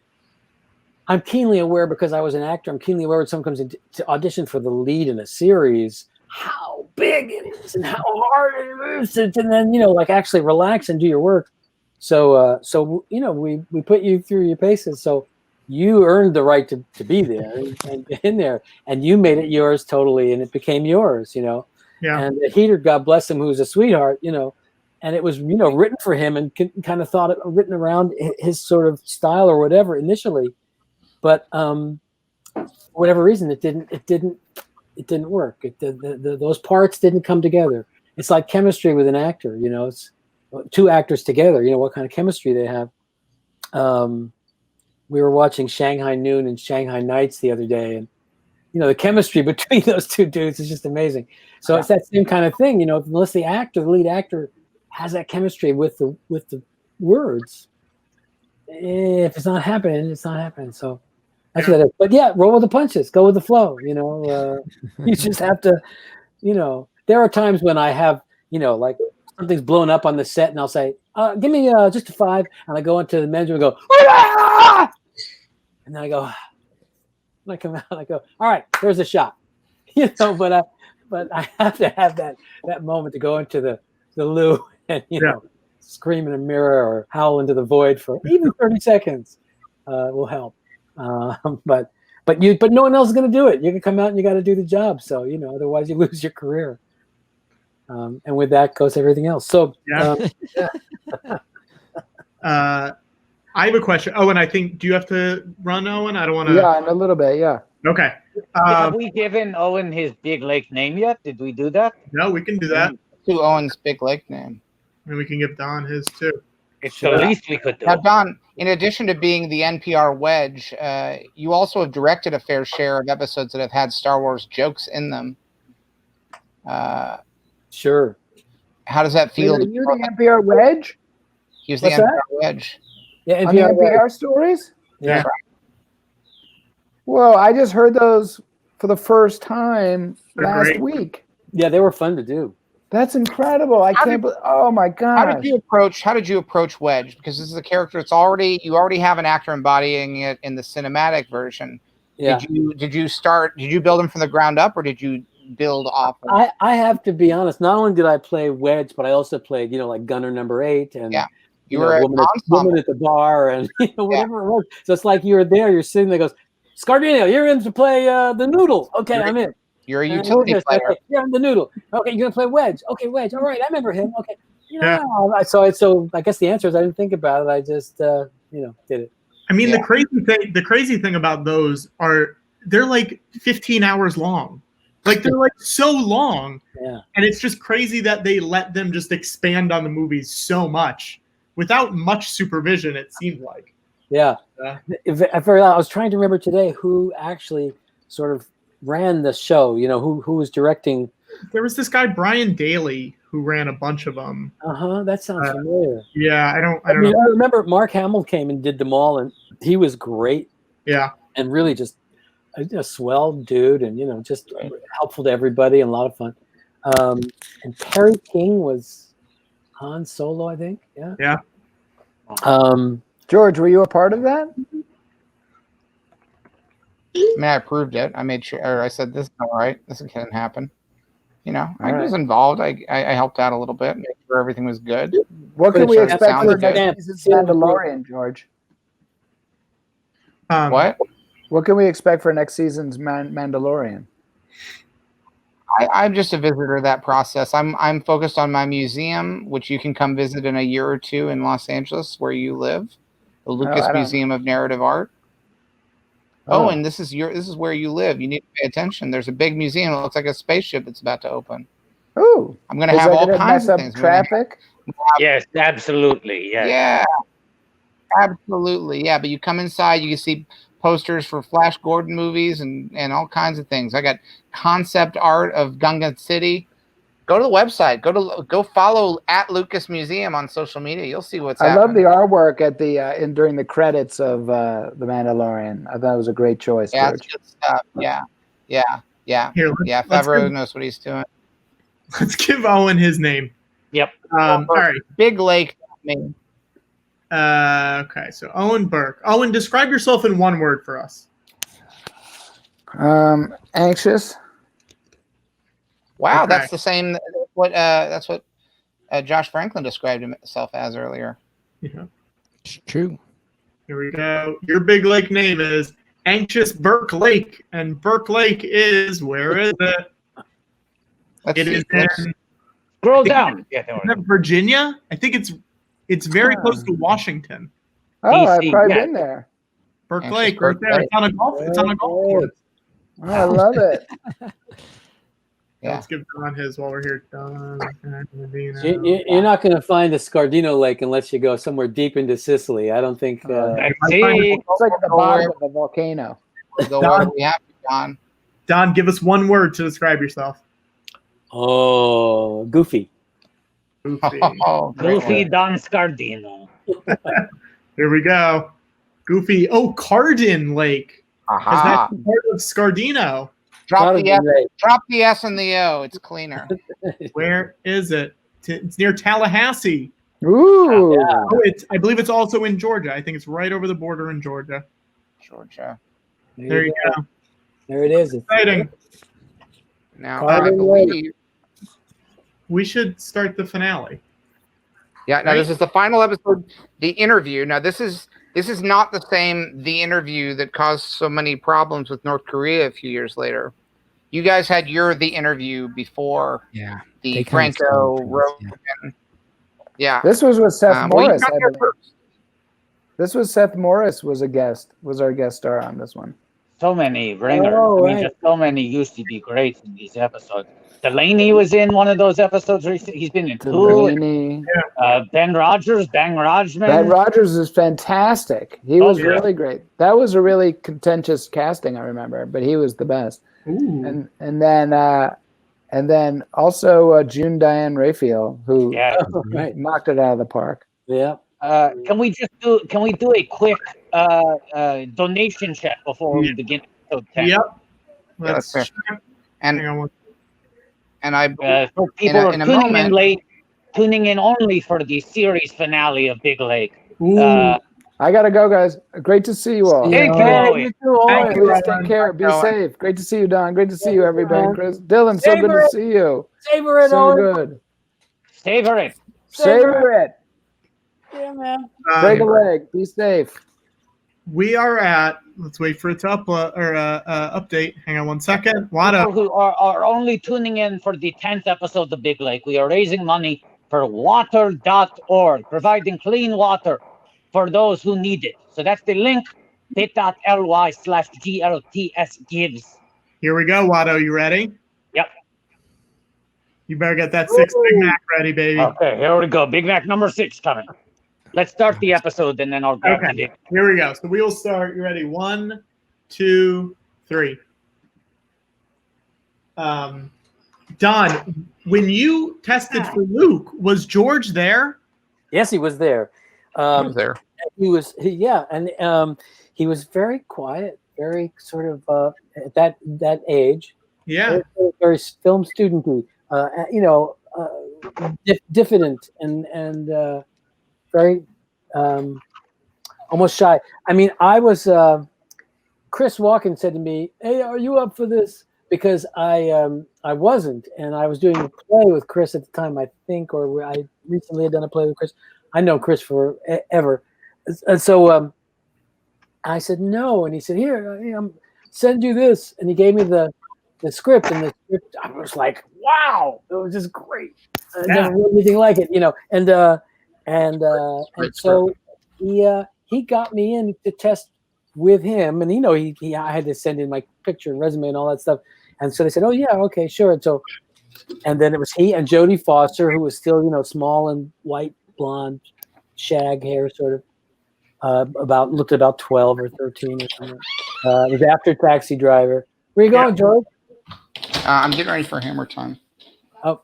[SPEAKER 9] I'm keenly aware, because I was an actor, I'm keenly aware when someone comes in to audition for the lead in a series, how big it is and how hard it is, and then, you know, like, actually relax and do your work. So you know, we put you through your paces. So you earned the right to be there and in there, and you made it yours totally, and it became yours, you know. Yeah. And Heder, God bless him, who's a sweetheart, you know, and it was, you know, written for him and kind of written around his sort of style or whatever initially. But for whatever reason, it didn't work. Those parts didn't come together. It's like chemistry with an actor, you know. It's 2 actors together, you know, what kind of chemistry they have. We were watching Shanghai Noon and Shanghai Nights the other day, and you know, the chemistry between those 2 dudes is just amazing. So it's that same kind of thing, you know. Unless the lead actor, has that chemistry with the words, if it's not happening, it's not happening. So. That's what it is. But yeah, roll with the punches, go with the flow. You know, you just have to, you know, there are times when I have, you know, like something's blown up on the set and I'll say, give me just a 5. And I go into the manager and go, ah! And then I go, when I come out, I go, all right, there's a shot. You know, but I have to have that moment to go into the loo and, you know, scream in a mirror or howl into the void for even 30 seconds will help. But no one else is going to do it. You can come out and you got to do the job. So, you know, otherwise you lose your career. And with that goes everything else. So,
[SPEAKER 5] I have a question. Owen, I think, do you have to run, Owen? I don't want to.
[SPEAKER 8] Yeah, in a little bit. Yeah.
[SPEAKER 5] Okay.
[SPEAKER 4] Have we given Owen his big lake name yet? Did we do that?
[SPEAKER 5] No, we can do that.
[SPEAKER 7] To Owen's big lake name.
[SPEAKER 5] And we can give Don his too.
[SPEAKER 4] It's
[SPEAKER 2] Sure.
[SPEAKER 4] the least we could do.
[SPEAKER 7] Now, Don, in addition to being the NPR wedge, you also have directed a fair share of episodes that have had Star Wars jokes in them.
[SPEAKER 9] Sure.
[SPEAKER 7] How does that feel?
[SPEAKER 8] Are you the NPR wedge?
[SPEAKER 7] He was the
[SPEAKER 8] What's that?
[SPEAKER 7] NPR wedge.
[SPEAKER 9] Yeah,
[SPEAKER 8] On the
[SPEAKER 9] NPR.
[SPEAKER 8] NPR stories?
[SPEAKER 9] Yeah.
[SPEAKER 8] Whoa, I just heard those for the first time
[SPEAKER 5] They're
[SPEAKER 8] last
[SPEAKER 5] great.
[SPEAKER 8] week.
[SPEAKER 9] Yeah, they were fun to do.
[SPEAKER 8] That's incredible. I can't believe, oh my
[SPEAKER 7] How
[SPEAKER 8] gosh.
[SPEAKER 7] did you approach Wedge? Because this is a character you already have an actor embodying it in the cinematic version.
[SPEAKER 9] Yeah.
[SPEAKER 7] Did you build him from the ground up, or did you build off of
[SPEAKER 9] I have to be honest. Not only did I play Wedge, but I also played, like Gunner number 8 and
[SPEAKER 7] You were an
[SPEAKER 9] woman at the bar and whatever it was. So it's like you're there, you're sitting there, goes, Scardino, you're in to play the noodle. Okay, I'm in.
[SPEAKER 7] You're a
[SPEAKER 9] And
[SPEAKER 7] utility player.
[SPEAKER 9] Okay, yeah, I'm the noodle. Okay, you're gonna play Wedge. Okay, Wedge. All right, I remember him. Okay.
[SPEAKER 5] Yeah.
[SPEAKER 9] So I guess the answer is I didn't think about it. I just did it.
[SPEAKER 5] I mean, the crazy thing about those are they're like 15 hours long. Like they're like so long.
[SPEAKER 9] Yeah. And
[SPEAKER 5] it's just crazy that they let them just expand on the movies so much without much supervision, it seemed like.
[SPEAKER 9] Yeah. I was trying to remember today who actually sort of ran the show, who was directing.
[SPEAKER 5] There was this guy, Brian Daly, who ran a bunch of them.
[SPEAKER 9] That sounds familiar.
[SPEAKER 5] Yeah, I don't know.
[SPEAKER 9] I remember Mark Hamill came and did them all, and he was great.
[SPEAKER 5] Yeah.
[SPEAKER 9] And really just a swell dude, and just helpful to everybody and a lot of fun. And Perry King was Han Solo, I think. Yeah.
[SPEAKER 5] Yeah.
[SPEAKER 8] George, were you a part of that?
[SPEAKER 7] I mean, I approved it. I made sure, or I said, this is all right. This couldn't happen. I was involved. I helped out a little bit, make sure everything was good.
[SPEAKER 8] What can we expect for
[SPEAKER 7] good.
[SPEAKER 8] next season's Mandalorian, George?
[SPEAKER 7] What?
[SPEAKER 8] What can we expect for next season's Mandalorian?
[SPEAKER 7] I'm just a visitor to that process. I'm focused on my museum, which you can come visit in a year or two in Los Angeles, where you live, the Lucas Museum of Narrative Art. Oh, and this is where you live. You need to pay attention. There's a big museum. It looks like a spaceship that's about to open.
[SPEAKER 8] Oh,
[SPEAKER 7] I'm going to have all kinds of things.
[SPEAKER 8] Traffic.
[SPEAKER 4] Yes, absolutely. Yes.
[SPEAKER 7] Yeah, absolutely. Yeah, but you come inside, you can see posters for Flash Gordon movies and all kinds of things. I got concept art of Gunga City. Go to the website. Go follow @Lucas Museum on social media. You'll see what's happening.
[SPEAKER 8] I love the artwork at the during the credits of The Mandalorian. I thought it was a great choice.
[SPEAKER 7] Yeah,
[SPEAKER 8] George.
[SPEAKER 7] it's good stuff. Yeah.
[SPEAKER 5] Here,
[SPEAKER 7] Favreau knows what he's doing.
[SPEAKER 5] Let's give Owen his name.
[SPEAKER 4] Yep.
[SPEAKER 5] All right.
[SPEAKER 7] Big Lake. Me.
[SPEAKER 5] Okay, so Owen Burke. Owen, describe yourself in one word for us.
[SPEAKER 8] Anxious.
[SPEAKER 7] Wow,
[SPEAKER 5] Okay.
[SPEAKER 7] that's the same. That's what Josh Franklin described himself as earlier.
[SPEAKER 5] Yeah.
[SPEAKER 2] It's true.
[SPEAKER 5] Here we go. Your Big Lake name is Anxious Burke Lake, and Burke Lake is, where is it? It is in
[SPEAKER 4] Scroll down.
[SPEAKER 5] Is that Virginia? I think it's very close to Washington.
[SPEAKER 8] Oh, I've
[SPEAKER 4] DC,
[SPEAKER 8] probably
[SPEAKER 4] yeah.
[SPEAKER 8] been there.
[SPEAKER 5] Burke
[SPEAKER 7] Anxious
[SPEAKER 5] Lake,
[SPEAKER 7] Burke
[SPEAKER 5] right there.
[SPEAKER 7] Lake.
[SPEAKER 5] It's on a golf course.
[SPEAKER 8] Oh, I love it.
[SPEAKER 7] Yeah.
[SPEAKER 5] Let's give Don his while we're here. Don,
[SPEAKER 9] You're not going to find the Scardino Lake unless you go somewhere deep into Sicily. I don't think.
[SPEAKER 4] Let's see.
[SPEAKER 8] It's like at the bottom of a volcano.
[SPEAKER 7] We'll go wherever we have to, John.
[SPEAKER 5] Don, give us one word to describe yourself.
[SPEAKER 9] Oh, goofy.
[SPEAKER 5] Goofy.
[SPEAKER 7] Oh, great
[SPEAKER 4] Goofy
[SPEAKER 7] word.
[SPEAKER 4] Don Scardino.
[SPEAKER 5] Here we go. Goofy. Oh, Cardin Lake. Because
[SPEAKER 7] Aha.
[SPEAKER 5] that's part of Scardino.
[SPEAKER 7] Drop the S.
[SPEAKER 9] Lake.
[SPEAKER 7] Drop the S and the O. It's cleaner.
[SPEAKER 5] Where is it? It's near Tallahassee.
[SPEAKER 8] Ooh.
[SPEAKER 9] Yeah.
[SPEAKER 5] Oh, I believe it's also in Georgia. I think it's right over the border in Georgia.
[SPEAKER 7] Georgia.
[SPEAKER 5] There you go.
[SPEAKER 9] There it is.
[SPEAKER 5] Exciting.
[SPEAKER 7] Now I
[SPEAKER 9] Carbon
[SPEAKER 7] believe.
[SPEAKER 5] We should start the finale.
[SPEAKER 7] Yeah. Now
[SPEAKER 5] Right?
[SPEAKER 7] this is the final episode. The interview. Now this is not the same. The interview that caused so many problems with North Korea a few years later. You guys had the interview before
[SPEAKER 2] Yeah.
[SPEAKER 7] the
[SPEAKER 2] They kinda
[SPEAKER 7] Franco
[SPEAKER 2] stole things,
[SPEAKER 7] Rogan. Yeah.
[SPEAKER 8] This was with Seth
[SPEAKER 7] Well, you
[SPEAKER 8] Morris.
[SPEAKER 7] got
[SPEAKER 8] I
[SPEAKER 7] there
[SPEAKER 8] believe.
[SPEAKER 7] first.
[SPEAKER 8] This was Seth Morris was our guest star on this one.
[SPEAKER 4] So many ringers.
[SPEAKER 9] Oh,
[SPEAKER 4] I mean,
[SPEAKER 9] right.
[SPEAKER 4] just so many used to be great in these episodes. Delaney was in one of those episodes recently. He's been in two.
[SPEAKER 8] Delaney.
[SPEAKER 4] Ben Rogers, Bang Rajman.
[SPEAKER 8] Ben Rogers is fantastic. He was really great. That was a really contentious casting, I remember, but he was the best.
[SPEAKER 5] Ooh.
[SPEAKER 8] And then also June Diane Raphael, who knocked it out of the park.
[SPEAKER 9] Yeah.
[SPEAKER 4] Can we do a quick donation check before we begin episode 10?
[SPEAKER 5] Yep.
[SPEAKER 7] Let's
[SPEAKER 5] Let's
[SPEAKER 7] and I
[SPEAKER 4] for people who are
[SPEAKER 7] in a
[SPEAKER 4] tuning in
[SPEAKER 7] moment,
[SPEAKER 4] late, tuning in only for the series finale of Big Lake.
[SPEAKER 8] I gotta go, guys. Great to see you all.
[SPEAKER 4] Thank you, Owen.
[SPEAKER 5] Thank you,
[SPEAKER 8] Please
[SPEAKER 5] Owen.
[SPEAKER 8] take care. Be
[SPEAKER 7] Owen.
[SPEAKER 8] safe. Great to see you, Don. Great to see you, everybody. Chris, Dylan, so good to see you.
[SPEAKER 9] Savor it,
[SPEAKER 8] So
[SPEAKER 9] Owen.
[SPEAKER 8] good.
[SPEAKER 4] Savor it.
[SPEAKER 8] Savor it.
[SPEAKER 9] Yeah, man.
[SPEAKER 8] Break a leg. Be safe.
[SPEAKER 5] We are at. Let's wait for it to upload or update. Hang on one second.
[SPEAKER 4] People
[SPEAKER 5] Watto.
[SPEAKER 4] who are only tuning in for the 10th episode of Big Lake, we are raising money for water.org, providing clean water for those who need it. So that's the link, bit.ly/GLTS gives.
[SPEAKER 5] Here we go, Watto. You ready?
[SPEAKER 4] Yep.
[SPEAKER 5] You better get that 6 Big Mac ready, baby.
[SPEAKER 4] Okay, here we go. Big Mac number 6 coming. Let's start the episode and then I'll grab the big.
[SPEAKER 5] Here we go. So we will start. You ready? 1, 2, 3. Don, when you tested for Luke, was George there?
[SPEAKER 9] Yes, he was there.
[SPEAKER 7] I was there.
[SPEAKER 9] He was he was very quiet, very sort of at that age.
[SPEAKER 5] Yeah.
[SPEAKER 9] Very film studenty. Diffident and very almost shy. I mean, I was Chris Walken said to me, "Hey, are you up for this?" Because I wasn't, and I was doing a play with Chris at the time, I think, or I recently had done a play with Chris. I know Chris forever, and so I said no, and he said, "Here, I'm send you this," and he gave me the script, and the script, I was like, "Wow, it was just great. I never read anything like it," and so he got me in to test with him, and I had to send in my picture and resume and all that stuff, and so they said, "Oh yeah, okay, sure." And then it was he and Jodie Foster, who was still small and white, blonde, shag hair, sort of looked about 12 or 13 or something. It was after Taxi Driver. Where you going, George?
[SPEAKER 7] I'm getting ready for Hammer Time.
[SPEAKER 9] Oh,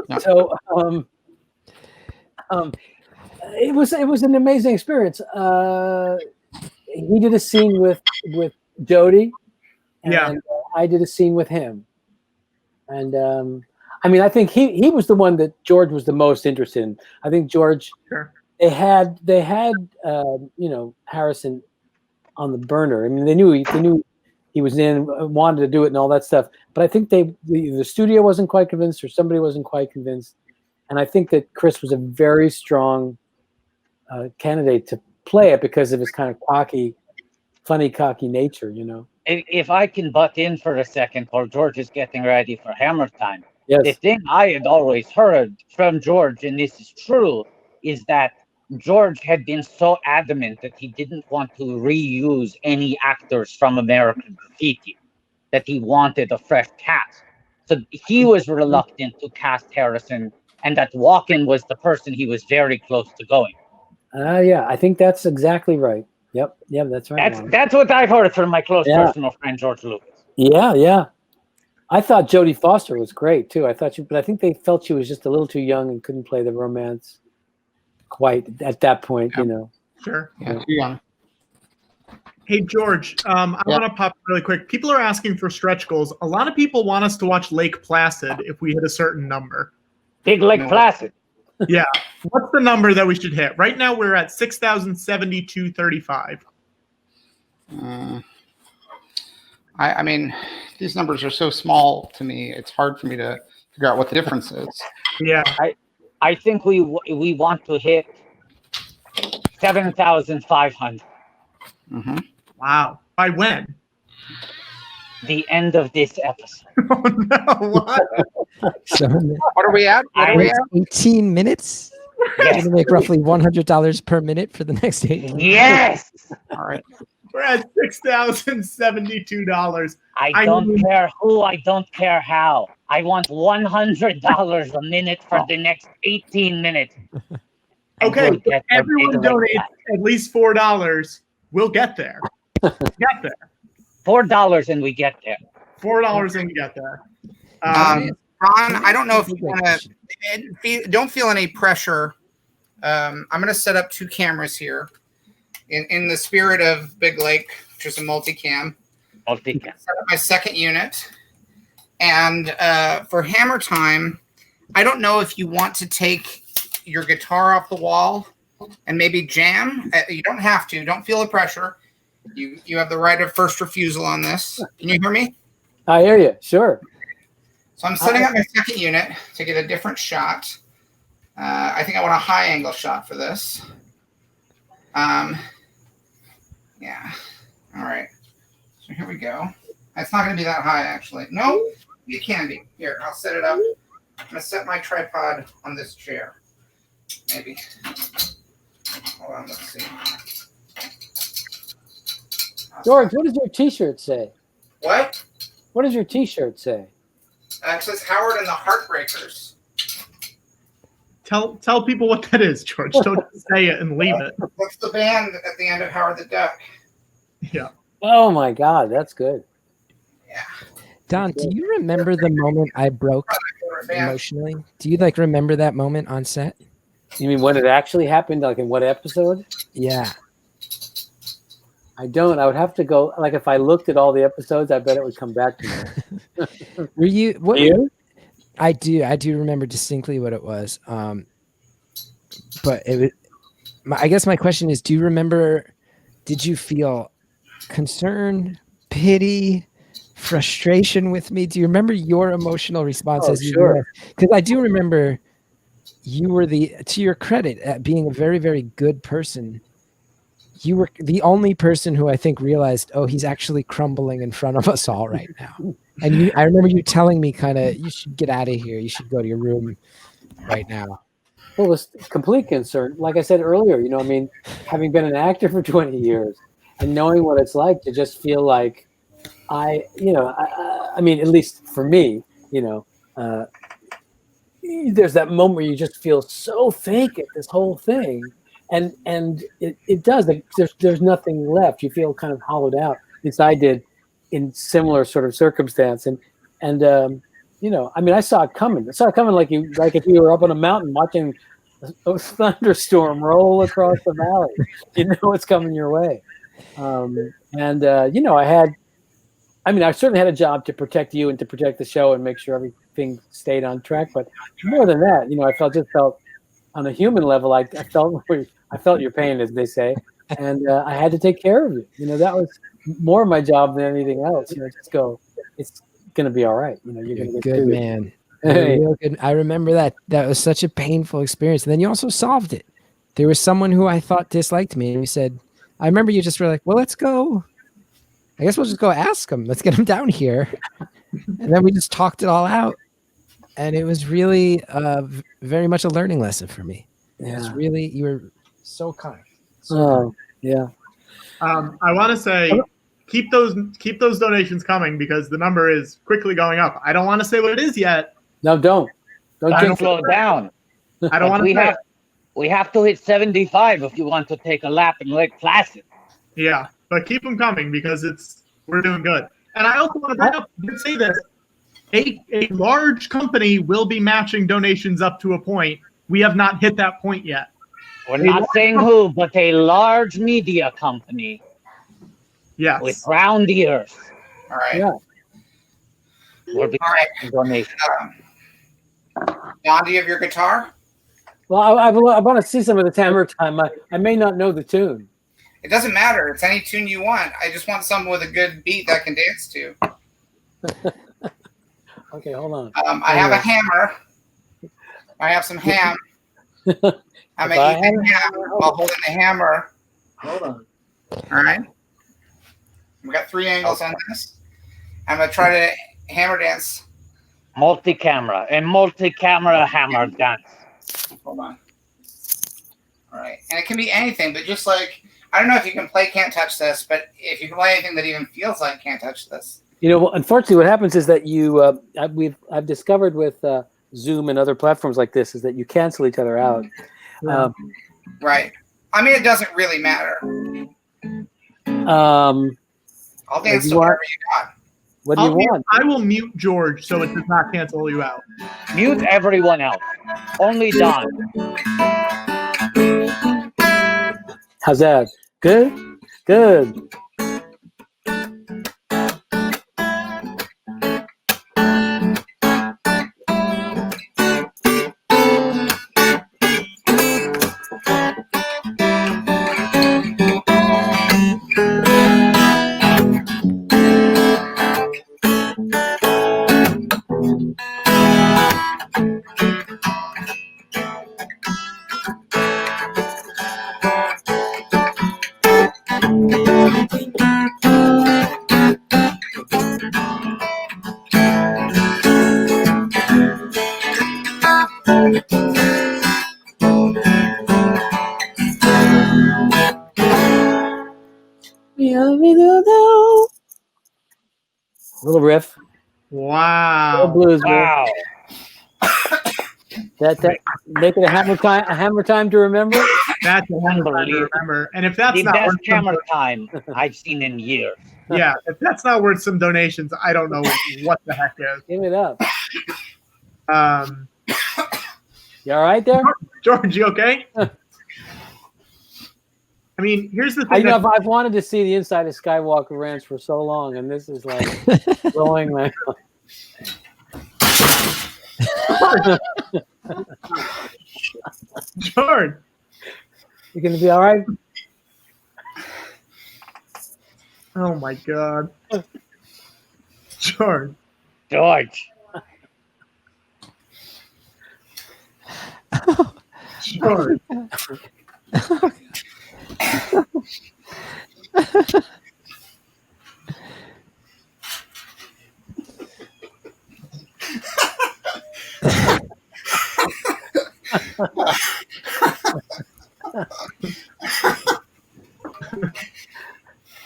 [SPEAKER 7] Yeah.
[SPEAKER 9] so it was an amazing experience. He did a scene with Jodie, and I did a scene with him. And I mean, I think he was the one that George was the most interested in. I think George, they had Harrison on the burner. I mean, they knew he was in, wanted to do it and all that stuff. But I think the studio wasn't quite convinced, or somebody wasn't quite convinced. And I think that Chris was a very strong candidate to play it because of his kind of funny, cocky nature,
[SPEAKER 4] If I can butt in for a second while George is getting ready for Hammer Time.
[SPEAKER 9] Yes.
[SPEAKER 4] The thing I had always heard from George, and this is true, is that George had been so adamant that he didn't want to reuse any actors from American Graffiti, that he wanted a fresh cast. So he was reluctant to cast Harrison, and that Walken was the person he was very close to going.
[SPEAKER 9] Yeah, I think that's exactly right. Yep, that's right.
[SPEAKER 4] That's what I've heard from my close personal friend George Lucas.
[SPEAKER 9] Yeah. I thought Jodie Foster was great too. But I think they felt she was just a little too young and couldn't play the romance quite at that point,
[SPEAKER 5] Sure.
[SPEAKER 7] Yeah, too young.
[SPEAKER 5] Hey, George, I want to pop really quick. People are asking for stretch goals. A lot of people want us to watch Lake Placid if we hit a certain number.
[SPEAKER 4] Big Lake Placid.
[SPEAKER 5] Yeah. What's the number that we should hit? Right now we're at 6,072.35.
[SPEAKER 7] I mean, these numbers are so small to me. It's hard for me to figure out what the difference is.
[SPEAKER 5] Yeah.
[SPEAKER 4] I think we want to hit 7,500.
[SPEAKER 7] Mm-hmm.
[SPEAKER 5] Wow. By when?
[SPEAKER 4] The end of this episode.
[SPEAKER 5] Oh no! What?
[SPEAKER 2] So
[SPEAKER 7] What are we at?
[SPEAKER 2] 18 minutes.
[SPEAKER 4] Yes.
[SPEAKER 2] We're gonna make roughly $100 per minute for the next 8 minutes.
[SPEAKER 4] Yes.
[SPEAKER 7] All right.
[SPEAKER 5] We're at $6,072.
[SPEAKER 4] I don't care who, I don't care how. I want $100 a minute for the next 18 minutes. And
[SPEAKER 5] Okay,
[SPEAKER 4] we'll get there
[SPEAKER 5] everyone
[SPEAKER 4] big like
[SPEAKER 5] donates
[SPEAKER 4] that.
[SPEAKER 5] at least $4. We'll get there. Get there.
[SPEAKER 4] $4 and we get there.
[SPEAKER 5] $4 and we get there.
[SPEAKER 7] Ron, I don't know if you want to. Don't feel any pressure. I'm going to set up 2 cameras here, in the spirit of Big Lake, which is a multicam.
[SPEAKER 4] Multicam.
[SPEAKER 7] Set up my second unit, and for hammer time, I don't know if you want to take your guitar off the wall and maybe jam. You don't have to. Don't feel the pressure. You have the right of first refusal on this. Can you hear me?
[SPEAKER 9] I hear you. Sure.
[SPEAKER 7] So I'm setting up my second unit to get a different shot. I think I want a high angle shot for this. Yeah. All right. So here we go. It's not going to be that high, actually. No, it can be. Here, I'll set it up. I'm going to set my tripod on this chair. Maybe. Hold on, let's see.
[SPEAKER 9] George, what does your T-shirt say?
[SPEAKER 7] What?
[SPEAKER 9] What does your T-shirt say?
[SPEAKER 7] It says Howard and the Heartbreakers.
[SPEAKER 5] Tell people what that is, George. Don't say it and leave it.
[SPEAKER 7] That's the band at the end of Howard the Duck.
[SPEAKER 5] Yeah.
[SPEAKER 9] Oh my God, that's good.
[SPEAKER 7] Yeah.
[SPEAKER 2] Don, do you remember the moment I broke emotionally? Do you remember that moment on set?
[SPEAKER 9] You mean when it actually happened? Like in what episode?
[SPEAKER 2] Yeah.
[SPEAKER 9] I don't. I would have to go. Like if I looked at all the episodes, I bet it would come back to me.
[SPEAKER 2] Were you? What?
[SPEAKER 9] You?
[SPEAKER 2] I do. I do remember distinctly what it was. But it was. I guess my question is: do you remember? Did you feel concern, pity, frustration with me? Do you remember your emotional responses?
[SPEAKER 9] Oh, sure.
[SPEAKER 2] Because I do remember you were to your credit, at being a very, very good person. You were the only person who I think realized, oh, he's actually crumbling in front of us all right now. And I remember you telling me you should get out of here. You should go to your room right now.
[SPEAKER 9] Well, it was complete concern. Like I said earlier, having been an actor for 20 years and knowing what it's like to just feel like I mean, at least for me, there's that moment where you just feel so fake at this whole thing. And it does. Like, there's nothing left. You feel kind of hollowed out. At least I did in similar sort of circumstance. And I saw it coming. I saw it coming like if you were up on a mountain watching a thunderstorm roll across the valley. You know it's coming your way. I certainly had a job to protect you and to protect the show and make sure everything stayed on track. But more than that, I just felt on a human level, I felt your pain, as they say, and I had to take care of you. That was more my job than anything else. Just go. It's gonna be all right. You're gonna get
[SPEAKER 2] good, man. Hey. Real good. I remember that. That was such a painful experience. And then you also solved it. There was someone who I thought disliked me, and you said, "I remember you just were like, well, let's go. I guess we'll just go ask him. Let's get him down here." And then we just talked it all out. And it was really very much a learning lesson for me. Yeah. It was really, you were so kind.
[SPEAKER 9] Yeah.
[SPEAKER 5] I want to say, keep those donations coming because the number is quickly going up. I don't want to say what it is yet.
[SPEAKER 9] No, don't
[SPEAKER 4] slow down.
[SPEAKER 5] I don't want to.
[SPEAKER 4] We have to hit 75 if you want to take a lap in Lake Placid.
[SPEAKER 5] Yeah, but keep them coming because we're doing good. And I also want to bring up, say this. A large company will be matching donations up to a point. We have not hit that point yet.
[SPEAKER 4] We're not saying who, but a large media company.
[SPEAKER 5] Yes.
[SPEAKER 4] With round ears.
[SPEAKER 7] All right.
[SPEAKER 9] Yeah.
[SPEAKER 4] We'll be matching donations.
[SPEAKER 7] Don, do you have your guitar?
[SPEAKER 9] Well, I want to see some of the hammer time. I may not know the tune.
[SPEAKER 7] It doesn't matter. It's any tune you want. I just want someone with a good beat that I can dance to.
[SPEAKER 9] Okay, hold on.
[SPEAKER 7] I have a hammer. I have some ham. I'm going to eat the ham while holding the hammer.
[SPEAKER 9] Hold on.
[SPEAKER 7] All right. We got 3 angles on this. I'm going to try to hammer dance.
[SPEAKER 4] Multi-camera hammer dance.
[SPEAKER 7] Hold on. All right. And it can be anything, but just like, I don't know if you can play Can't Touch This, but if you can play anything that even feels like Can't Touch This.
[SPEAKER 9] You know, unfortunately, what happens is that I've discovered with Zoom and other platforms like this is that you cancel each other out.
[SPEAKER 7] Right. I mean, it doesn't really matter. I'll dance to whatever you got.
[SPEAKER 9] What do you want?
[SPEAKER 5] I will mute George so it does not cancel you out.
[SPEAKER 4] Mute everyone else. Only Don.
[SPEAKER 9] How's that? Good? Good. Little riff.
[SPEAKER 5] Wow.
[SPEAKER 9] Little blues riff.
[SPEAKER 4] Wow.
[SPEAKER 9] That make it a hammer time to remember.
[SPEAKER 5] That's a hammer time to remember. And if that's
[SPEAKER 4] The
[SPEAKER 5] not
[SPEAKER 4] best
[SPEAKER 5] worth
[SPEAKER 4] hammer time I've seen in years.
[SPEAKER 5] yeah, if that's not worth some donations, I don't know what the heck is.
[SPEAKER 9] Give it up. You all right there?
[SPEAKER 5] George, you okay? I mean, here's the thing.
[SPEAKER 9] I've wanted to see the inside of Skywalker Ranch for so long, and this is like blowing my.
[SPEAKER 5] George,
[SPEAKER 9] You gonna be all right?
[SPEAKER 5] oh my God, George.
[SPEAKER 4] George.
[SPEAKER 5] George.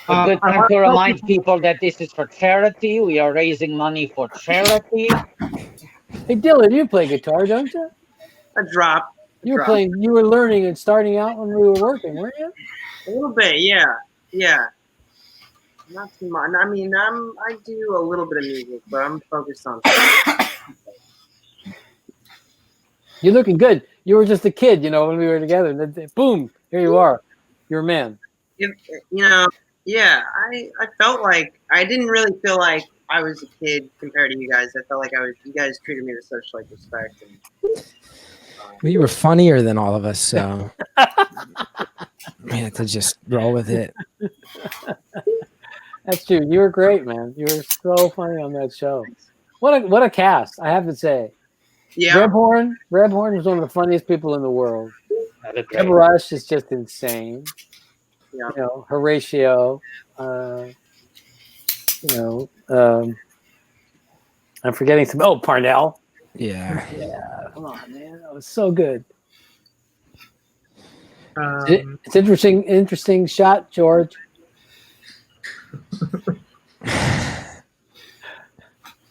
[SPEAKER 4] A good time to remind people that this is for charity. We are raising money for charity.
[SPEAKER 9] Hey Dylan, you play guitar, don't you?
[SPEAKER 6] A drop.
[SPEAKER 9] You were learning and starting out when we were working, weren't you?
[SPEAKER 6] A little bit, yeah. Not too much. I mean, I do a little bit of music, but I'm focused on.
[SPEAKER 9] You're looking good. You were just a kid, when we were together. And then, boom, here you are. You're a man.
[SPEAKER 6] Yeah. I felt like I didn't really feel like I was a kid compared to you guys. I felt like you guys treated me with such respect. And,
[SPEAKER 2] well, you were funnier than all of us, so we had to just roll with it.
[SPEAKER 9] That's true. You were great, man. You were so funny on that show. What a cast, I have to say.
[SPEAKER 6] Yeah.
[SPEAKER 9] Rebhorn was one of the funniest people in the world. Deb Rush is just insane.
[SPEAKER 6] Yeah.
[SPEAKER 9] Horatio. I'm forgetting some. Oh, Parnell.
[SPEAKER 2] Yeah.
[SPEAKER 9] Yeah. Come on, man. That was so good.
[SPEAKER 5] It's
[SPEAKER 9] Interesting shot, George.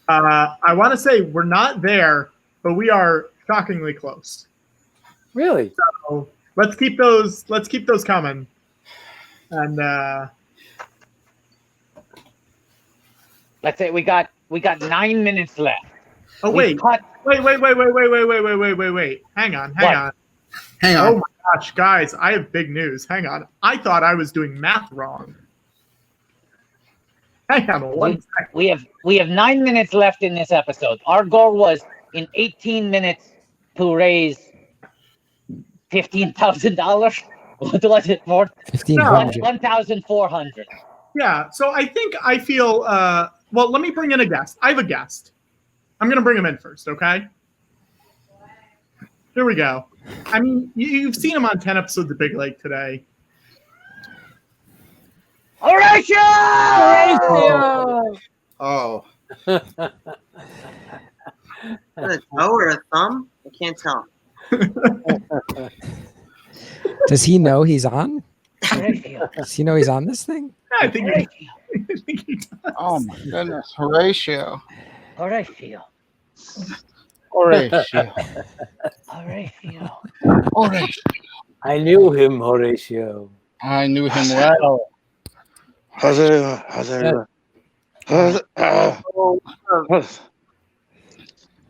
[SPEAKER 5] I want to say we're not there, but we are shockingly close.
[SPEAKER 9] Really?
[SPEAKER 5] So let's keep those coming. And
[SPEAKER 4] Let's say we got 9 minutes left.
[SPEAKER 5] oh wait. Wait. Hang on. Oh my gosh, guys, I have big news. Hang on. I thought I was doing math wrong. Hang on one second.
[SPEAKER 4] We have 9 minutes left in this episode. Our goal was in 18 minutes to raise $15,000. What was it for?
[SPEAKER 2] 1,500.
[SPEAKER 4] 1,400.
[SPEAKER 5] Yeah. So I feel. Well, let me bring in a guest. I have a guest. I'm gonna bring him in first. Okay. Here we go. I mean, you've seen him on 10 episodes of Big Lake today.
[SPEAKER 4] Horatio!
[SPEAKER 11] Oh.
[SPEAKER 6] a toe or a thumb? I can't tell.
[SPEAKER 2] Does he know he's on? Does he know he's on this thing?
[SPEAKER 5] I think
[SPEAKER 7] Oh my goodness, Horatio.
[SPEAKER 4] Horatio.
[SPEAKER 7] Horatio.
[SPEAKER 4] Horatio.
[SPEAKER 7] Horatio.
[SPEAKER 9] I knew him, Horatio.
[SPEAKER 7] I knew him well.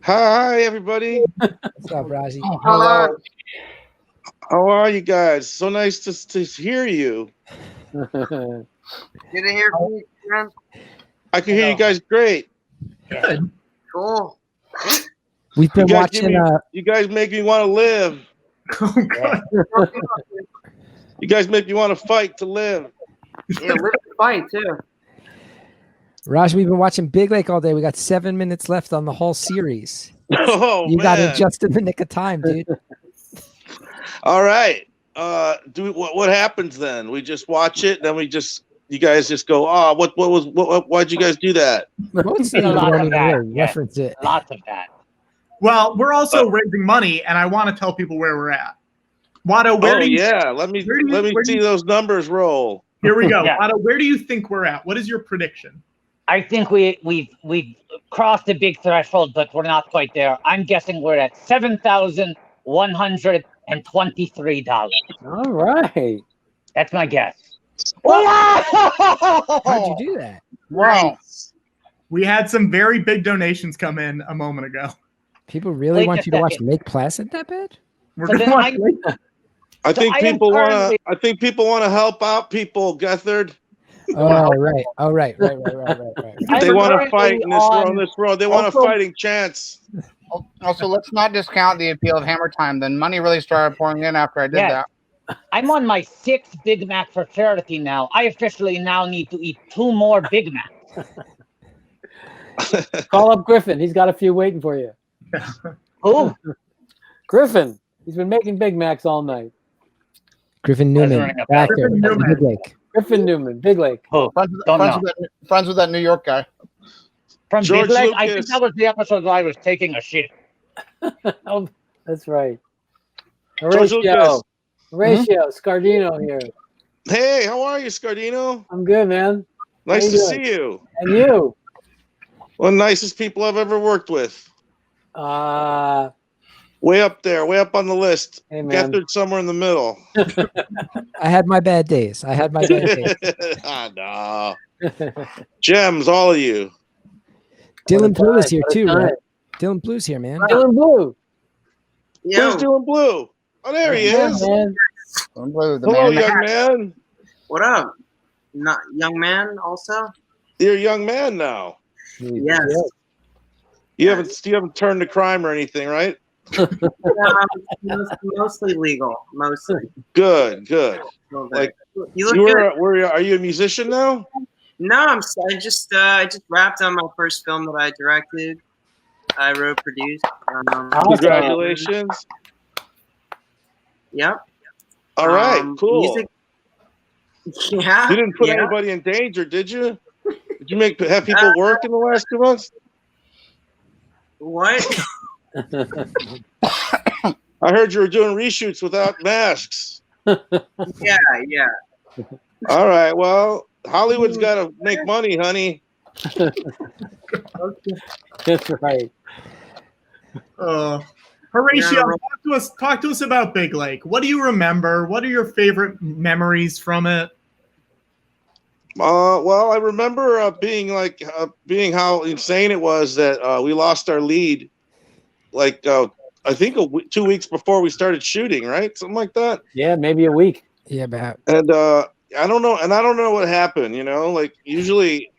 [SPEAKER 11] Hi, everybody.
[SPEAKER 2] What's up, Raji?
[SPEAKER 7] Hello.
[SPEAKER 11] How are you guys? So nice to hear you.
[SPEAKER 6] Good to hear from you, friend.
[SPEAKER 11] I can hear you guys great.
[SPEAKER 5] Good.
[SPEAKER 6] Cool.
[SPEAKER 2] We've been watching.
[SPEAKER 11] You guys make me want to live.
[SPEAKER 5] Oh, God.
[SPEAKER 11] You guys make me want to fight to live.
[SPEAKER 6] Yeah, live to fight too.
[SPEAKER 2] Raj, we've been watching Big Lake all day. We got 7 minutes left on the whole series.
[SPEAKER 11] Oh,
[SPEAKER 2] You got it
[SPEAKER 11] man.
[SPEAKER 2] just in the nick of time, dude.
[SPEAKER 11] All right. What happens then? We just watch it, then you guys just go, oh, why'd you guys do that?
[SPEAKER 2] Most
[SPEAKER 4] A lot of that.
[SPEAKER 2] reference it.
[SPEAKER 4] Lots of that.
[SPEAKER 5] Well, we're also raising money, and I want to tell people where we're at. Watto, where do you?
[SPEAKER 11] Yeah. Let me see those numbers roll.
[SPEAKER 5] Here we go.
[SPEAKER 4] Yeah.
[SPEAKER 5] Watto, where do you think we're at? What is your prediction?
[SPEAKER 4] I think we've crossed the big threshold, but we're not quite there. I'm guessing we're at $7,123.
[SPEAKER 9] All right.
[SPEAKER 4] That's my guess.
[SPEAKER 2] How'd you do that?
[SPEAKER 7] Wow.
[SPEAKER 5] We had some very big donations come in a moment ago.
[SPEAKER 2] People really
[SPEAKER 4] Wait
[SPEAKER 2] want
[SPEAKER 4] a
[SPEAKER 2] you to watch
[SPEAKER 4] second.
[SPEAKER 2] Lake Placid that bad?
[SPEAKER 5] We're
[SPEAKER 4] So
[SPEAKER 5] gonna
[SPEAKER 4] then
[SPEAKER 5] watch
[SPEAKER 11] I think
[SPEAKER 4] I am
[SPEAKER 11] people want
[SPEAKER 4] currently-
[SPEAKER 11] to. I think people want to help out people, Gethard.
[SPEAKER 2] Oh, right. Oh, right.
[SPEAKER 4] I'm
[SPEAKER 11] They want to
[SPEAKER 4] currently
[SPEAKER 11] fight in this world. They want a
[SPEAKER 7] Also-
[SPEAKER 11] fighting chance.
[SPEAKER 7] Also, let's not discount the appeal of Hammer Time. Then money really started pouring in after I did
[SPEAKER 4] Yes.
[SPEAKER 7] that.
[SPEAKER 4] I'm on my 6th Big Mac for charity now. I officially now need to eat 2 more Big Macs.
[SPEAKER 9] Call up Griffin. He's got a few waiting for you.
[SPEAKER 4] Who?
[SPEAKER 9] Griffin. He's been making Big Macs all night.
[SPEAKER 2] Griffin Newman,
[SPEAKER 4] ringing a bell.
[SPEAKER 2] back there.
[SPEAKER 5] Griffin Newman.
[SPEAKER 2] Big Lake.
[SPEAKER 9] Griffin Newman, Big Lake.
[SPEAKER 4] Who?
[SPEAKER 7] Friends with that New York guy.
[SPEAKER 4] From
[SPEAKER 11] George
[SPEAKER 4] Big Lake? I think
[SPEAKER 11] Lucas.
[SPEAKER 4] that was the episode where I was taking a shit.
[SPEAKER 9] Oh, that's right.
[SPEAKER 11] George Lucas.
[SPEAKER 9] Horatio, Scardino here.
[SPEAKER 11] Hey, how are you, Scardino?
[SPEAKER 9] I'm good, man.
[SPEAKER 11] Nice
[SPEAKER 9] How
[SPEAKER 11] to
[SPEAKER 9] you
[SPEAKER 11] see you.
[SPEAKER 9] And you?
[SPEAKER 11] One of the nicest people I've ever worked with. Way up there, way up on the list.
[SPEAKER 9] Hey, man.
[SPEAKER 11] Gethard somewhere in the middle.
[SPEAKER 2] I had my bad days.
[SPEAKER 11] No. Gems, all of you.
[SPEAKER 2] Dylan Blue is here
[SPEAKER 9] What a
[SPEAKER 2] too,
[SPEAKER 9] time.
[SPEAKER 2] right? Dylan Blue's here, man.
[SPEAKER 9] Dylan Blue.
[SPEAKER 11] Who's Dylan Blue? Oh, there he
[SPEAKER 9] Yeah,
[SPEAKER 11] is.
[SPEAKER 9] man.
[SPEAKER 7] Blue, the
[SPEAKER 11] Hello,
[SPEAKER 7] man.
[SPEAKER 11] young man.
[SPEAKER 6] What up? Not young man also?
[SPEAKER 11] You're a young man now.
[SPEAKER 6] Yes.
[SPEAKER 11] You haven't turned to crime or anything, right?
[SPEAKER 6] Mostly legal. Mostly.
[SPEAKER 11] Good. Like
[SPEAKER 6] You look good.
[SPEAKER 11] Are you a musician now?
[SPEAKER 6] No, I just wrapped on my first film that I directed. I wrote, produced.
[SPEAKER 11] Congratulations.
[SPEAKER 6] Yep.
[SPEAKER 11] All right, cool.
[SPEAKER 6] Music. Yeah.
[SPEAKER 11] You didn't put anybody in danger, did you? Did you have people work in the last 2 months?
[SPEAKER 6] What?
[SPEAKER 11] I heard you were doing reshoots without masks.
[SPEAKER 6] Yeah.
[SPEAKER 11] All right, well, Hollywood's got to make money, honey.
[SPEAKER 9] That's right.
[SPEAKER 5] Horatio, talk to us about Big Lake. What do you remember? What are your favorite memories from it?
[SPEAKER 11] Well, I remember being how insane it was that we lost our lead, I think 2 weeks before we started shooting, right? Something like that.
[SPEAKER 9] Yeah, maybe a week.
[SPEAKER 2] Yeah, about.
[SPEAKER 11] And I don't know what happened. Like usually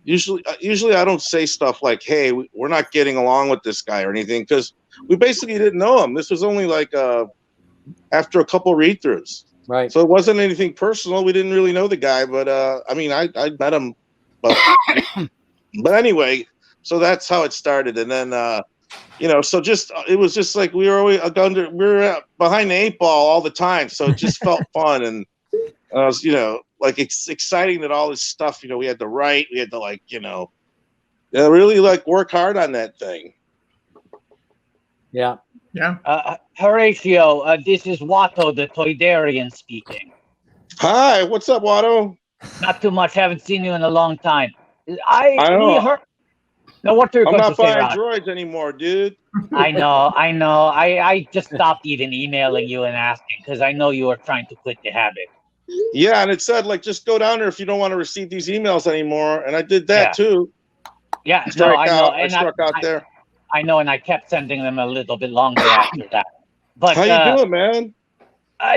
[SPEAKER 11] I don't say stuff like, "Hey, we're not getting along with this guy" or anything, because we basically didn't know him. This was only after a couple read-throughs.
[SPEAKER 9] Right.
[SPEAKER 11] So it wasn't anything personal. We didn't really know the guy, but I met him. But anyway, so that's how it started. And then, it was just like we were always behind the 8 ball all the time. So it just felt fun. And, it's exciting that all this stuff, we had to write, we had to really work hard on that thing.
[SPEAKER 9] Yeah.
[SPEAKER 5] Yeah.
[SPEAKER 4] Horatio, this is Watto, the Toydarian speaking.
[SPEAKER 11] Hi, what's up, Watto?
[SPEAKER 4] Not too much. Haven't seen you in a long time. We
[SPEAKER 11] know.
[SPEAKER 4] heard. No, what you're
[SPEAKER 11] I'm
[SPEAKER 4] going
[SPEAKER 11] not
[SPEAKER 4] to say,
[SPEAKER 11] buying
[SPEAKER 4] Rod?
[SPEAKER 11] droids anymore, dude.
[SPEAKER 4] I know. I just stopped even emailing you and asking because I know you were trying to quit the habit.
[SPEAKER 11] Yeah, and it said like just go down there if you don't want to receive these emails anymore, and I did that too.
[SPEAKER 4] Yeah, no, I know.
[SPEAKER 11] I struck out there.
[SPEAKER 4] I know, and I kept sending them a little bit longer after that. But
[SPEAKER 11] how you doing, man?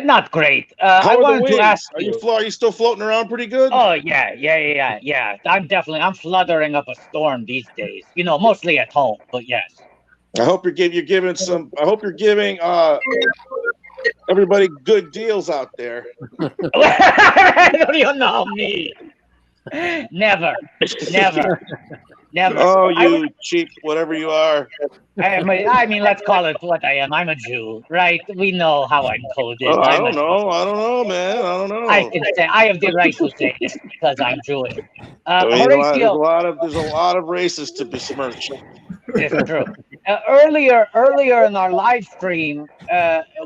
[SPEAKER 4] Not great.
[SPEAKER 11] How
[SPEAKER 4] I
[SPEAKER 11] are the
[SPEAKER 4] wanted to
[SPEAKER 11] wings?
[SPEAKER 4] ask
[SPEAKER 11] Are you still floating around pretty good?
[SPEAKER 4] Oh yeah. I'm fluttering up a storm these days. You know, mostly at home, but yes.
[SPEAKER 11] I hope you're giving some. I hope you're giving everybody good deals out there.
[SPEAKER 4] Don't you know me? Never.
[SPEAKER 11] Oh, you cheap, whatever you are.
[SPEAKER 4] I mean, let's call it what I am. I'm a Jew, right? We know how I'm coded.
[SPEAKER 11] Oh, I don't know, man. I don't know.
[SPEAKER 4] I can say I have the right to say this because I'm Jewish.
[SPEAKER 11] I mean,
[SPEAKER 4] Horatio,
[SPEAKER 11] there's a lot of races to besmirch.
[SPEAKER 4] it's true. Earlier in our live stream,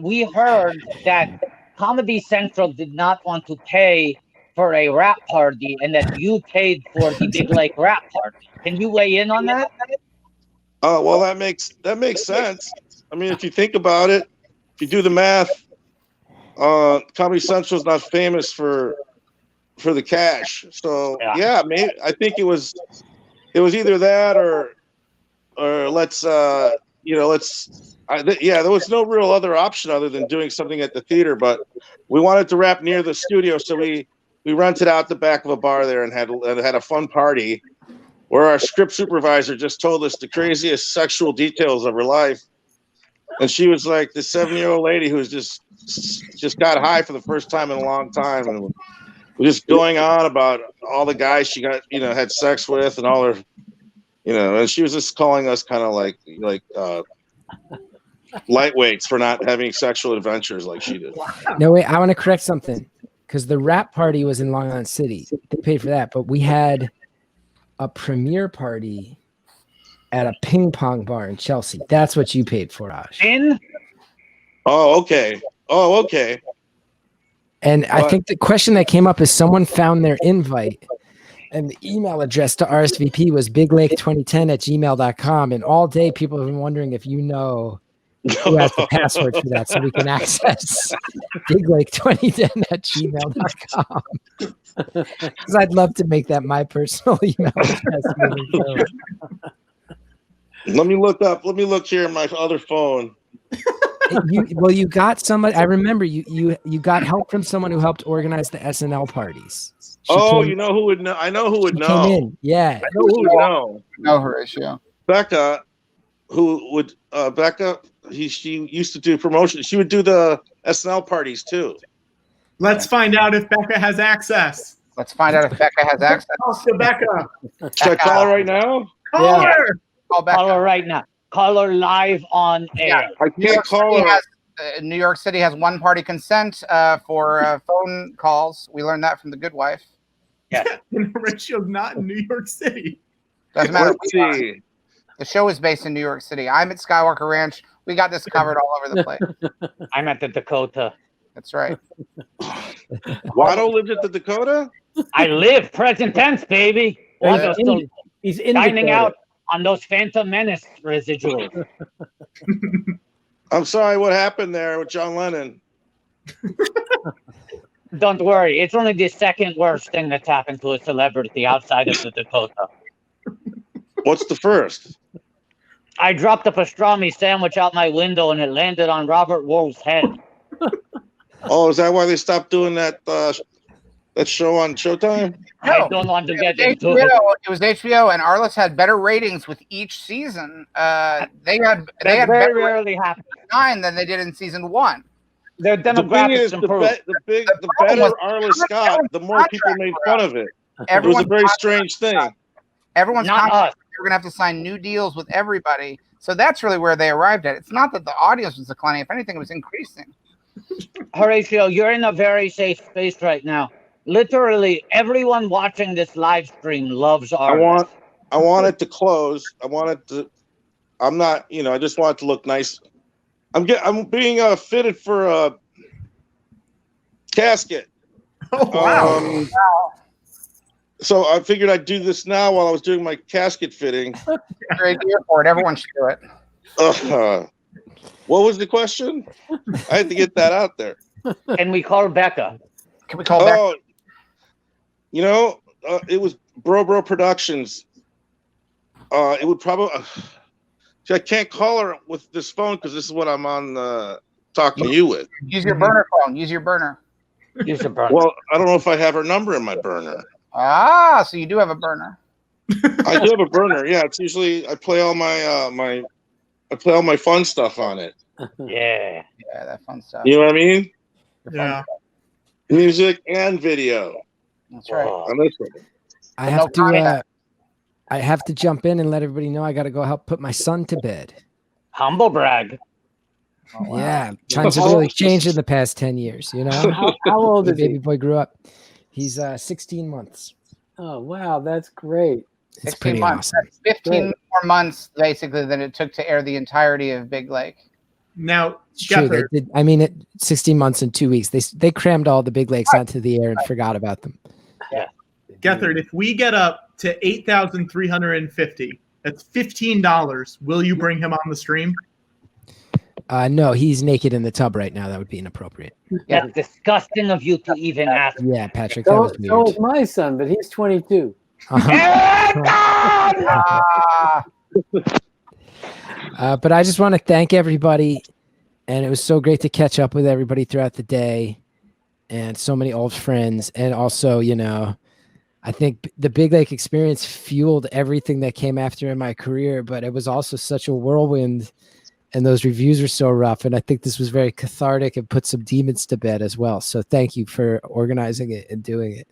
[SPEAKER 4] we heard that Comedy Central did not want to pay for a rap party, and that you paid for the Big Lake rap party. Can you weigh in on that?
[SPEAKER 11] Oh, well, that makes sense. I mean, if you think about it, if you do the math, Comedy Central is not famous for the cash. So yeah, maybe I think it was either that or there was no real other option other than doing something at the theater. But we wanted to wrap near the studio, so we rented out the back of a bar there and had a fun party where our script supervisor just told us the craziest sexual details of her life. And she was like the 7-year-old lady who's just got high for the first time in a long time. And we're just going on about all the guys she got, had sex with and all her, and she was just calling us kind of like lightweights for not having sexual adventures like she did.
[SPEAKER 2] No, wait, I want to correct something because the rap party was in Long Island City. They paid for that, but we had a premiere party at a ping pong bar in Chelsea. That's what you paid for, Ash.
[SPEAKER 11] Oh, okay.
[SPEAKER 2] And I think the question that came up is someone found their invite and the email address to RSVP was biglake2010@gmail.com. And all day people have been wondering if you know who has the password for that so we can access biglake2010@gmail.com. Because I'd love to make that my personal email address.
[SPEAKER 11] Let me look here on my other phone.
[SPEAKER 2] You got somebody. I remember you got help from someone who helped organize the SNL parties.
[SPEAKER 11] You know who would know? I know who would know.
[SPEAKER 2] Came in. Yeah,
[SPEAKER 11] I know who would know.
[SPEAKER 7] No, Horatio.
[SPEAKER 11] Becca, she used to do promotion. She would do the SNL parties too.
[SPEAKER 5] Let's find out if Becca has access.
[SPEAKER 7] Let's find out if Becca has access.
[SPEAKER 5] Talk to Becca.
[SPEAKER 11] Should I call her right now?
[SPEAKER 5] Call her.
[SPEAKER 4] Call her right now. Call her live on air.
[SPEAKER 11] I can't call her.
[SPEAKER 7] New York City has one-party consent for phone calls. We learned that from The Good Wife.
[SPEAKER 4] Yeah.
[SPEAKER 5] And Horatio's not in New York City.
[SPEAKER 7] Doesn't matter.
[SPEAKER 11] Let's see.
[SPEAKER 7] The show is based in New York City. I'm at Skywalker Ranch. We got this covered all over the place.
[SPEAKER 4] I'm at the Dakota.
[SPEAKER 7] That's right.
[SPEAKER 11] Watto lived at the Dakota?
[SPEAKER 4] I live present tense, baby. Watto's still
[SPEAKER 9] He's in
[SPEAKER 4] dining
[SPEAKER 9] Dakota.
[SPEAKER 4] out on those Phantom Menace residuals.
[SPEAKER 11] I'm sorry, what happened there with John Lennon?
[SPEAKER 4] Don't worry, it's only the second worst thing that's happened to a celebrity outside of the Dakota.
[SPEAKER 11] What's the first?
[SPEAKER 4] I dropped a pastrami sandwich out my window and it landed on Robert Wolf's head.
[SPEAKER 11] Oh, is that why they stopped doing that show on Showtime?
[SPEAKER 4] I don't want to get into
[SPEAKER 7] HBO,
[SPEAKER 4] it.
[SPEAKER 7] it was HBO, and Arliss had better ratings with each season. They had
[SPEAKER 4] That
[SPEAKER 7] better
[SPEAKER 4] very rarely happens.
[SPEAKER 7] 9 than they did in season 1.
[SPEAKER 4] Their
[SPEAKER 11] The thing
[SPEAKER 4] demographics
[SPEAKER 11] is,
[SPEAKER 4] improved.
[SPEAKER 11] the better Arliss got, the more people made fun of it. It was a very strange thing.
[SPEAKER 7] Everyone's
[SPEAKER 4] Not us.
[SPEAKER 7] We're going to have to sign new deals with everybody. So that's really where they arrived at. It's not that the audience was declining. If anything, it was increasing.
[SPEAKER 4] Horatio, you're in a very safe space right now. Literally, everyone watching this live stream loves
[SPEAKER 11] I
[SPEAKER 4] art.
[SPEAKER 11] want it to close. I'm not, I just want it to look nice. I'm being fitted for a casket.
[SPEAKER 5] Oh, wow.
[SPEAKER 11] So I figured I'd do this now while I was doing my casket fitting.
[SPEAKER 7] Great idea for it. Everyone should do it.
[SPEAKER 11] What was the question? I had to get that out there.
[SPEAKER 4] Can we call Becca?
[SPEAKER 7] Can we call back?
[SPEAKER 11] Oh, you know, it was Bro Productions. It would probably. See, I can't call her with this phone because this is what I'm on talking to you with.
[SPEAKER 7] Use your burner phone. Use your burner.
[SPEAKER 4] Use your burner.
[SPEAKER 11] Well, I don't know if I have her number in my burner.
[SPEAKER 7] Ah, so you do have a burner.
[SPEAKER 11] I do have a burner. Yeah, it's usually I play all my I play all my fun stuff on it.
[SPEAKER 4] Yeah.
[SPEAKER 7] Yeah, that fun stuff.
[SPEAKER 11] You know what I mean?
[SPEAKER 5] Yeah.
[SPEAKER 11] Music and video.
[SPEAKER 7] That's right.
[SPEAKER 11] On this one.
[SPEAKER 2] I have to jump in and let everybody know I got to go help put my son to bed.
[SPEAKER 4] Humble brag.
[SPEAKER 7] Oh, wow.
[SPEAKER 2] Yeah, times have really changed in the past 10 years. You know,
[SPEAKER 9] How old
[SPEAKER 2] the
[SPEAKER 9] is
[SPEAKER 2] baby
[SPEAKER 9] he?
[SPEAKER 2] boy grew up. He's 16 months.
[SPEAKER 9] Oh, wow, that's great.
[SPEAKER 2] It's
[SPEAKER 7] 16
[SPEAKER 2] pretty
[SPEAKER 7] months.
[SPEAKER 2] awesome.
[SPEAKER 7] That's 15
[SPEAKER 9] Great.
[SPEAKER 7] more months, basically, than it took to air the entirety of Big Lake.
[SPEAKER 5] Now,
[SPEAKER 2] It's true. They
[SPEAKER 5] Gethard,
[SPEAKER 2] did, I mean, 16 months and 2 weeks. They crammed all the big lakes onto the air and forgot about them.
[SPEAKER 5] Gethard, if we get up to 8,350, that's $15. Will you bring him on the stream?
[SPEAKER 2] No, he's naked in the tub right now. That would be inappropriate.
[SPEAKER 7] Yeah.
[SPEAKER 4] That's disgusting of you to even ask.
[SPEAKER 2] Yeah, Patrick, that
[SPEAKER 9] So,
[SPEAKER 2] was
[SPEAKER 9] so
[SPEAKER 2] weird.
[SPEAKER 9] is my son, but he's 22.
[SPEAKER 7] Ah,
[SPEAKER 2] But I just want to thank everybody, and it was so great to catch up with everybody throughout the day, and so many old friends, and also, you know, I think the Big Lake experience fueled everything that came after in my career, but it was also such a whirlwind, and those reviews were so rough, and I think this was very cathartic and put some demons to bed as well. So thank you for organizing it and doing it.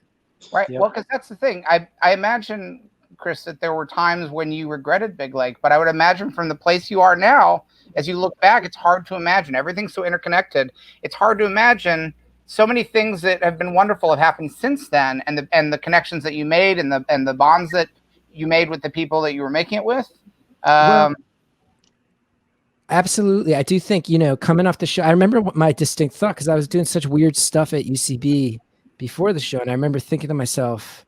[SPEAKER 7] right.
[SPEAKER 9] Yep.
[SPEAKER 7] Well, because that's the thing. I imagine, Chris, that there were times when you regretted Big Lake, but I would imagine from the place you are now, as you look back, it's hard to imagine. Everything's so interconnected. It's hard to imagine so many things that have been wonderful have happened since then, and the connections that you made and the bonds that you made with the people that you were making it with.
[SPEAKER 2] Well, absolutely. I do think, you know, coming off the show, I remember what my distinct thought, because I was doing such weird stuff at UCB before the show. And I remember thinking to myself,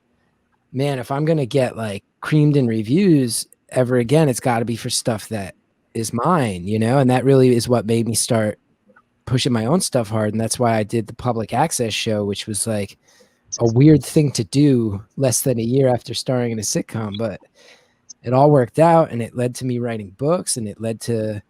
[SPEAKER 2] man, if I'm going to get like creamed in reviews ever again, it's got to be for stuff that is mine, you know? And that really is what made me start pushing my own stuff hard. And that's why I did the public access show, which was like a weird thing to do less than a year after starring in a sitcom, but it all worked out, and it led to me writing books, and it led to,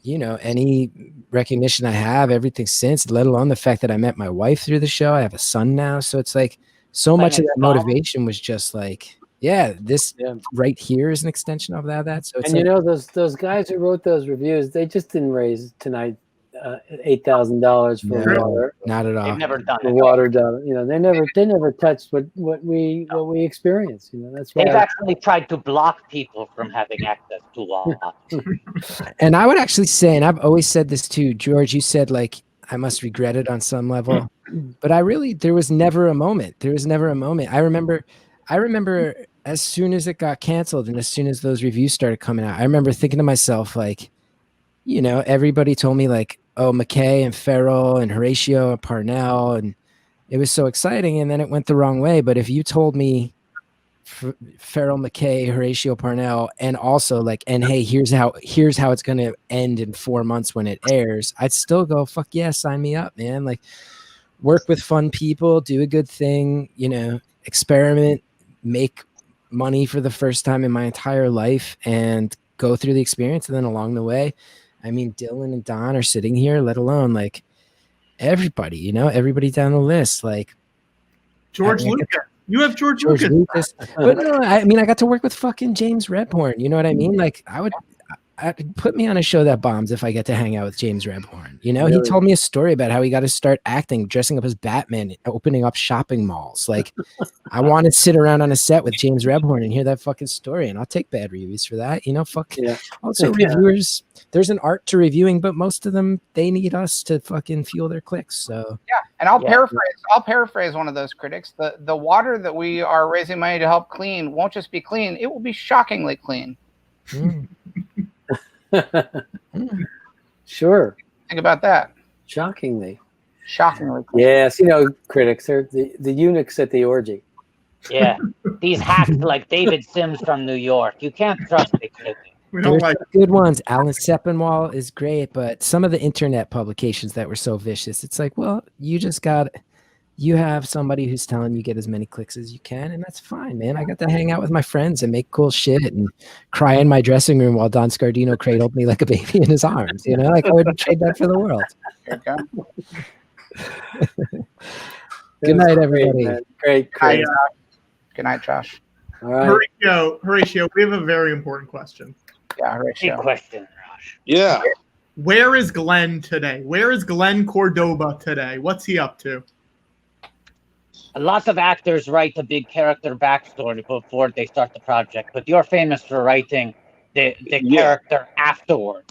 [SPEAKER 2] you know, any recognition I have, everything since, let alone the fact that I met my wife through the show. I have a son now. So it's like so much of that motivation was just like, yeah, this right here is an extension of that. So it's
[SPEAKER 9] And
[SPEAKER 2] like,
[SPEAKER 9] you know, those guys who wrote those reviews, they just didn't raise tonight $8,000 for
[SPEAKER 2] no,
[SPEAKER 9] water.
[SPEAKER 2] not at all.
[SPEAKER 4] They've never done
[SPEAKER 9] The
[SPEAKER 4] it.
[SPEAKER 9] water down, you know, they never touched what we experienced. You know, that's why
[SPEAKER 4] They've actually tried to block people from having access to water.
[SPEAKER 2] And I would actually say, and I've always said this too, George, you said like, I must regret it on some level, but there was never a moment. There was never a moment. I remember as soon as it got canceled and as soon as those reviews started coming out, I remember thinking to myself, like, you know, everybody told me like, oh, McKAY and FERRELL and Horatio and Parnell, and it was so exciting. And then it went the wrong way. But if you told me FERRELL, McKAY, Horatio, Parnell, and also like, and hey, here's how it's going to end in 4 months when it airs, I'd still go, fuck yeah, sign me up, man. Like, work with fun people, do a good thing, you know, experiment, make money for the first time in my entire life, and go through the experience. And then along the way, I mean, Dylan and Don are sitting here, let alone like everybody, you know, everybody down the list, like
[SPEAKER 5] George Lucas. You have George Lucas.
[SPEAKER 2] But no, I mean, I got to work with fucking James Rebhorn. You know what I mean? Like, I'd put me on a show that bombs if I get to hang out with James Rebhorn. You know,
[SPEAKER 9] Really?
[SPEAKER 2] He told me a story about how he got to start acting, dressing up as Batman, opening up shopping malls. Like, I want to sit around on a set with James Rebhorn and hear that fucking story, and I'll take bad reviews for that. You know, fuck.
[SPEAKER 9] Yeah.
[SPEAKER 2] Also, reviewers, there's an art to reviewing, but most of them, they need us to fucking fuel their clicks. So
[SPEAKER 7] yeah, and I'll paraphrase one of those critics. The water that we are raising money to help clean won't just be clean; it will be shockingly clean.
[SPEAKER 9] Sure.
[SPEAKER 7] Think about that.
[SPEAKER 9] Shockingly.
[SPEAKER 7] Shockingly clean.
[SPEAKER 9] Yes, you know, critics are the eunuchs at the orgy.
[SPEAKER 4] Yeah, these hacks like David Sims from New York. You can't trust big cooking.
[SPEAKER 5] We don't
[SPEAKER 2] There's
[SPEAKER 5] like.
[SPEAKER 2] some good ones. Alan Sepinwall is great, but some of the internet publications that were so vicious, it's like, well, you have somebody who's telling you get as many clicks as you can, and that's fine, man. I got to hang out with my friends and make cool shit and cry in my dressing room while Don Scardino cradled me like a baby in his arms. You know, like I wouldn't trade that for the world.
[SPEAKER 7] There you go.
[SPEAKER 2] Good night, everybody.
[SPEAKER 9] Great.
[SPEAKER 7] Good night, Josh.
[SPEAKER 9] All right.
[SPEAKER 5] Horatio, we have a very important question.
[SPEAKER 7] Yeah,
[SPEAKER 4] Big
[SPEAKER 7] Horatio.
[SPEAKER 4] question, Josh.
[SPEAKER 11] Yeah.
[SPEAKER 5] Where is Glenn today? Where is Glenn Cordoba today? What's he up to?
[SPEAKER 4] Lots of actors write the big character backstory before they start the project, but you're famous for writing the character afterward.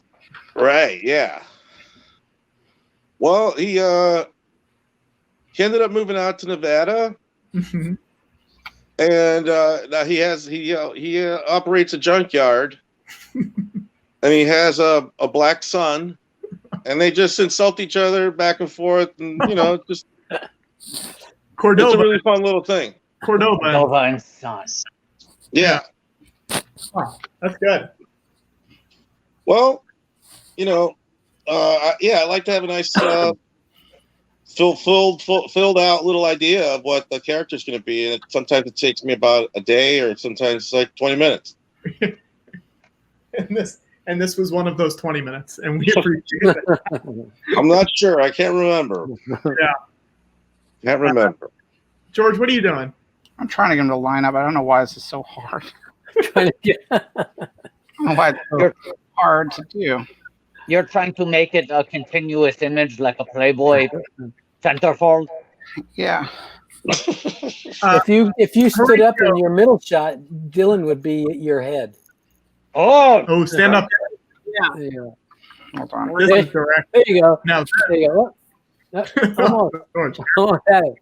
[SPEAKER 11] Right. Yeah. Well, he ended up moving out to Nevada,
[SPEAKER 5] Mm-hmm.
[SPEAKER 11] and now he operates a junkyard, and he has a black son, and they just insult each other back and forth, and just
[SPEAKER 5] Cordoba.
[SPEAKER 11] it's a really fun little thing.
[SPEAKER 5] Cordoba.
[SPEAKER 4] Nova and Son.
[SPEAKER 11] Yeah.
[SPEAKER 5] Oh, that's good.
[SPEAKER 11] Well, I like to have a nice filled out little idea of what the character's going to be, and sometimes it takes me about a day, or sometimes it's like 20 minutes.
[SPEAKER 5] And this was one of those 20 minutes, and we appreciate it.
[SPEAKER 11] I'm not sure. I can't remember.
[SPEAKER 5] Yeah.
[SPEAKER 11] Can't remember.
[SPEAKER 5] George, what are you doing?
[SPEAKER 7] I'm trying to get him to line up. I don't know why this is so hard.
[SPEAKER 9] Trying to get.
[SPEAKER 7] I don't know why it's so hard to do.
[SPEAKER 4] You're trying to make it a continuous image like a Playboy centerfold.
[SPEAKER 7] Yeah.
[SPEAKER 9] If you stood up in your middle shot, Dylan would be at your head.
[SPEAKER 4] Oh,
[SPEAKER 5] stand up.
[SPEAKER 9] Yeah. There you go.
[SPEAKER 7] Hold on.
[SPEAKER 5] This is correct.
[SPEAKER 9] There you go.
[SPEAKER 5] No,
[SPEAKER 9] There you go. Come on.
[SPEAKER 5] George.
[SPEAKER 9] Come on, Patty.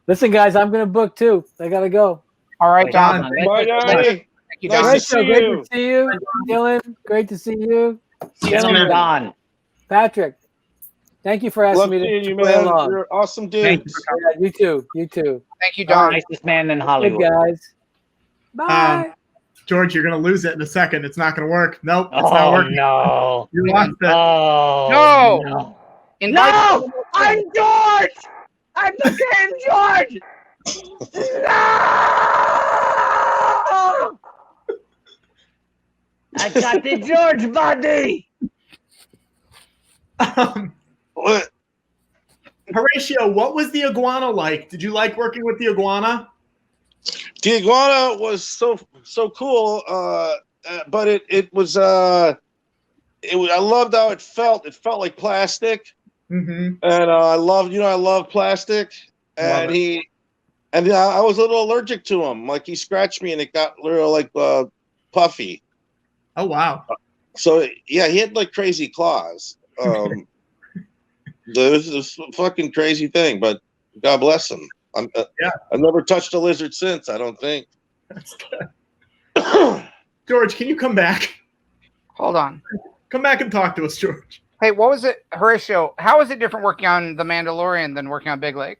[SPEAKER 9] Listen, guys, I'm gonna book too. I gotta go.
[SPEAKER 7] All right, Don.
[SPEAKER 11] Bye, Donnie.
[SPEAKER 7] Thank you, Don.
[SPEAKER 11] Nice to see
[SPEAKER 9] Great
[SPEAKER 11] you.
[SPEAKER 9] to see you, Dylan. Great to see you,
[SPEAKER 4] Dylan Don.
[SPEAKER 9] Patrick. Thank you for asking
[SPEAKER 11] Love
[SPEAKER 9] me
[SPEAKER 11] seeing
[SPEAKER 9] to
[SPEAKER 11] you,
[SPEAKER 9] play
[SPEAKER 11] man.
[SPEAKER 9] along.
[SPEAKER 11] You're an awesome dude.
[SPEAKER 5] Thank you for coming.
[SPEAKER 9] Yeah, you too. You too.
[SPEAKER 7] Thank you, Don.
[SPEAKER 4] Nicest man in
[SPEAKER 9] Good
[SPEAKER 4] Hollywood.
[SPEAKER 9] guys. Bye.
[SPEAKER 5] George, you're going to lose it in a second. It's not going to work. Nope, it's not
[SPEAKER 4] Oh
[SPEAKER 5] working.
[SPEAKER 4] no!
[SPEAKER 5] You lost it.
[SPEAKER 4] Oh
[SPEAKER 7] No.
[SPEAKER 4] no! No! I'm George. I'm the same George. No! I got the George body.
[SPEAKER 11] What?
[SPEAKER 5] Horatio, what was the iguana like? Did you like working with the iguana?
[SPEAKER 11] The iguana was so cool, but it was I loved how it felt. It felt like plastic,
[SPEAKER 5] Mm-hmm.
[SPEAKER 11] and I love plastic. And I was a little allergic to him. Like, he scratched me, and it got real like puffy.
[SPEAKER 5] Oh wow!
[SPEAKER 11] So yeah, he had like crazy claws. This is a fucking crazy thing, but God bless him. I've never touched a lizard since, I don't think.
[SPEAKER 5] That's good. George, can you come back?
[SPEAKER 7] Hold on.
[SPEAKER 5] Come back and talk to us, George.
[SPEAKER 7] Hey, what was it, Horatio? How is it different working on The Mandalorian than working on Big Lake?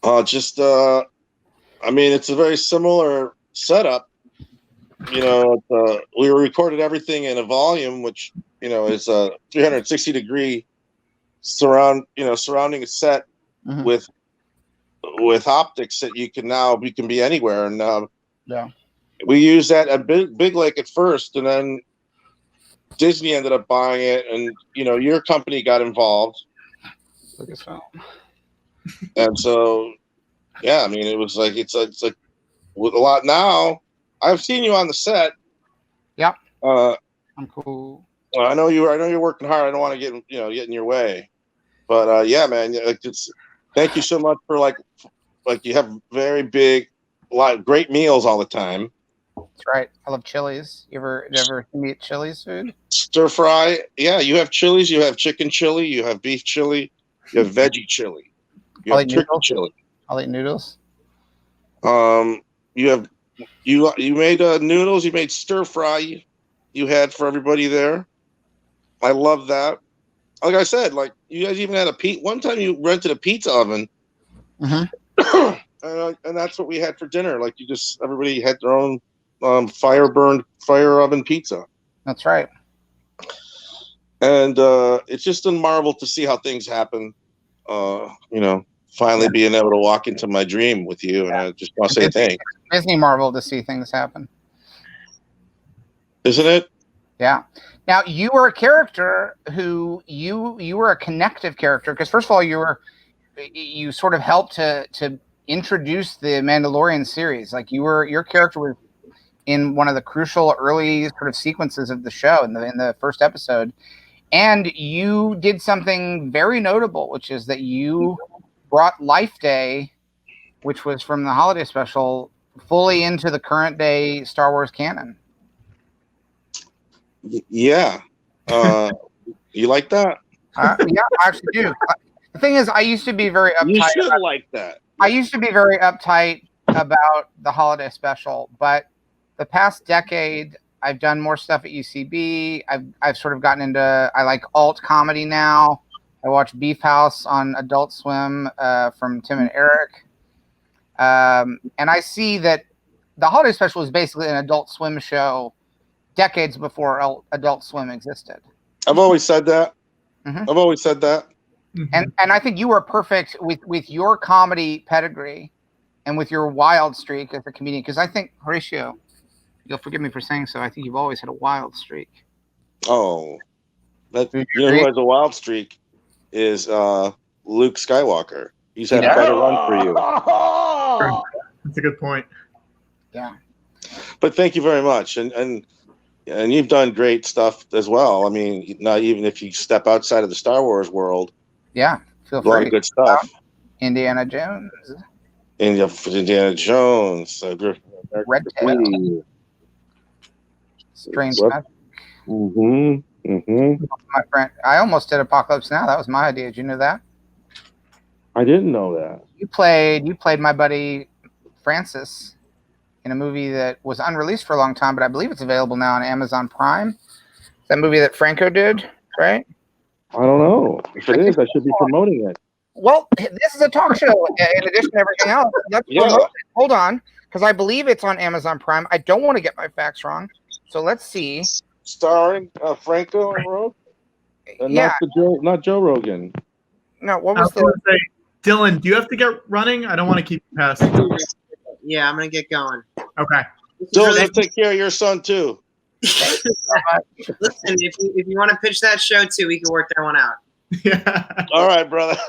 [SPEAKER 11] I mean, it's a very similar setup. We recorded everything in a volume, which is a 360-degree surrounding a set with optics that you can be anywhere. And we used that at Big Lake at first, and then Disney ended up buying it, and your company got involved. And so, yeah, I mean, it was like it's like with a lot now. I've seen you on the set.
[SPEAKER 7] Yep. I'm cool.
[SPEAKER 11] I know you're working hard. I don't want to get in your way, but yeah, man, thank you so much for like you have very big, great meals all the time.
[SPEAKER 7] That's right. I love chilies. You ever eat Chili's food?
[SPEAKER 11] Stir fry. Yeah, you have chilies. You have chicken chili. You have beef chili. You have veggie chili. You have turkey chili.
[SPEAKER 7] I'll eat noodles.
[SPEAKER 11] You made noodles. You made stir fry. You had for everybody there. I love that. Like I said, like you guys even had one time you rented a pizza oven.
[SPEAKER 7] Mm-hmm.
[SPEAKER 11] and that's what we had for dinner. Like everybody had their own fire oven pizza.
[SPEAKER 7] That's right.
[SPEAKER 11] And it's just a marvel to see how things happen. Finally being able to walk into my dream with you, and I just want to say thanks.
[SPEAKER 7] Disney Marvel to see things happen,
[SPEAKER 11] isn't it?
[SPEAKER 7] Yeah. Now you were a character who you were a connective character, because first of all you sort of helped to introduce the Mandalorian series. Like your character was in one of the crucial early sort of sequences of the show in the first episode, and you did something very notable, which is that you brought Life Day, which was from the holiday special, fully into the current day Star Wars canon.
[SPEAKER 11] Yeah. You like that?
[SPEAKER 7] Yeah, I actually do. The thing is, I used to be very uptight.
[SPEAKER 11] You should like that.
[SPEAKER 7] I used to be very uptight about the holiday special, but the past decade, I've done more stuff at UCB. I've sort of gotten into, I like alt comedy now. I watch Beef House on Adult Swim from Tim and Eric. And I see that the holiday special is basically an Adult Swim show decades before Adult Swim existed.
[SPEAKER 11] I've always said that.
[SPEAKER 7] Mm-hmm.
[SPEAKER 11] I've always said that.
[SPEAKER 7] And I think you were perfect with your comedy pedigree and with your wild streak as a comedian. Because I think, Horatio, you'll forgive me for saying so, I think you've always had a wild streak.
[SPEAKER 11] Oh. You know who has a wild streak? Is Luke Skywalker. He's had a better run for you.
[SPEAKER 5] That's a good point.
[SPEAKER 7] Yeah.
[SPEAKER 11] But thank you very much. And you've done great stuff as well. I mean, not even if you step outside of the Star Wars world.
[SPEAKER 7] Yeah. Feel free.
[SPEAKER 11] A lot of good stuff.
[SPEAKER 7] Indiana Jones.
[SPEAKER 11] Indiana Jones.
[SPEAKER 7] Red Tail. Strange Magic. My friend, I almost did Apocalypse Now. That was my idea. Did you know that?
[SPEAKER 11] I didn't know that.
[SPEAKER 7] You played my buddy Francis in a movie that was unreleased for a long time, but I believe it's available now on Amazon Prime. That movie that Franco did, right?
[SPEAKER 11] I don't know. If it is, I should be promoting it.
[SPEAKER 7] Well, this is a talk show in addition to everything else. Let's promote it. Hold on, because I believe it's on Amazon Prime. I don't want to get my facts wrong. So let's see.
[SPEAKER 11] Starring Franco and Rogue? And not Joe Rogan.
[SPEAKER 7] No, what was the...
[SPEAKER 5] Dylan, do you have to get running? I don't want to keep you past.
[SPEAKER 6] Yeah, I'm going to get going.
[SPEAKER 5] Okay.
[SPEAKER 11] Dylan, let's take care of your son, too.
[SPEAKER 6] Listen, if you want to pitch that show, too, we can work that one out.
[SPEAKER 5] Yeah.
[SPEAKER 11] All right, brother.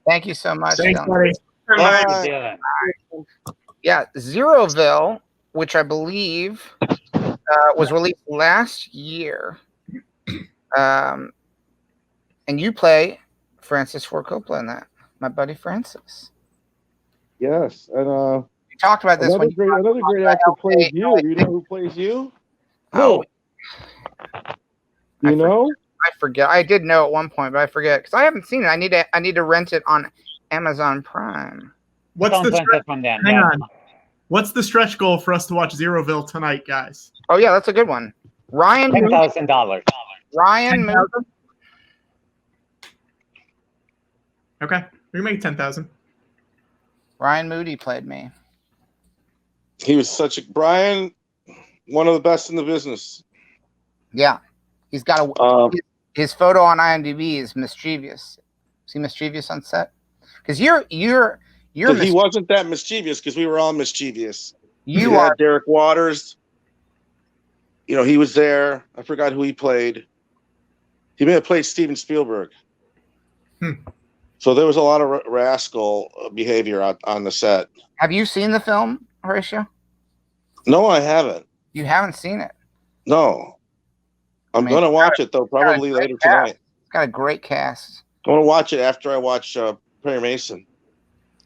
[SPEAKER 7] Thank you so much.
[SPEAKER 5] Thanks, buddy.
[SPEAKER 7] Yeah, Zeroville, which I believe was released last year. And you play Francis Ford Coppola in that, my buddy Francis.
[SPEAKER 11] Yes, and
[SPEAKER 7] you talked about this.
[SPEAKER 11] Another great actor plays you. You know who plays you?
[SPEAKER 7] Oh,
[SPEAKER 11] you know?
[SPEAKER 7] I forget. I did know at one point, but I forget because I haven't seen it. I need to rent it on Amazon Prime.
[SPEAKER 5] What's hang on? What's the stretch goal for us to watch Zeroville tonight, guys?
[SPEAKER 7] Oh yeah, that's a good one. Ryan,
[SPEAKER 4] $10,000.
[SPEAKER 7] Ryan,
[SPEAKER 5] okay, we can make 10,000.
[SPEAKER 7] Ryan Moody played me.
[SPEAKER 11] He was Brian, one of the best in the business.
[SPEAKER 7] Yeah, he's got his photo on IMDb is mischievous. Is he mischievous on set? Because you're
[SPEAKER 11] he wasn't that mischievous because we were all mischievous.
[SPEAKER 7] You are
[SPEAKER 11] Derek Waters. You know, he was there. I forgot who he played. He may have played Steven Spielberg. So there was a lot of rascal behavior on the set.
[SPEAKER 7] Have you seen the film, Horatio?
[SPEAKER 11] No, I haven't.
[SPEAKER 7] You haven't seen it?
[SPEAKER 11] No. I'm going to watch it, though, probably later tonight.
[SPEAKER 7] It's got a great cast.
[SPEAKER 11] I want to watch it after I watch Perry Mason.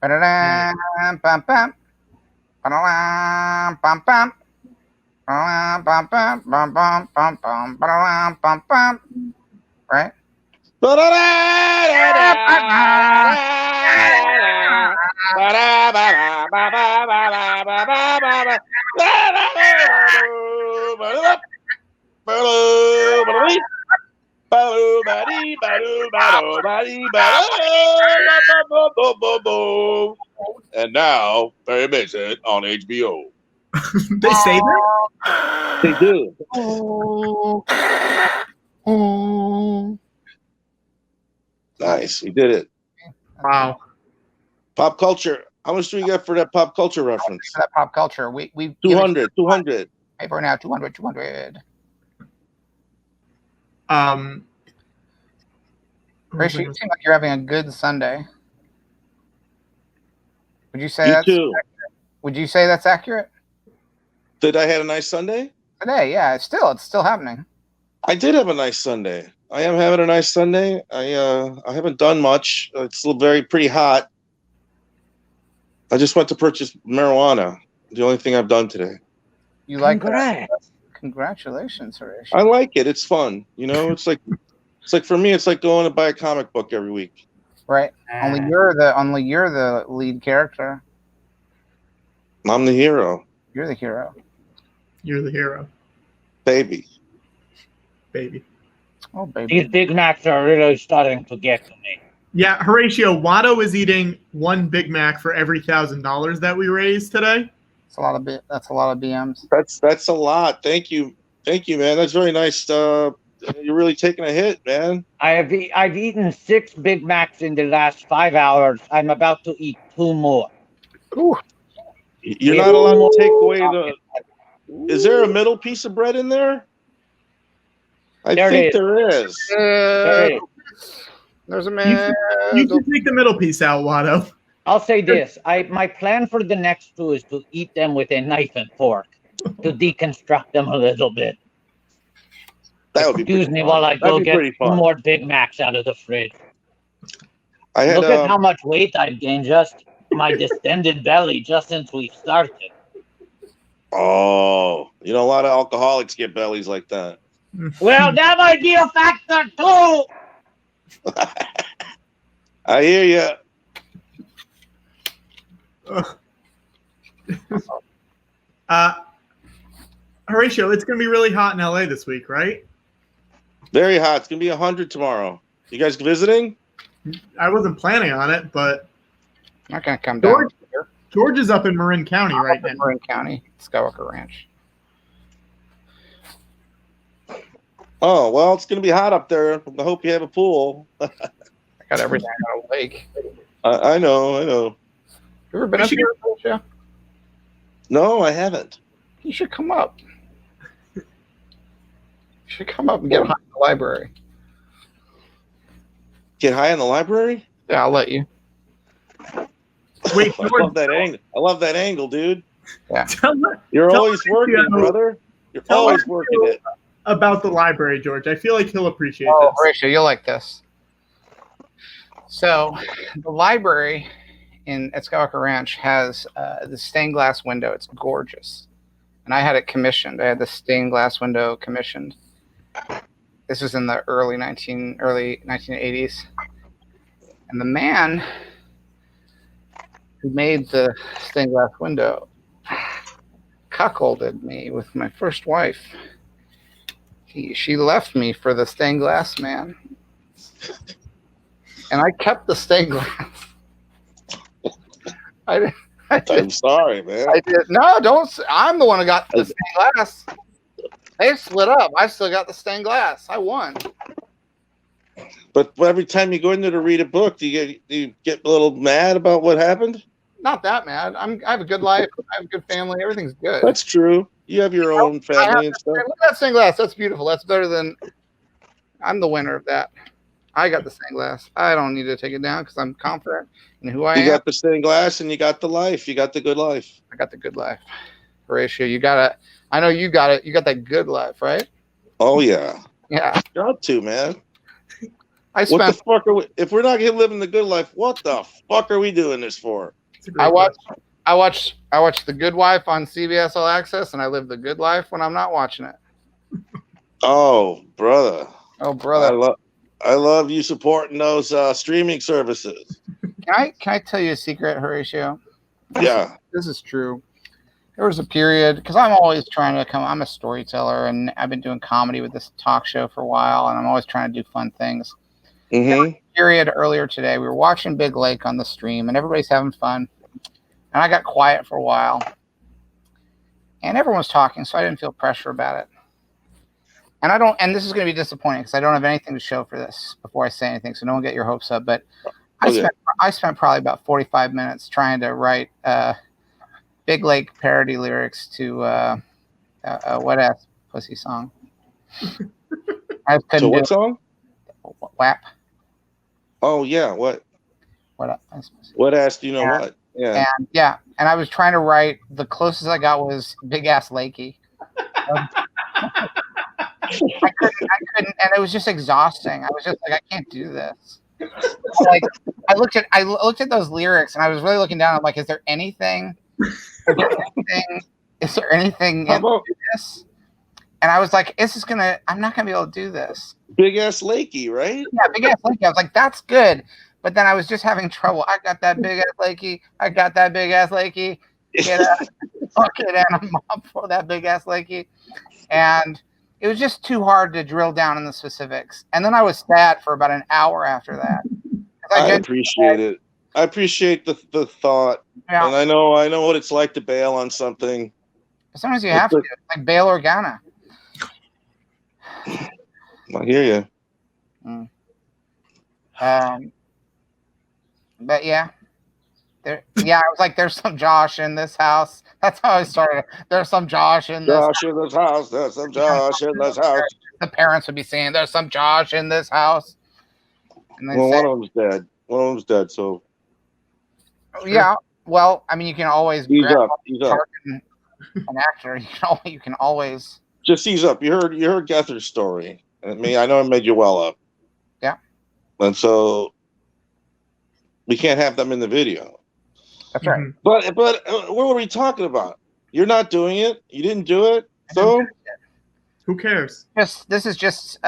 [SPEAKER 7] Right?
[SPEAKER 11] And now, Perry Mason on HBO.
[SPEAKER 5] They say that?
[SPEAKER 11] They do. Nice. We did it.
[SPEAKER 5] Wow.
[SPEAKER 11] Pop culture. How much do we get for that pop culture reference?
[SPEAKER 7] For that pop culture, we
[SPEAKER 11] 200. 200.
[SPEAKER 7] Hey, for now, 200. Rachel, you seem like you're having a good Sunday. Would you say that's
[SPEAKER 11] too.
[SPEAKER 7] accurate? Would you say that's accurate?
[SPEAKER 11] Did I have a nice Sunday?
[SPEAKER 7] Today, yeah, it's still happening.
[SPEAKER 11] I did have a nice Sunday. I am having a nice Sunday. I haven't done much. It's still pretty hot. I just went to purchase marijuana. The only thing I've done today.
[SPEAKER 7] You like that? Congratulations, Harish.
[SPEAKER 11] I like it. It's fun. You know, it's like for me, it's like going to buy a comic book every week.
[SPEAKER 7] Right. Only you're the lead character.
[SPEAKER 11] I'm the hero.
[SPEAKER 7] You're the hero.
[SPEAKER 5] You're the hero.
[SPEAKER 11] Baby.
[SPEAKER 7] Oh, baby.
[SPEAKER 4] These Big Macs are really starting to get to me.
[SPEAKER 5] Yeah, Horatio, Watto is eating one Big Mac for every $1,000 that we raised today.
[SPEAKER 7] That's a lot of BMs.
[SPEAKER 11] That's a lot. Thank you, man. That's very nice. You're really taking a hit, man.
[SPEAKER 4] I've eaten 6 Big Macs in the last 5 hours. I'm about to eat 2 more.
[SPEAKER 7] Ooh.
[SPEAKER 11] You're not allowed to take away the. Is there a middle piece of bread in there? I think there is.
[SPEAKER 7] There's a man.
[SPEAKER 5] You can take the middle piece out, Watto.
[SPEAKER 4] I'll say this. My plan for the next 2 is to eat them with a knife and fork to deconstruct them a little bit.
[SPEAKER 11] That would be
[SPEAKER 4] Excuse me while I go get 2 more Big Macs out of the fridge. Look at how much weight I've gained, just my distended belly, just since we started.
[SPEAKER 11] Oh, you know, a lot of alcoholics get bellies like that.
[SPEAKER 4] Well, that might be a factor too.
[SPEAKER 11] I hear you.
[SPEAKER 5] Horatio, it's going to be really hot in LA this week, right?
[SPEAKER 11] Very hot. It's going to be 100 tomorrow. You guys visiting?
[SPEAKER 5] I wasn't planning on it, but
[SPEAKER 7] I'm not going to come down here.
[SPEAKER 5] George is up in Marin County right now.
[SPEAKER 7] Marin County, Skywalker Ranch.
[SPEAKER 11] Oh, well, it's going to be hot up there. I hope you have a pool.
[SPEAKER 7] I got everything on a lake.
[SPEAKER 11] I know.
[SPEAKER 7] You ever been up here, Alicia?
[SPEAKER 11] No, I haven't.
[SPEAKER 7] You should come up. You should come up and get high in the library.
[SPEAKER 11] Get high in the library?
[SPEAKER 7] Yeah, I'll let you.
[SPEAKER 5] Wait,
[SPEAKER 11] I love that angle. I love that angle, dude.
[SPEAKER 7] Yeah.
[SPEAKER 11] You're always working, brother. You're always working it.
[SPEAKER 5] About the library, George. I feel like he'll appreciate
[SPEAKER 7] this.
[SPEAKER 5] Horatio,
[SPEAKER 7] you'll like this. So, the library at Skywalker Ranch has the stained glass window. It's gorgeous. And I had it commissioned. I had the stained glass window commissioned. This was in the early 1980s. And the man who made the stained glass window cuckolded me with my first wife. She left me for the stained glass man. And I kept the stained glass.
[SPEAKER 11] I'm sorry, man.
[SPEAKER 7] I did. No, don't. I'm the one who got the stained glass. They split up. I still got the stained glass. I won.
[SPEAKER 11] But every time you go in there to read a book, do you get a little mad about what happened?
[SPEAKER 7] Not that mad. I have a good life. I have a good family. Everything's good.
[SPEAKER 11] That's true. You have your own family and stuff.
[SPEAKER 7] Look at that stained glass. That's beautiful. That's better than. I'm the winner of that. I got the stained glass. I don't need to take it down because I'm confident in who I am.
[SPEAKER 11] You got the stained glass and you got the life. You got the good life.
[SPEAKER 7] I got the good life. Horatio, you got it. I know you got it. You got that good life, right?
[SPEAKER 11] Oh, yeah.
[SPEAKER 7] Yeah.
[SPEAKER 11] Got to, man.
[SPEAKER 7] What
[SPEAKER 11] the fuck are we? If we're not living the good life, what the fuck are we doing this for?
[SPEAKER 7] I watch The Good Wife on CBS All Access, and I live the good life when I'm not watching it.
[SPEAKER 11] Oh, brother.
[SPEAKER 7] Oh, brother.
[SPEAKER 11] I love you supporting those streaming services.
[SPEAKER 7] Can I tell you a secret, Horatio?
[SPEAKER 11] Yeah.
[SPEAKER 7] This is true. There was a period, because I'm always trying to I'm a storyteller, and I've been doing comedy with this talk show for a while, and I'm always trying to do fun things.
[SPEAKER 11] Mm-hmm.
[SPEAKER 7] There was a period earlier today, we were watching Big Lake on the stream, and everybody's having fun. And I got quiet for a while. And everyone was talking, so I didn't feel pressure about it. And I don't, and this is going to be disappointing because I don't have anything to show for this before I say anything, so don't get your hopes up. But I spent probably about 45 minutes trying to write Big Lake parody lyrics to a Wet Ass Pussy song. I couldn't
[SPEAKER 11] So what
[SPEAKER 7] do
[SPEAKER 11] song?
[SPEAKER 7] WAP.
[SPEAKER 11] Oh yeah, what? What ass do you know what? Yeah.
[SPEAKER 7] And yeah, and I was trying to write, the closest I got was Big Ass Lakey. I couldn't, and it was just exhausting. I was just like, I can't do this. Like, I looked at those lyrics, and I was really looking down. I'm like, is there anything? Is there anything in this? And I was like, I'm not gonna be able to do this.
[SPEAKER 11] Big Ass Lakey, right?
[SPEAKER 7] Yeah, Big Ass Lakey. I was like, that's good. But then I was just having trouble. I got that big ass Lakey. I got that big ass Lakey. Get out. Fucking animal for that big ass Lakey. And it was just too hard to drill down in the specifics. And then I was sad for about an hour after that.
[SPEAKER 11] I appreciate it. I appreciate the thought.
[SPEAKER 7] Yeah.
[SPEAKER 11] And I know what it's like to bail on something.
[SPEAKER 7] Sometimes you have to, like bail Organa.
[SPEAKER 11] I hear you.
[SPEAKER 7] But yeah. I was like, there's some Josh in this house. That's how I started. There's some Josh in this
[SPEAKER 11] house. There's some Josh in this house.
[SPEAKER 7] The parents would be saying, there's some Josh in this house. And
[SPEAKER 11] well, one of them's dead. One of them's dead, so.
[SPEAKER 7] Yeah. Well, I mean, you can always
[SPEAKER 11] ease up.
[SPEAKER 7] An actor. You can always
[SPEAKER 11] just ease up. You heard Gethard's story. I mean, I know it made you well up.
[SPEAKER 7] Yeah.
[SPEAKER 11] And so we can't have them in the video.
[SPEAKER 7] That's right.
[SPEAKER 11] But what were we talking about? You're not doing it. You didn't do it. So
[SPEAKER 5] who cares?
[SPEAKER 7] This is just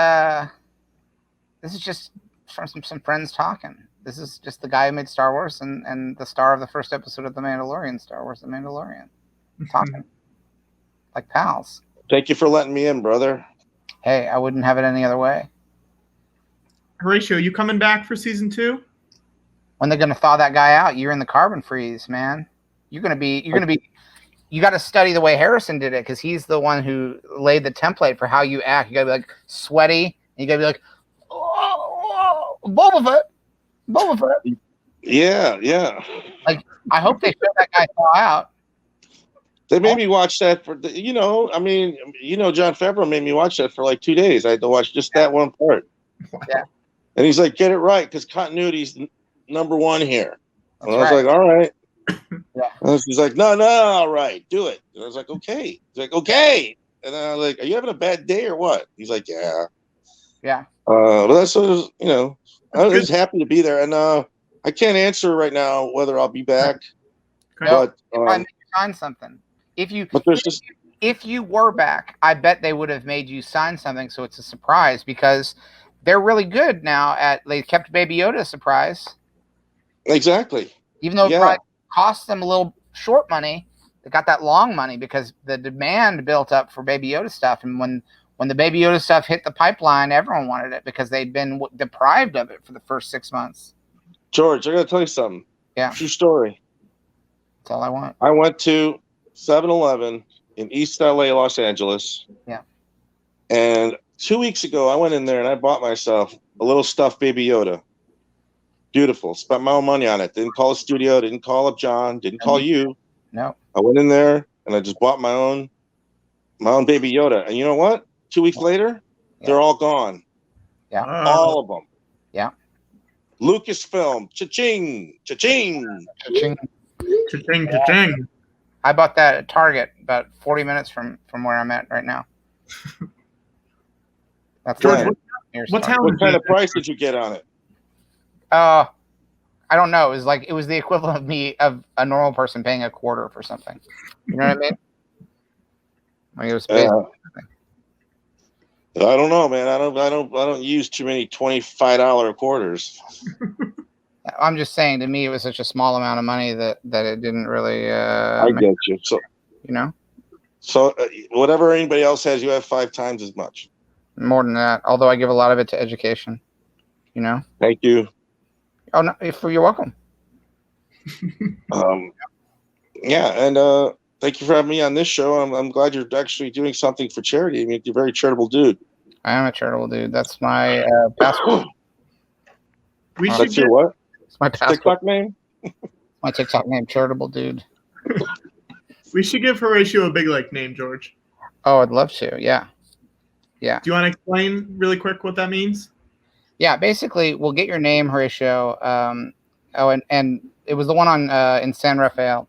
[SPEAKER 7] from some friends talking. This is just the guy who made Star Wars and the star of the first episode of The Mandalorian, Star Wars The Mandalorian. Talking like pals.
[SPEAKER 11] Thank you for letting me in, brother.
[SPEAKER 7] Hey, I wouldn't have it any other way.
[SPEAKER 5] Horatio, you coming back for season 2?
[SPEAKER 7] When they're gonna thaw that guy out, you're in the carbon freeze, man. You got to study the way Harrison did it, because he's the one who laid the template for how you act. You gotta be like sweaty, and you gotta be like, oh, Boba Fett.
[SPEAKER 11] Yeah.
[SPEAKER 7] Like, I hope they show that guy thaw out.
[SPEAKER 11] They made me watch that for Jon Favreau made me watch that for like 2 days. I had to watch just that one part.
[SPEAKER 7] Yeah.
[SPEAKER 11] And he's like, get it right, because continuity's number one here. And I was
[SPEAKER 7] right.
[SPEAKER 11] like, all right.
[SPEAKER 7] Yeah.
[SPEAKER 11] And he's like, no, all right, do it. And I was like, okay. He's like, okay. And then I was like, are you having a bad day or what? He's like, yeah.
[SPEAKER 7] Yeah.
[SPEAKER 11] But that's I was happy to be there. And I can't answer right now whether I'll be back.
[SPEAKER 7] No,
[SPEAKER 11] but
[SPEAKER 7] I made you sign something. If you were back, I bet they would have made you sign something, so it's a surprise, because they're really good now they kept Baby Yoda a surprise.
[SPEAKER 11] Exactly.
[SPEAKER 7] Even though it probably cost them a little short money, they got that long money because the demand built up for Baby Yoda stuff. And when the Baby Yoda stuff hit the pipeline, everyone wanted it because they'd been deprived of it for the first 6 months.
[SPEAKER 11] George, I got to tell you something.
[SPEAKER 7] Yeah.
[SPEAKER 11] True story.
[SPEAKER 7] That's all I want.
[SPEAKER 11] I went to 7-Eleven in East LA, Los Angeles.
[SPEAKER 7] Yeah.
[SPEAKER 11] And 2 weeks ago, I went in there and I bought myself a little stuffed Baby Yoda. Beautiful. Spent my own money on it. Didn't call a studio. Didn't call up John. Didn't call you.
[SPEAKER 7] No.
[SPEAKER 11] I went in there and I just bought my own Baby Yoda. And you know what? 2 weeks later, they're all gone.
[SPEAKER 7] Yeah.
[SPEAKER 11] All of them.
[SPEAKER 7] Yeah.
[SPEAKER 11] Lucasfilm. Cha-ching. Cha-ching.
[SPEAKER 7] Cha-ching.
[SPEAKER 5] Cha-ching. Cha-ching.
[SPEAKER 7] I bought that at Target about 40 minutes from where I'm at right now. That's
[SPEAKER 11] George,
[SPEAKER 5] what
[SPEAKER 11] kind of price did you get on it?
[SPEAKER 7] I don't know. It was the equivalent of a normal person paying a quarter for something. You know what I mean? Like, it was
[SPEAKER 11] I don't know, man. I don't use too many $25 quarters.
[SPEAKER 7] I'm just saying, to me, it was such a small amount of money that it didn't really.
[SPEAKER 11] I get you. So
[SPEAKER 7] So
[SPEAKER 11] whatever anybody else has, you have 5 times as much.
[SPEAKER 7] More than that, although I give a lot of it to education.
[SPEAKER 11] Thank you.
[SPEAKER 7] Oh no, you're welcome.
[SPEAKER 11] Yeah, and thank you for having me on this show. I'm glad you're actually doing something for charity. I mean, you're a very charitable dude.
[SPEAKER 7] I am a charitable dude. That's my passport.
[SPEAKER 5] We should
[SPEAKER 11] That's
[SPEAKER 5] get,
[SPEAKER 11] your what?
[SPEAKER 7] It's my passport.
[SPEAKER 11] TikTok name?
[SPEAKER 7] My TikTok name, charitable dude.
[SPEAKER 5] we should give Horatio a Big Lake name, George.
[SPEAKER 7] Oh, I'd love to. Yeah. Yeah.
[SPEAKER 5] Do you want to explain really quick what that means?
[SPEAKER 7] Yeah, basically, we'll get your name, Horatio. And it was the one on in San Rafael.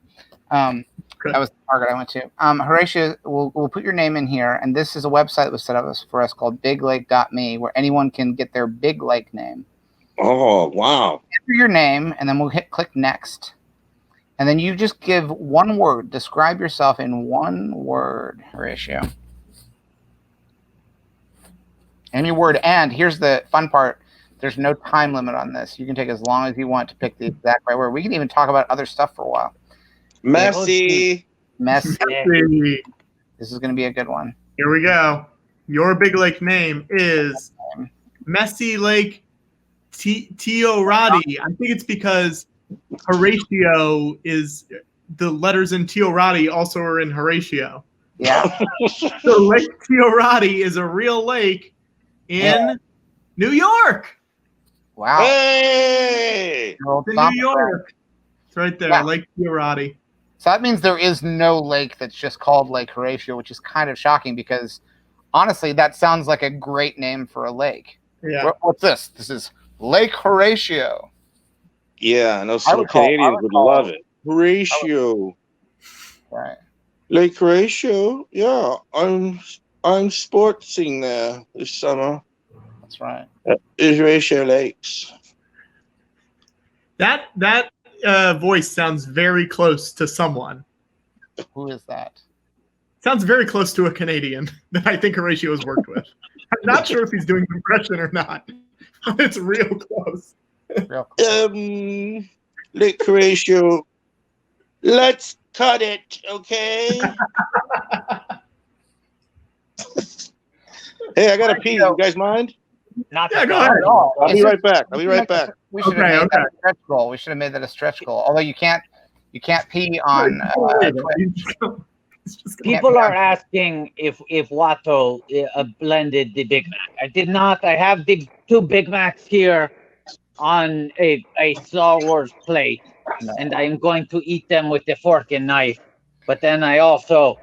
[SPEAKER 7] That was the target I went to. Horatio, we'll put your name in here, and this is a website that was set up for us called biglake.me, where anyone can get their Big Lake name.
[SPEAKER 11] Oh, wow.
[SPEAKER 7] Enter your name, and then we'll click next. And then you just give one word. Describe yourself in one word, Horatio. Any word. And here's the fun part. There's no time limit on this. You can take as long as you want to pick the exact right word. We can even talk about other stuff for a while.
[SPEAKER 11] Messy.
[SPEAKER 7] Messy. This is going to be a good one.
[SPEAKER 5] Here we go. Your Big Lake name is Messy Lake Teorati. I think it's because Horatio is the letters in Teorati also are in Horatio.
[SPEAKER 7] Yeah.
[SPEAKER 5] So Lake Teorati is a real lake in New York.
[SPEAKER 7] Wow.
[SPEAKER 11] Hey!
[SPEAKER 5] It's in New York. It's right there,
[SPEAKER 7] Yeah.
[SPEAKER 5] Lake Teorati.
[SPEAKER 7] So that means there is no lake that's just called Lake Horatio, which is kind of shocking because, honestly, that sounds like a great name for a lake.
[SPEAKER 5] Yeah.
[SPEAKER 7] What's this? This is Lake Horatio.
[SPEAKER 11] Yeah, I know some Canadians would love it. Horatio.
[SPEAKER 7] Right.
[SPEAKER 11] Lake Horatio. Yeah, I'm sportsing there this summer.
[SPEAKER 7] That's right.
[SPEAKER 11] Is Horatio Lakes.
[SPEAKER 5] That voice sounds very close to someone.
[SPEAKER 7] Who is that?
[SPEAKER 5] Sounds very close to a Canadian that I think Horatio has worked with. I'm not sure if he's doing an impression or not, but it's real close.
[SPEAKER 11] Lake Horatio. Let's cut it, okay? Hey, I gotta pee. You guys mind?
[SPEAKER 4] Not
[SPEAKER 5] Yeah, go ahead.
[SPEAKER 11] I'll be right back. I'll be right back.
[SPEAKER 7] We should have made that a stretch goal. We should have made that a stretch goal. Although you can't pee on.
[SPEAKER 4] People are asking if Watto blended the Big Mac. I did not. I have the 2 Big Macs here on a Star Wars plate, and I'm going to eat them with a fork and knife. But then I also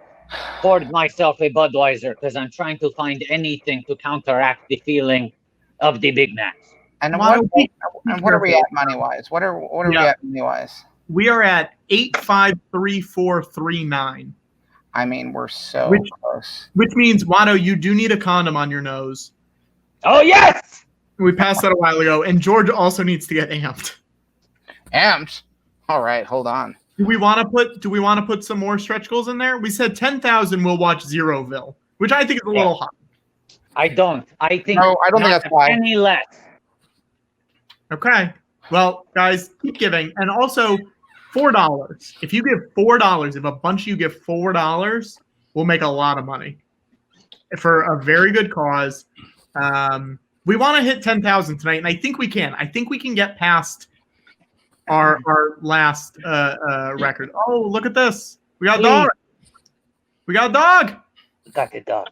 [SPEAKER 4] poured myself a Budweiser because I'm trying to find anything to counteract the feeling of the Big Macs.
[SPEAKER 7] And what are we at money wise? What are we at money wise?
[SPEAKER 5] We are at 853439.
[SPEAKER 7] I mean, we're so close.
[SPEAKER 5] Which means, Watto, you do need a condom on your nose.
[SPEAKER 4] Oh yes!
[SPEAKER 5] We passed that a while ago, and George also needs to get amped.
[SPEAKER 7] Amped? All right, hold on.
[SPEAKER 5] Do we want to put some more stretch goals in there? We said 10,000 will watch Zeroville, which I think is a little high.
[SPEAKER 4] I don't. I think
[SPEAKER 7] no, I don't think that's why.
[SPEAKER 4] Any less.
[SPEAKER 5] Okay. Well, guys, keep giving. And also, $4. If you give $4, if a bunch of you give $4, we'll make a lot of money for a very good cause. We want to hit 10,000 tonight, and I think we can. I think we can get past our last record. Oh, look at this. We got a dog. We got a dog.
[SPEAKER 4] We got the dog.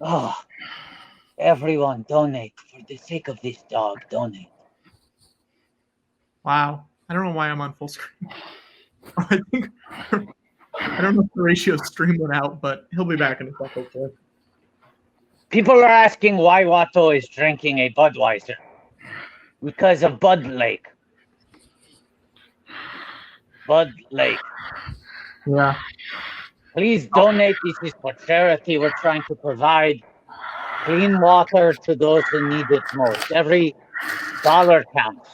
[SPEAKER 4] Oh, everyone donate for the sake of this dog. Donate.
[SPEAKER 5] Wow. I don't know why I'm on full screen. I don't know if the ratio stream went out, but he'll be back in a second. Too.
[SPEAKER 4] People are asking why Watto is drinking a Budweiser. Because of Bud Lake. Bud Lake.
[SPEAKER 5] Yeah.
[SPEAKER 4] Please donate. This is for charity. We're trying to provide clean water to those who need it most. Every dollar counts.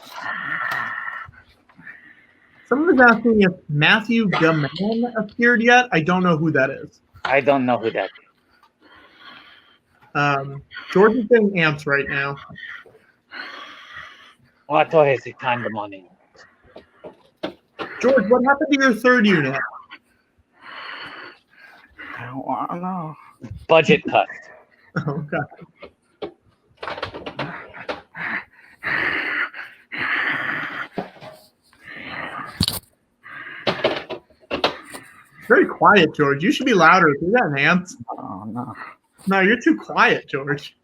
[SPEAKER 5] Someone is asking if Matthew Gaman appeared yet. I don't know who that is.
[SPEAKER 4] I don't know who that is.
[SPEAKER 5] George is getting amped right now.
[SPEAKER 4] Watto has a kind of money.
[SPEAKER 5] George, what happened to your third unit?
[SPEAKER 7] I don't know.
[SPEAKER 4] Budget cut.
[SPEAKER 5] Okay. Very quiet, George. You should be louder. Do that, Nance.
[SPEAKER 7] Oh, no.
[SPEAKER 5] No, you're too quiet, George.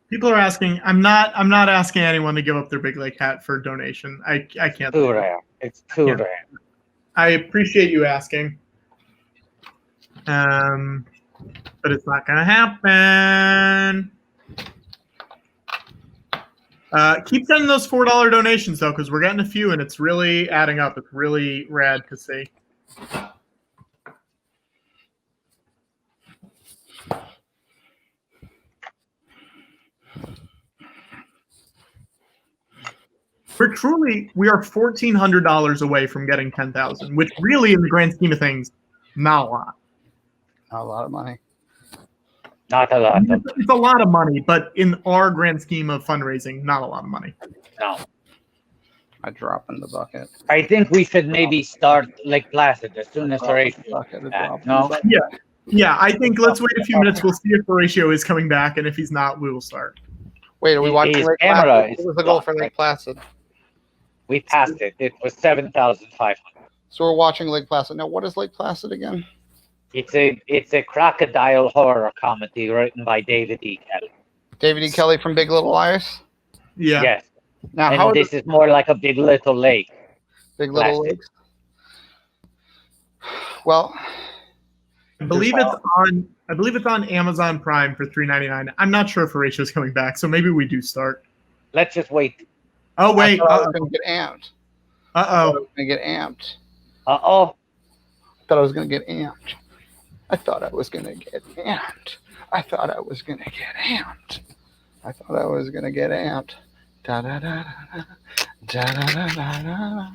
[SPEAKER 5] People are asking. I'm not asking anyone to give up their Big Lake hat for a donation. I can't.
[SPEAKER 4] Too rare. It's too rare.
[SPEAKER 5] I appreciate you asking. But it's not gonna happen. Keep sending those $4 donations though, because we're getting a few and it's really adding up. It's really rad to see. We are $1,400 away from getting 10,000, which really, in the grand scheme of things, not a lot.
[SPEAKER 7] Not a lot of money.
[SPEAKER 4] Not a lot.
[SPEAKER 5] It's a lot of money, but in our grand scheme of fundraising, not a lot of money.
[SPEAKER 4] No.
[SPEAKER 7] A drop in the bucket.
[SPEAKER 4] I think we should maybe start Lake Placid as soon as Horatio. No?
[SPEAKER 5] Yeah. I think let's wait a few minutes. We'll see if Horatio is coming back, and if he's not, we will start.
[SPEAKER 7] Wait, are we watching
[SPEAKER 4] His
[SPEAKER 7] Lake
[SPEAKER 4] camera
[SPEAKER 7] Placid?
[SPEAKER 4] is
[SPEAKER 7] What was the goal for
[SPEAKER 4] blocked.
[SPEAKER 7] Lake Placid?
[SPEAKER 4] We passed it. It was 7,500.
[SPEAKER 7] So we're watching Lake Placid. Now, what is Lake Placid again?
[SPEAKER 4] It's a crocodile horror comedy written by David E. Kelly.
[SPEAKER 7] David E. Kelly from Big Little Liars?
[SPEAKER 5] Yeah.
[SPEAKER 4] Yes.
[SPEAKER 7] Now,
[SPEAKER 4] And
[SPEAKER 7] how
[SPEAKER 4] this is more like a Big Little Lake.
[SPEAKER 7] Big Little
[SPEAKER 4] Plastic.
[SPEAKER 7] Lakes? Well,
[SPEAKER 5] I believe it's on Amazon Prime for $3.99. I'm not sure if Horatio's coming back, so maybe we do start.
[SPEAKER 4] Let's just wait.
[SPEAKER 5] Oh wait,
[SPEAKER 7] I was going to get amped.
[SPEAKER 5] Uh-oh.
[SPEAKER 7] Going to get amped.
[SPEAKER 4] Uh-oh.
[SPEAKER 7] I thought I was going to get amped. I thought I was going to get amped. I thought I was going to get amped. I thought I was going to get amped. Da da da da da da da da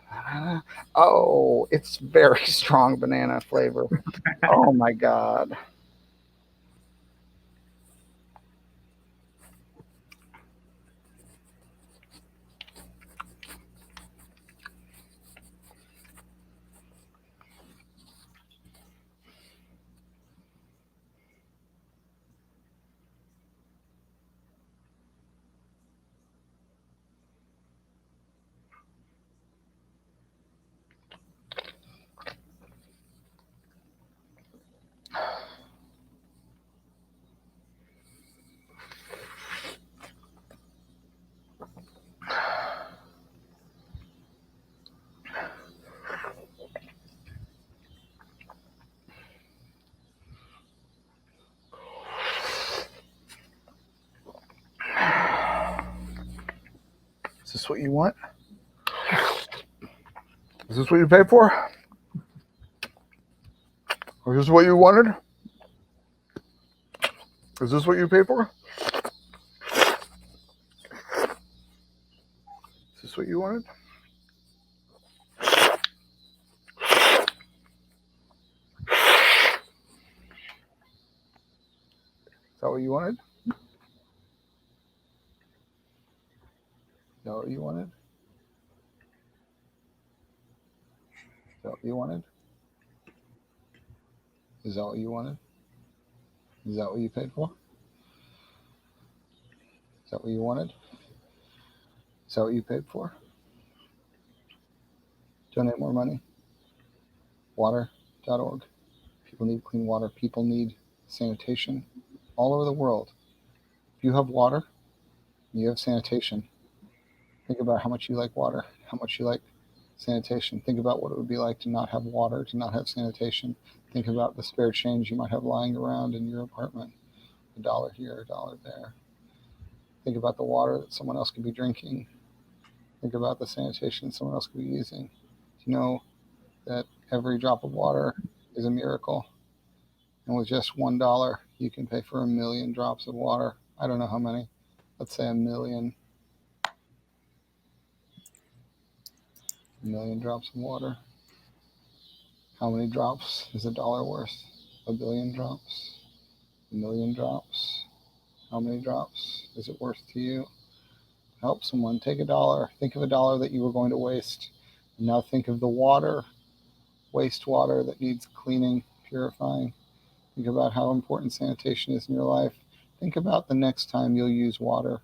[SPEAKER 7] da. Oh, it's very strong banana flavor. Oh my God. Is this what you want? Is this what you paid for? Or is this what you wanted? Is this what you paid for? Is this what you wanted? Is that what you wanted? Is that what you wanted? Is that what you wanted? Is that what you wanted? Is that what you paid for? Is that what you wanted? Is that what you paid for? Donate more money. Water.org. People need clean water. People need sanitation all over the world. If you have water, you have sanitation. Think about how much you like water, how much you like sanitation. Think about what it would be like to not have water, to not have sanitation. Think about the spare change you might have lying around in your apartment. $1 here, $1 there. Think about the water that someone else could be drinking. Think about the sanitation someone else could be using. You know that every drop of water is a miracle. And with just $1, you can pay for 1 million drops of water. I don't know how many. let's say 1 million. 1 million drops of water. How many drops is $1 worth? 1 billion drops? 1 million drops? How many drops is it worth to you? Help someone. Take $1. Think of $1 that you were going to waste. And now think of the water, wastewater that needs cleaning, purifying. Think about how important sanitation is in your life. Think about the next time you'll use water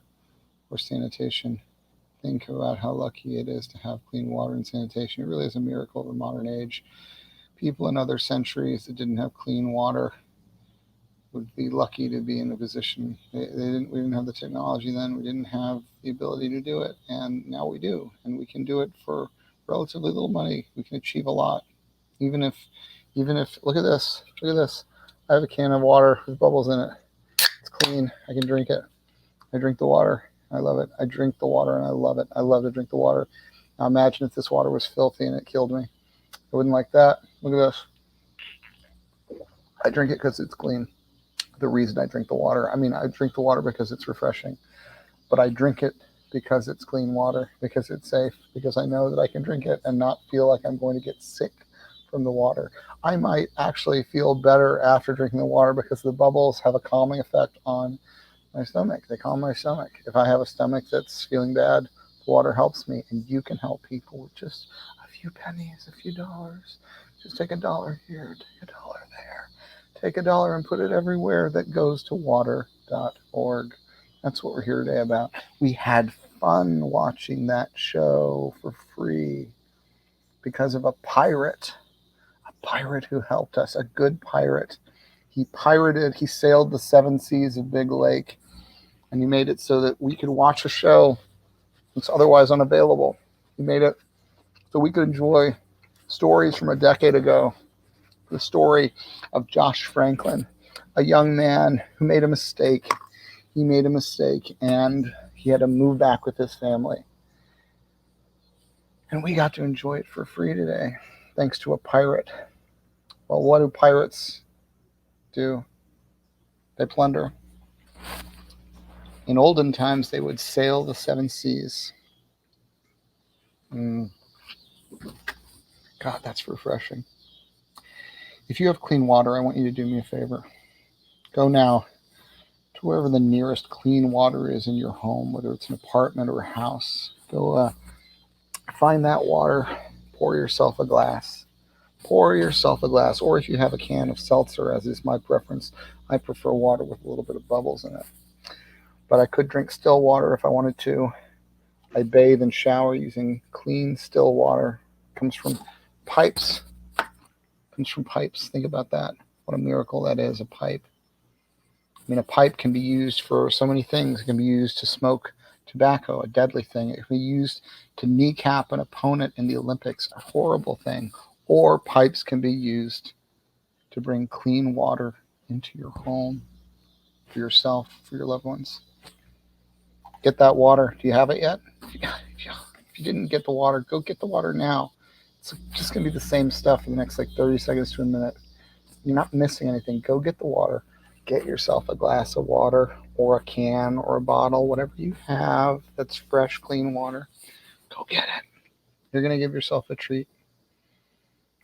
[SPEAKER 7] or sanitation. Think about how lucky it is to have clean water and sanitation. It really is a miracle of the modern age. People in other centuries that didn't have clean water would be lucky to be in a position. We didn't have the technology then. We didn't have the ability to do it, and now we do, and we can do it for relatively little money. We can achieve a lot, even if. Look at this. Look at this. I have a can of water with bubbles in it. It's clean. I can drink it. I drink the water. I love it. I drink the water and I love it. I love to drink the water. Now imagine if this water was filthy and it killed me. I wouldn't like that. Look at this. I drink it because it's clean. The reason I drink the water, I mean, I drink the water because it's refreshing, but I drink it because it's clean water, because it's safe, because I know that I can drink it and not feel like I'm going to get sick from the water. I might actually feel better after drinking the water because the bubbles have a calming effect on my stomach. They calm my stomach. If I have a stomach that's feeling bad, the water helps me, and you can help people with just a few pennies, a few dollars. Just take $1 here, take $1 there. Take $1 and put it everywhere that goes to water.org. That's what we're here today about. We had fun watching that show for free because of a pirate who helped us, a good pirate. He sailed the 7 seas of Big Lake, and he made it so that we could watch a show that's otherwise unavailable. He made it so we could enjoy stories from a decade ago. The story of Josh Franklin, a young man who made a mistake. He made a mistake and he had to move back with his family. And we got to enjoy it for free today, thanks to a pirate. Well, what do pirates do? They plunder. In olden times, they would sail the 7 seas. God, that's refreshing. If you have clean water, I want you to do me a favor. Go now to wherever the nearest clean water is in your home, whether it's an apartment or a house. Go find that water, pour yourself a glass. Pour yourself a glass, or if you have a can of seltzer, as is my preference, I prefer water with a little bit of bubbles in it. But I could drink still water if I wanted to. I bathe and shower using clean, still water. It comes from pipes. Think about that. What a miracle that is, a pipe. I mean, a pipe can be used for so many things. It can be used to smoke tobacco, a deadly thing. It can be used to kneecap an opponent in the Olympics, a horrible thing. Or pipes can be used to bring clean water into your home, for yourself, for your loved ones. Get that water. Do you have it yet? If you didn't get the water, go get the water now. It's just going to be the same stuff for the next 30 seconds to a minute. You're not missing anything. Go get the water. Get yourself a glass of water or a can or a bottle, whatever you have that's fresh, clean water. Go get it. You're going to give yourself a treat.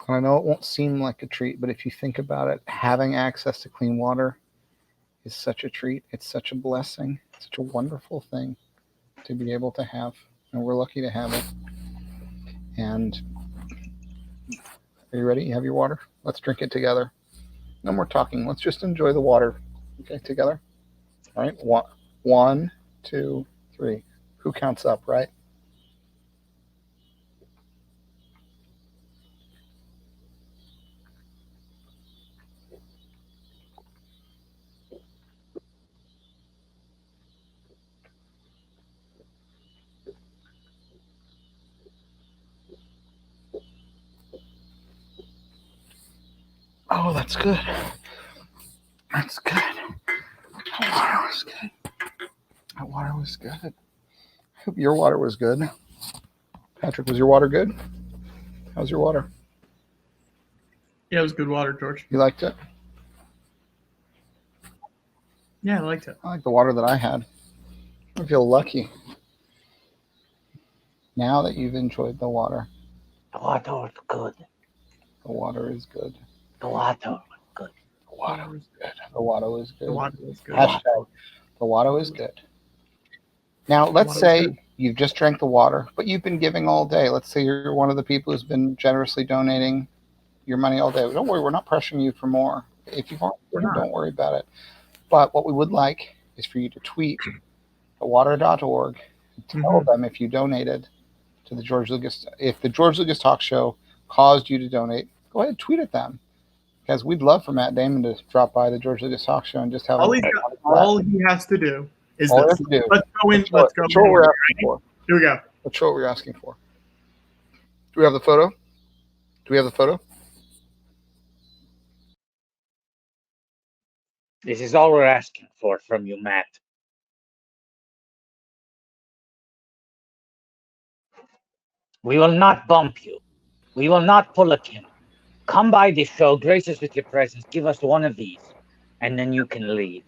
[SPEAKER 7] And I know it won't seem like a treat, but if you think about it, having access to clean water is such a treat. It's such a blessing. It's such a wonderful thing to be able to have. And we're lucky to have it. And are you ready? You have your water? Let's drink it together. No more talking. Let's just enjoy the water. Okay, together? All right. 1, 2, 3. Who counts up, right? Oh, that's good. That's good. That water was good. That water was good. I hope your water was good. Patrick, was your water good? How's your water?
[SPEAKER 5] Yeah, it was good water, George.
[SPEAKER 7] You liked it?
[SPEAKER 5] Yeah, I liked it.
[SPEAKER 7] I like the water that I had. I feel lucky now that you've enjoyed the water.
[SPEAKER 4] The water is good.
[SPEAKER 7] The water is good.
[SPEAKER 4] The water is good.
[SPEAKER 7] The water is good. The water is good.
[SPEAKER 5] The water is good.
[SPEAKER 7] Hashtag, the water is good. Now, let's say you've just drank the water, but you've been giving all day. Let's say you're one of the people who's been generously donating your money all day. Don't worry, we're not pressuring you for more. If you want, don't worry about it. But what we would like is for you to tweet thewater.org and tell them if you donated to the George Lucas. If the George Lucas Talk Show caused you to donate, go ahead and tweet at them. Because we'd love for Matt Damon to drop by the George Lucas Talk Show and just have
[SPEAKER 5] all he has to do is
[SPEAKER 7] all
[SPEAKER 5] this.
[SPEAKER 7] we have to do.
[SPEAKER 5] Let's go in. Let's go.
[SPEAKER 7] Show what we're asking for.
[SPEAKER 5] Here we go.
[SPEAKER 7] Let's show what we're asking for. Do we have the photo? Do we have the photo?
[SPEAKER 4] This is all we're asking for from you, Matt. We will not bump you. We will not pull a Kim. Come by the show, grace us with your presence, give us one of these, and then you can leave.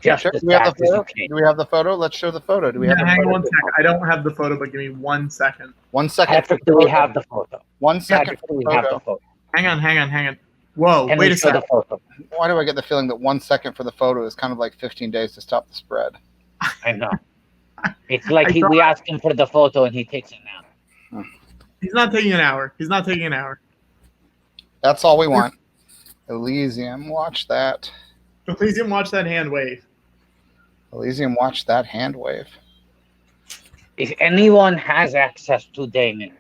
[SPEAKER 4] Just as
[SPEAKER 7] Do we have the
[SPEAKER 4] fast as you
[SPEAKER 7] photo?
[SPEAKER 4] can.
[SPEAKER 7] Do we have the photo? Let's show the photo. Do we have the
[SPEAKER 5] hang
[SPEAKER 7] photo?
[SPEAKER 5] on 1 second. I don't have the photo, but give me 1 second.
[SPEAKER 7] 1 second.
[SPEAKER 4] Patrick, do we have the photo?
[SPEAKER 7] 1 second.
[SPEAKER 4] Patrick, do we have the photo?
[SPEAKER 5] Hang on. Whoa,
[SPEAKER 4] Can
[SPEAKER 5] wait
[SPEAKER 4] we
[SPEAKER 5] a
[SPEAKER 4] show the
[SPEAKER 5] second.
[SPEAKER 4] photo?
[SPEAKER 7] Why do I get the feeling that 1 second for the photo is kind of like 15 days to stop the spread?
[SPEAKER 4] I know. It's like
[SPEAKER 5] I thought-
[SPEAKER 4] we asked him for the photo and he takes it now.
[SPEAKER 5] He's not taking an hour. He's not taking an hour.
[SPEAKER 7] That's all we want. Elysium, watch that.
[SPEAKER 5] Please didn't watch that hand wave.
[SPEAKER 7] Elysium, watch that hand wave.
[SPEAKER 4] If anyone has access to Damon,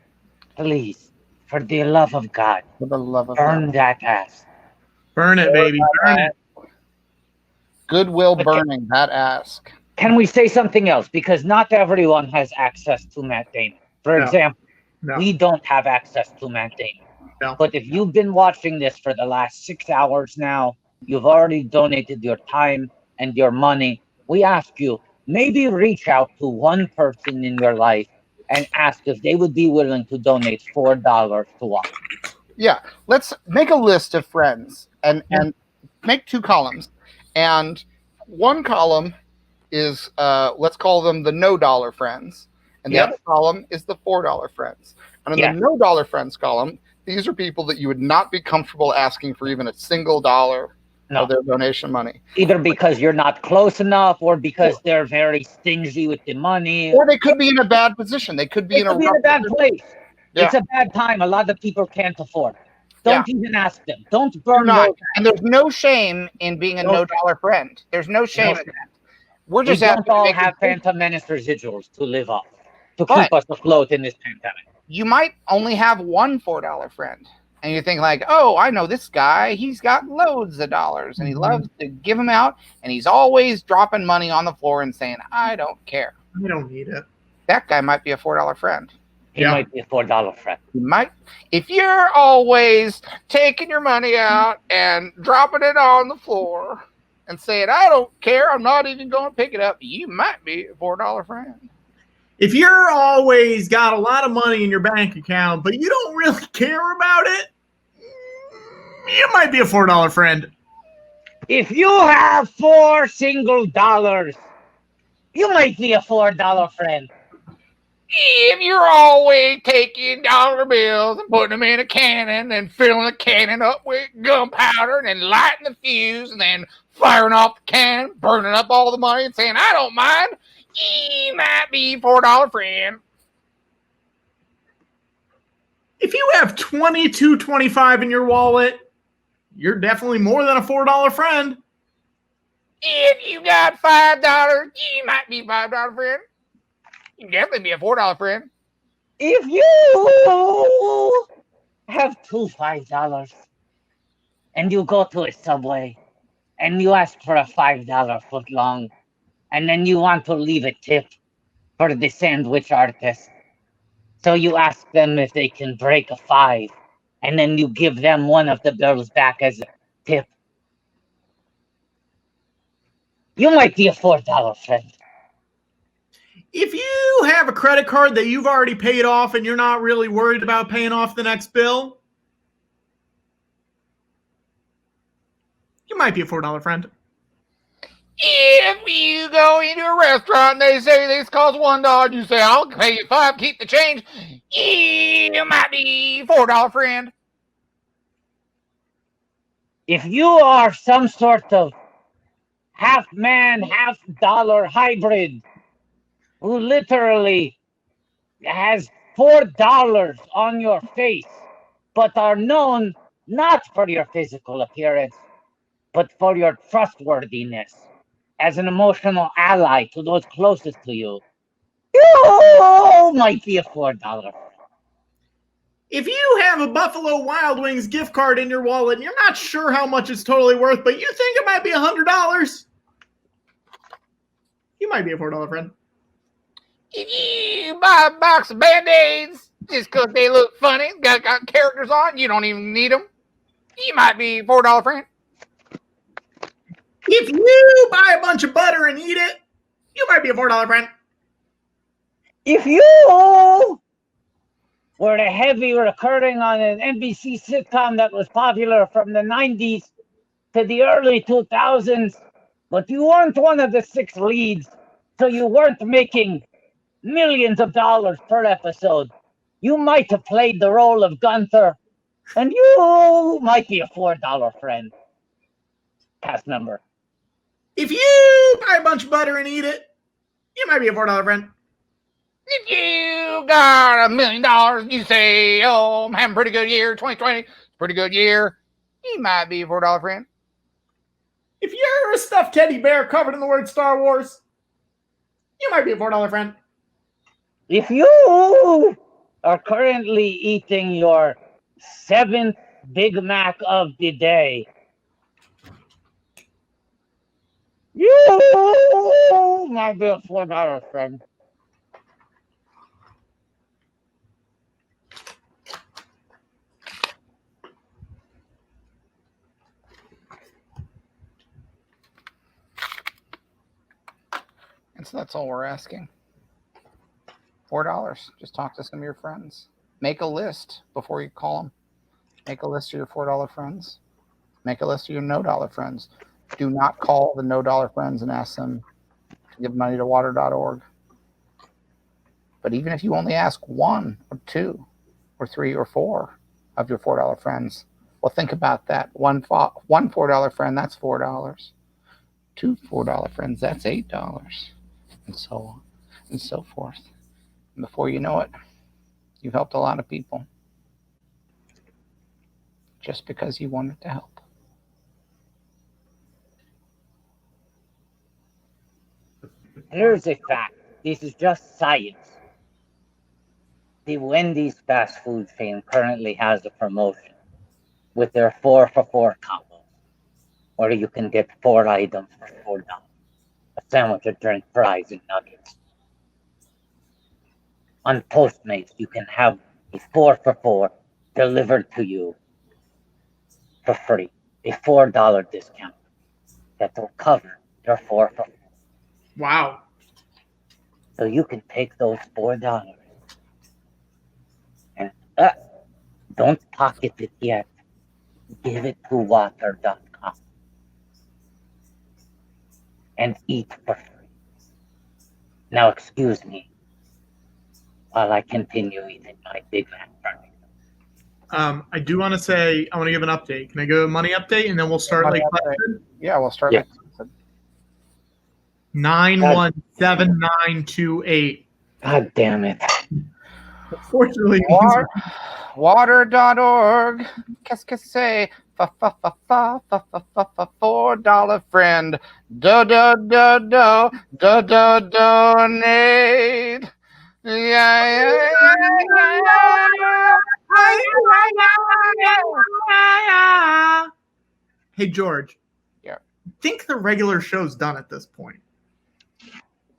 [SPEAKER 4] please, for the love of God,
[SPEAKER 7] For the love of
[SPEAKER 4] burn
[SPEAKER 7] God.
[SPEAKER 4] that ass.
[SPEAKER 5] Burn it, baby. Burn it.
[SPEAKER 7] Goodwill burning that ass.
[SPEAKER 4] Can we say something else? Because not everyone has access to Matt Damon. For
[SPEAKER 5] No.
[SPEAKER 4] example,
[SPEAKER 5] No.
[SPEAKER 4] we don't have access to Matt Damon.
[SPEAKER 5] No.
[SPEAKER 4] But if you've been watching this for the last 6 hours now, you've already donated your time and your money. We ask you, maybe reach out to one person in your life and ask if they would be willing to donate $4 to us.
[SPEAKER 7] Yeah, let's make a list of friends and make 2 columns. And one column is, let's call them the $No friends. And the
[SPEAKER 4] Yeah.
[SPEAKER 7] other column is the $4 friends. And in
[SPEAKER 4] Yeah.
[SPEAKER 7] the $No friends column, these are people that you would not be comfortable asking for even a single dollar
[SPEAKER 4] No.
[SPEAKER 7] of their donation money.
[SPEAKER 4] Either because you're not close enough or because they're very stingy with the money.
[SPEAKER 7] Or they could be in a bad position. They could be
[SPEAKER 4] They
[SPEAKER 7] in a
[SPEAKER 4] could be in a
[SPEAKER 7] rough
[SPEAKER 4] bad
[SPEAKER 7] position.
[SPEAKER 4] place.
[SPEAKER 7] Yeah.
[SPEAKER 4] It's a bad time. A lot of people can't afford it. Don't even ask them. Don't
[SPEAKER 7] Do
[SPEAKER 4] burn
[SPEAKER 7] not.
[SPEAKER 4] those.
[SPEAKER 7] And there's no shame in being a
[SPEAKER 4] No.
[SPEAKER 7] $No friend. There's no shame in that. We're
[SPEAKER 4] We
[SPEAKER 7] just
[SPEAKER 4] don't
[SPEAKER 7] asking
[SPEAKER 4] all
[SPEAKER 7] to
[SPEAKER 4] have
[SPEAKER 7] make
[SPEAKER 4] Phantom Menace residuals to live off, to
[SPEAKER 7] But-
[SPEAKER 4] keep us afloat in this pandemic.
[SPEAKER 7] you might only have one $4 friend. And you think like, oh, I know this guy. He's got loads of dollars and he loves to give them out. And he's always dropping money on the floor and saying, I don't care.
[SPEAKER 5] I don't need it.
[SPEAKER 7] That guy might be a $4 friend.
[SPEAKER 4] He
[SPEAKER 5] Yeah.
[SPEAKER 4] might be a $4 friend.
[SPEAKER 7] He might. If you're always taking your money out and dropping it on the floor and saying, I don't care, I'm not even going to pick it up, you might be a $4 friend.
[SPEAKER 5] If you're always got a lot of money in your bank account, but you don't really care about it, you might be a $4 friend.
[SPEAKER 4] If you have 4 single dollars, you might be a $4 friend.
[SPEAKER 7] If you're always taking dollar bills and putting them in a cannon and filling the cannon up with gunpowder and then lighting the fuse and then firing off the cannon, burning up all the money and saying, I don't mind, you might be a $4 friend.
[SPEAKER 5] If you have $22.25 in your wallet, you're definitely more than a $4 friend.
[SPEAKER 7] If you got $5, you might be a $5 friend. You can definitely be a $4 friend.
[SPEAKER 4] If you have 2 $5 and you go to a Subway and you ask for a $5 foot long and then you want to leave a tip for the sandwich artist, so you ask them if they can break a 5 and then you give them one of the bills back as a tip, you might be a $4 friend.
[SPEAKER 5] If you have a credit card that you've already paid off and you're not really worried about paying off the next bill, you might be a $4 friend.
[SPEAKER 7] If you go into a restaurant and they say this costs $1, you say, I'll pay you $5, keep the change. You might be $4 friend.
[SPEAKER 4] If you are some sort of half man, half dollar hybrid who literally has $4 on your face, but are known not for your physical appearance, but for your trustworthiness as an emotional ally to those closest to you, you might be a $4.
[SPEAKER 5] If you have a Buffalo Wild Wings gift card in your wallet and you're not sure how much it's totally worth, but you think it might be $100, you might be a $4 friend.
[SPEAKER 7] If you buy a box of Band-Aids just because they look funny, got characters on, you don't even need them, you might be a $4 friend.
[SPEAKER 5] If you buy a bunch of butter and eat it, you might be a $4 friend.
[SPEAKER 4] If you were a heavy recurring on an NBC sitcom that was popular from the 90s to the early 2000s, but you weren't one of the 6 leads, so you weren't making millions of dollars per episode, you might have played the role of Gunther, and you might be a $4 friend. Cast member.
[SPEAKER 5] If you buy a bunch of butter and eat it, you might be a $4 friend.
[SPEAKER 7] If you got $1 million, you say, oh, I'm having a pretty good year, 2020, pretty good year, you might be a $4 friend.
[SPEAKER 5] If you're a stuffed teddy bear covered in the word Star Wars, you might be a $4 friend.
[SPEAKER 4] If you are currently eating your 7th Big Mac of the day, you might be a $4 friend.
[SPEAKER 7] And so that's all we're asking. $4. Just talk to some of your friends. Make a list before you call them. Make a list of your $4 friends. Make a list of your $no friends. Do not call the $no friends and ask them to give money to water.org. But even if you only ask 1 or 2 or 3 or 4 of your $4 friends, well, think about that. One $4 friend, that's $4. 2 $4 friends, that's $8. And so on and so forth. And before you know it, you've helped a lot of people just because you wanted to help.
[SPEAKER 4] Here's a fact. This is just science. The Wendy's fast food chain currently has a promotion with their 4 for $4 combo, where you can get 4 items for $4. A sandwich, a drink, fries, and nuggets. On Postmates, you can have a 4 for $4 delivered to you for free. A $4 discount that will cover your 4 for $4.
[SPEAKER 5] Wow.
[SPEAKER 4] So you can take those $4 and don't pocket it yet. Give it to water.com and eat for free. Now, excuse me while I continue eating my Big Mac burger.
[SPEAKER 5] I do want to say, I want to give an update. Can I give a money update and then we'll start like
[SPEAKER 7] Yeah, we'll start
[SPEAKER 4] Yeah.
[SPEAKER 7] like
[SPEAKER 5] 917928.
[SPEAKER 4] God damn it.
[SPEAKER 5] Fortunately,
[SPEAKER 7] water.org. Qu'est-ce que c'est? $4 friend. Donate. Yeah.
[SPEAKER 5] Hey, George.
[SPEAKER 7] Yeah.
[SPEAKER 5] I think the regular show's done at this point.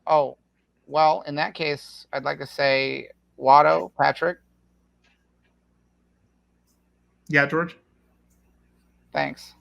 [SPEAKER 7] Oh, well, in that case, I'd like to say, Watto, Patrick.
[SPEAKER 5] Yeah, George?
[SPEAKER 7] Thanks.